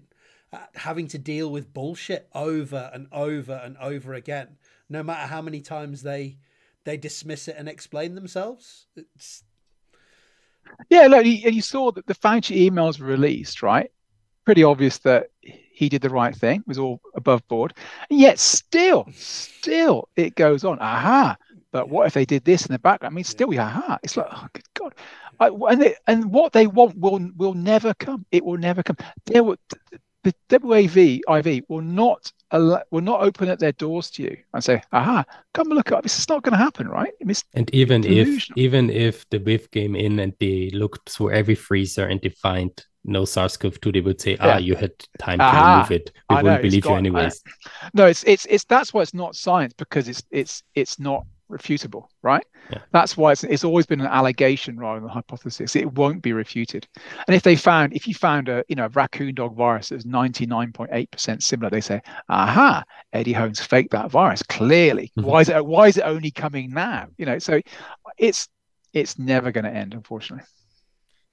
at having to deal with bullshit over and over and over again, no matter how many times they dismiss it and explain themselves. Yeah, look, you saw that the Fauci emails were released, right? Pretty obvious that he did the right thing. It was all above board. And yet still it goes on. Aha. But what if they did this in the background? I mean, still, aha. It's like, oh, good God. And what they want will never come. It will never come. The WAV will not open up their doors to you and say, aha, come look up. This is not going to happen, right? And even if the WIV came in and they looked through every freezer and they find no SARS-CoV-2, they would say, you had time to remove it. We wouldn't believe you anyways. No, it's that's why it's not science, because it's not refutable, right? Yeah. That's why it's always been an allegation rather than a hypothesis. It won't be refuted. And if you found a raccoon dog virus that's 99.8% similar, they say, aha, Eddie Holmes faked that virus clearly. Mm-hmm. Why is it only coming now? So it's never going to end, unfortunately.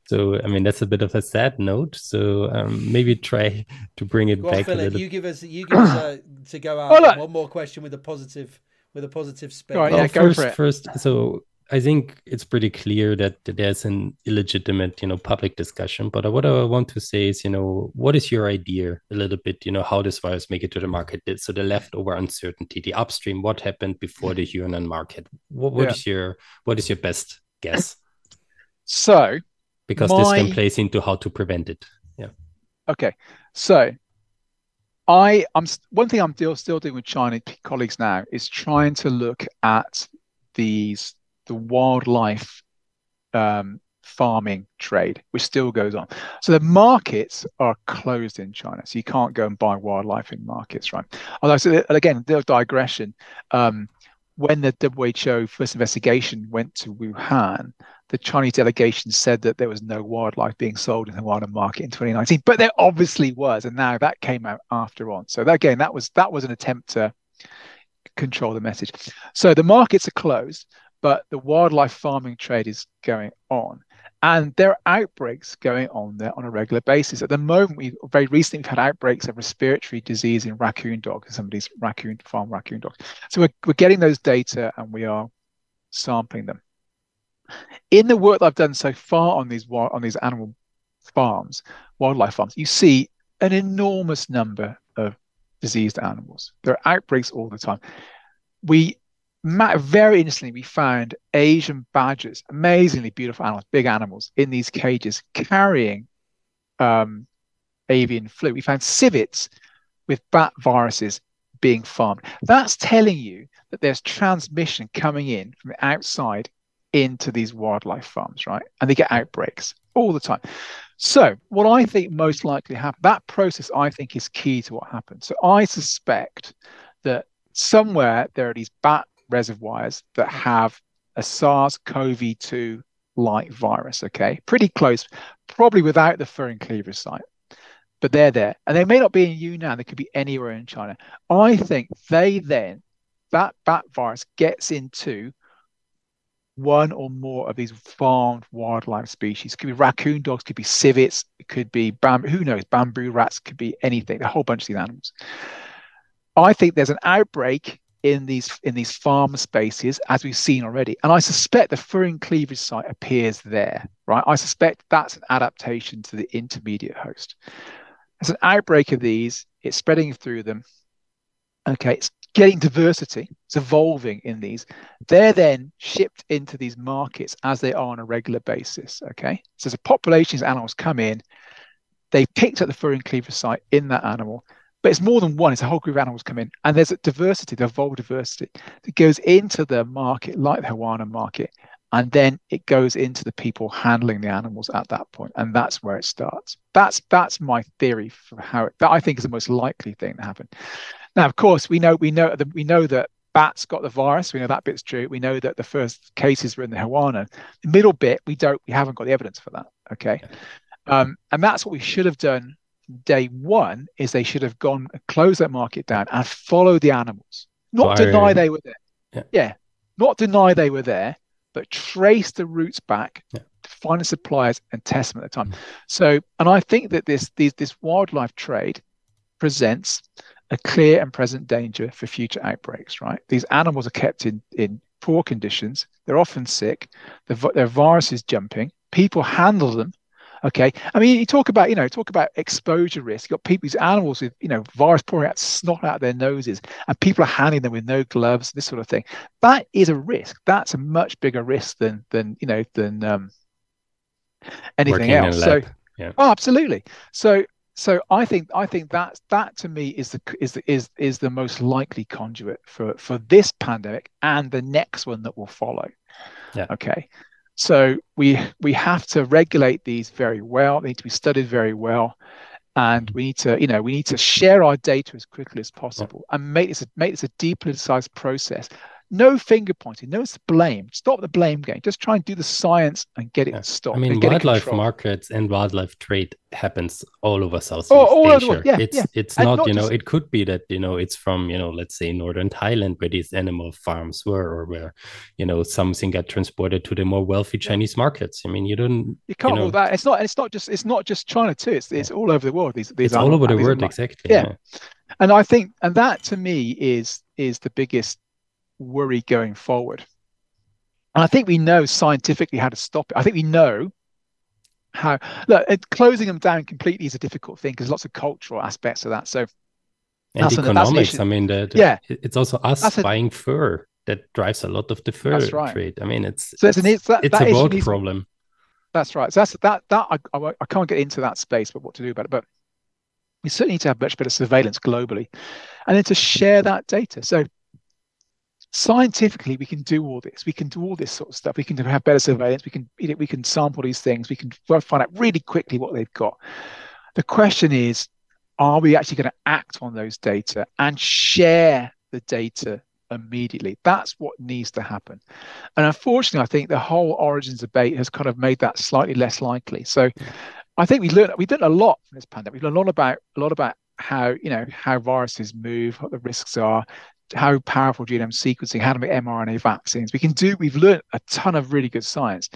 So, I mean, that's a bit of a sad note. So maybe try to bring it back Philip, a little. You give us to go out. One more question with a positive spin. Right, yeah, go for it. First, so I think it's pretty clear that there's an illegitimate, public discussion. But what I want to say is, what is your idea a little bit, how this virus make it to the market? So the leftover uncertainty, the upstream, what happened before the human market? What is your best guess? So, because this then plays into how to prevent it. Yeah. Okay. So one thing I'm still doing with China colleagues now is trying to look at the wildlife farming trade, which still goes on. So the markets are closed in China, so you can't go and buy wildlife in markets, right? Although, so again, the digression. When the WHO first investigation went to Wuhan, the Chinese delegation said that there was no wildlife being sold in the Wuhan market in 2019, but there obviously was, and now that came out after on. So that, again, that was an attempt to control the message. So the markets are closed, but the wildlife farming trade is going on. And there are outbreaks going on there on a regular basis. At the moment, very recently we've had outbreaks of respiratory disease in raccoon dogs, some of these farm raccoon dogs. So we're getting those data and we are sampling them. In the work that I've done so far on these animal farms, wildlife farms, you see an enormous number of diseased animals. There are outbreaks all the time. Very interestingly, we found Asian badgers, amazingly beautiful animals, big animals, in these cages carrying avian flu. We found civets with bat viruses being farmed. That's telling you that there's transmission coming in from the outside into these wildlife farms, right? And they get outbreaks all the time. So what I think most likely happened, that process I think is key to what happened. So I suspect that somewhere there are these bat reservoirs that have a SARS-CoV-2 like virus, okay? Pretty close, probably without the furin cleavage site, but they're there. And they may not be in Yunnan, they could be anywhere in China. I think that bat virus gets into one or more of these farmed wildlife species. It could be raccoon dogs, could be civets, it could be who knows, bamboo rats, could be anything, a whole bunch of these animals. I think there's an outbreak in these farm spaces, as we've seen already. And I suspect the furin cleavage site appears there, right? I suspect that's an adaptation to the intermediate host. There's an outbreak of these, it's spreading through them. Okay, it's getting diversity, it's evolving in these. They're then shipped into these markets as they are on a regular basis, okay? So as a population of animals come in, they picked up the furin cleavage site in that animal, but it's more than one, it's a whole group of animals come in, and there's a diversity, the evolved diversity that goes into the market, like the Hawaiian market, and then it goes into the people handling the animals at that point, and that's where it starts. That's my theory for that I think is the most likely thing to happen. Now, of course, we know that bats got the virus. We know that bit's true. We know that the first cases were in the Hawaiian. The middle bit, we haven't got the evidence for that. Okay, and that's what we should have done. Day one is they should have gone and closed that market down and followed the animals, not deny they were there. Yeah, not deny they were there, but trace the routes back to find the suppliers and test them at the time. So, and I think that this wildlife trade presents a clear and present danger for future outbreaks, right? These animals are kept in poor conditions. They're often sick. Their virus is jumping. People handle them. Okay. I mean, you talk about exposure risk. You've got these animals with, virus pouring out snot out their noses, and people are handling them with no gloves, this sort of thing. That is a risk. That's a much bigger risk than anything Working else. In a lab. Oh, absolutely. So I think that to me is the most likely conduit for this pandemic and the next one that will follow. Yeah. Okay. So we have to regulate these very well. They need to be studied very well, and we need to share our data as quickly as possible and make this a depoliticized process. No finger pointing, no blame. Stop the blame game. Just try and do the science and get it stopped. I mean, wildlife markets and wildlife trade happens all over Southeast Asia. It's not, it could be that, it's from, let's say Northern Thailand where these animal farms were, or where, something got transported to the more wealthy Chinese markets. I mean, you can't rule that. It's not just China too. It's all over the world. It's all over the world, exactly. Yeah. And I think, and that to me is the biggest worry going forward. And I think we know scientifically how to stop it. I think we know how. Look, closing them down completely is a difficult thing because there's lots of cultural aspects of that. So, and economics. I mean, it's also us buying fur that drives a lot of the fur trade. I mean, it's a world problem. That's right. So I can't get into that space, but what to do about it. But We certainly need to have much better surveillance globally, and then to share that data. So scientifically, we can do all this. We can do all this sort of stuff. We can have better surveillance. We can sample these things. We can find out really quickly what they've got. The question is, are we actually going to act on those data and share the data immediately? That's what needs to happen. And unfortunately, I think the whole origins debate has kind of made that slightly less likely. So I think we've learned a lot from this pandemic. We've learned a lot about how viruses move, what the risks are, how powerful genome sequencing, how to make mRNA vaccines. We've learned a ton of really good science.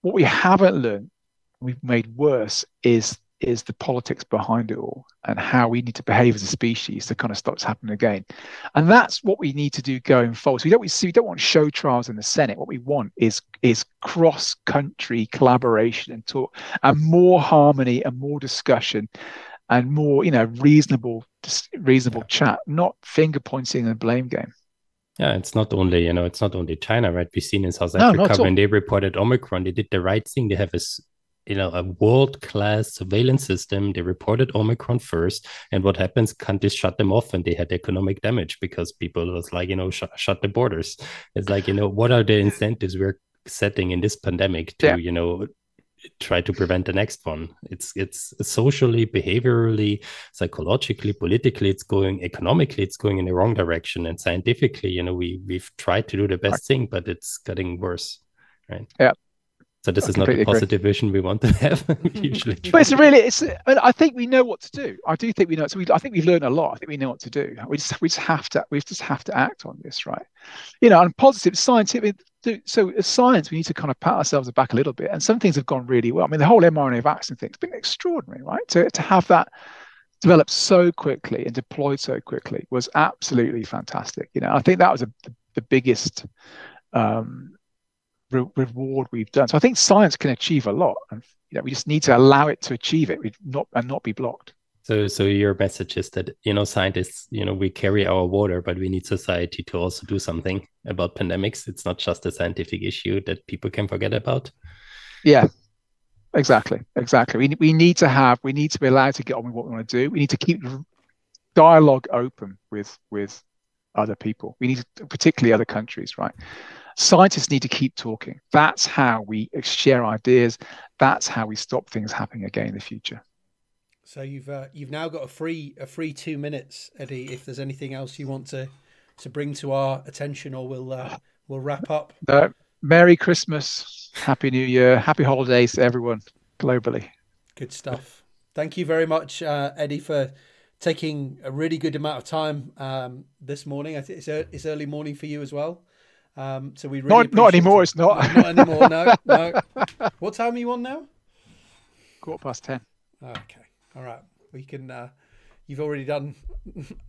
What we haven't learned, we've made worse, is the politics behind it all and how we need to behave as a species to kind of stop this happening again. And that's what we need to do going forward. So we don't want show trials in the Senate. What we want is cross-country collaboration and talk, and more harmony and more discussion and more, reasonable chat, not finger pointing and blame game. Yeah, it's not only, China, right? We've seen in South Africa when they reported Omicron, they did the right thing. They have a world-class surveillance system. They reported Omicron first, and what happens? Countries shut them off, and they had economic damage because people was like, shut the borders. It's like, what are the incentives we're setting in this pandemic to, try to prevent the next one? It's socially, behaviorally, psychologically, politically, economically, it's going in the wrong direction, and scientifically, we've tried to do the best thing, but it's getting worse, right? Yeah. So this is not the positive vision we want to have. Usually, but I think we know what to do. I do think we know. So I think we've learned a lot. I think we know what to do. We just have to act on this, right? And positive scientific. So as science, we need to kind of pat ourselves back a little bit. And some things have gone really well. I mean, the whole mRNA vaccine thing's been extraordinary, right? To have that developed so quickly and deployed so quickly was absolutely fantastic. I think that was the biggest reward we've done. So I think science can achieve a lot, and we just need to allow it to achieve it, not be blocked. So your message is that scientists, we carry our water, but we need society to also do something about pandemics. It's not just a scientific issue that people can forget about. Yeah, exactly. We need to be allowed to get on with what we want to do. We need to keep dialogue open with other people. We need to, particularly other countries, right? Scientists need to keep talking. That's how we share ideas. That's how we stop things happening again in the future. So you've now got a free 2 minutes, Eddie. If there's anything else you want to bring to our attention, or we'll wrap up. Merry Christmas, Happy New Year, Happy Holidays to everyone globally. Good stuff. Thank you very much, Eddie, for taking a really good amount of time this morning. I think it's early morning for you as well. So we really not anymore. It's not. Not anymore. No. What time are you on now? 10:15. Okay. All right. We can. You've already done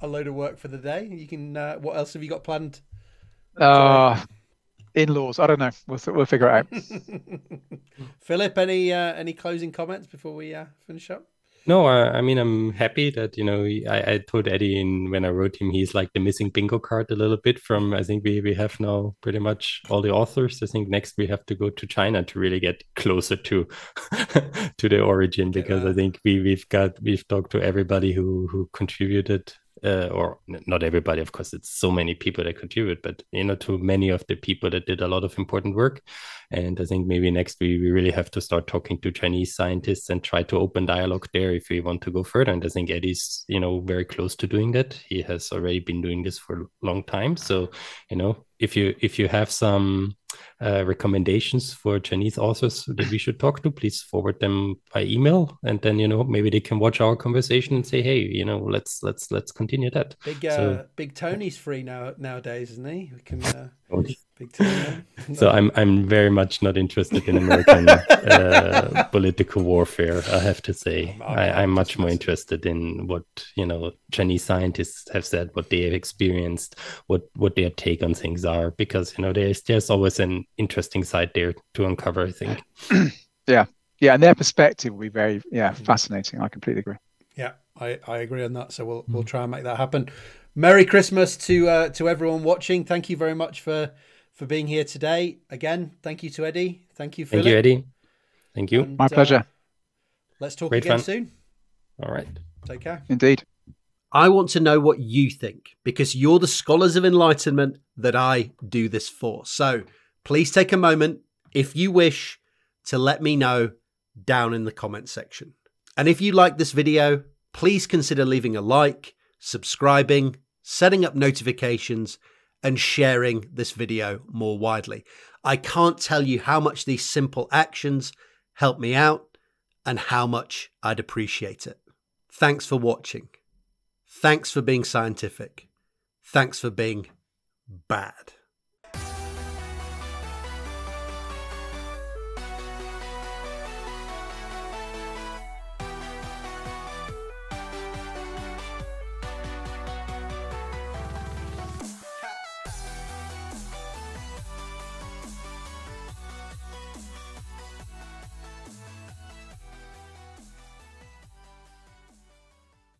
a load of work for the day. You can. What else have you got planned? In-laws. I don't know. We'll figure it out. Philip, any closing comments before we finish up? No, I mean, I'm happy that, I told Eddie when I wrote him, he's like the missing bingo card a little bit from, I think we have now pretty much all the authors. I think next we have to go to China to really get closer to to the origin, because I think we've talked to everybody who contributed, or not everybody, of course, it's so many people that contribute, but, to many of the people that did a lot of important work. And I think maybe next we really have to start talking to Chinese scientists and try to open dialogue there if we want to go further. And I think Eddie's, very close to doing that. He has already been doing this for a long time. So, if you have some recommendations for Chinese authors that we should talk to, please forward them by email, and then maybe they can watch our conversation and say, hey, let's continue that. Big Tony's free nowadays, isn't he? We can Big Tony. So I'm very much not interested in American political warfare, I have to say. I'm much more interested in what Chinese scientists have said, what they have experienced, what their take on things are, because there's always an interesting side there to uncover, I think. Yeah, and their perspective will be very fascinating. I completely agree. Yeah, I agree on that. So we'll try and make that happen. Merry Christmas to everyone watching. Thank you very much for being here today. Again, thank you to Eddie. Thank you, Philip. Thank you, Eddie. Thank you. My pleasure. Let's talk again soon. All right. Take care. Indeed. I want to know what you think, because you're the scholars of enlightenment that I do this for. So please take a moment, if you wish, to let me know down in the comment section. And if you like this video, please consider leaving a like, subscribing, setting up notifications, and sharing this video more widely. I can't tell you how much these simple actions help me out and how much I'd appreciate it. Thanks for watching. Thanks for being scientific. Thanks for being bad.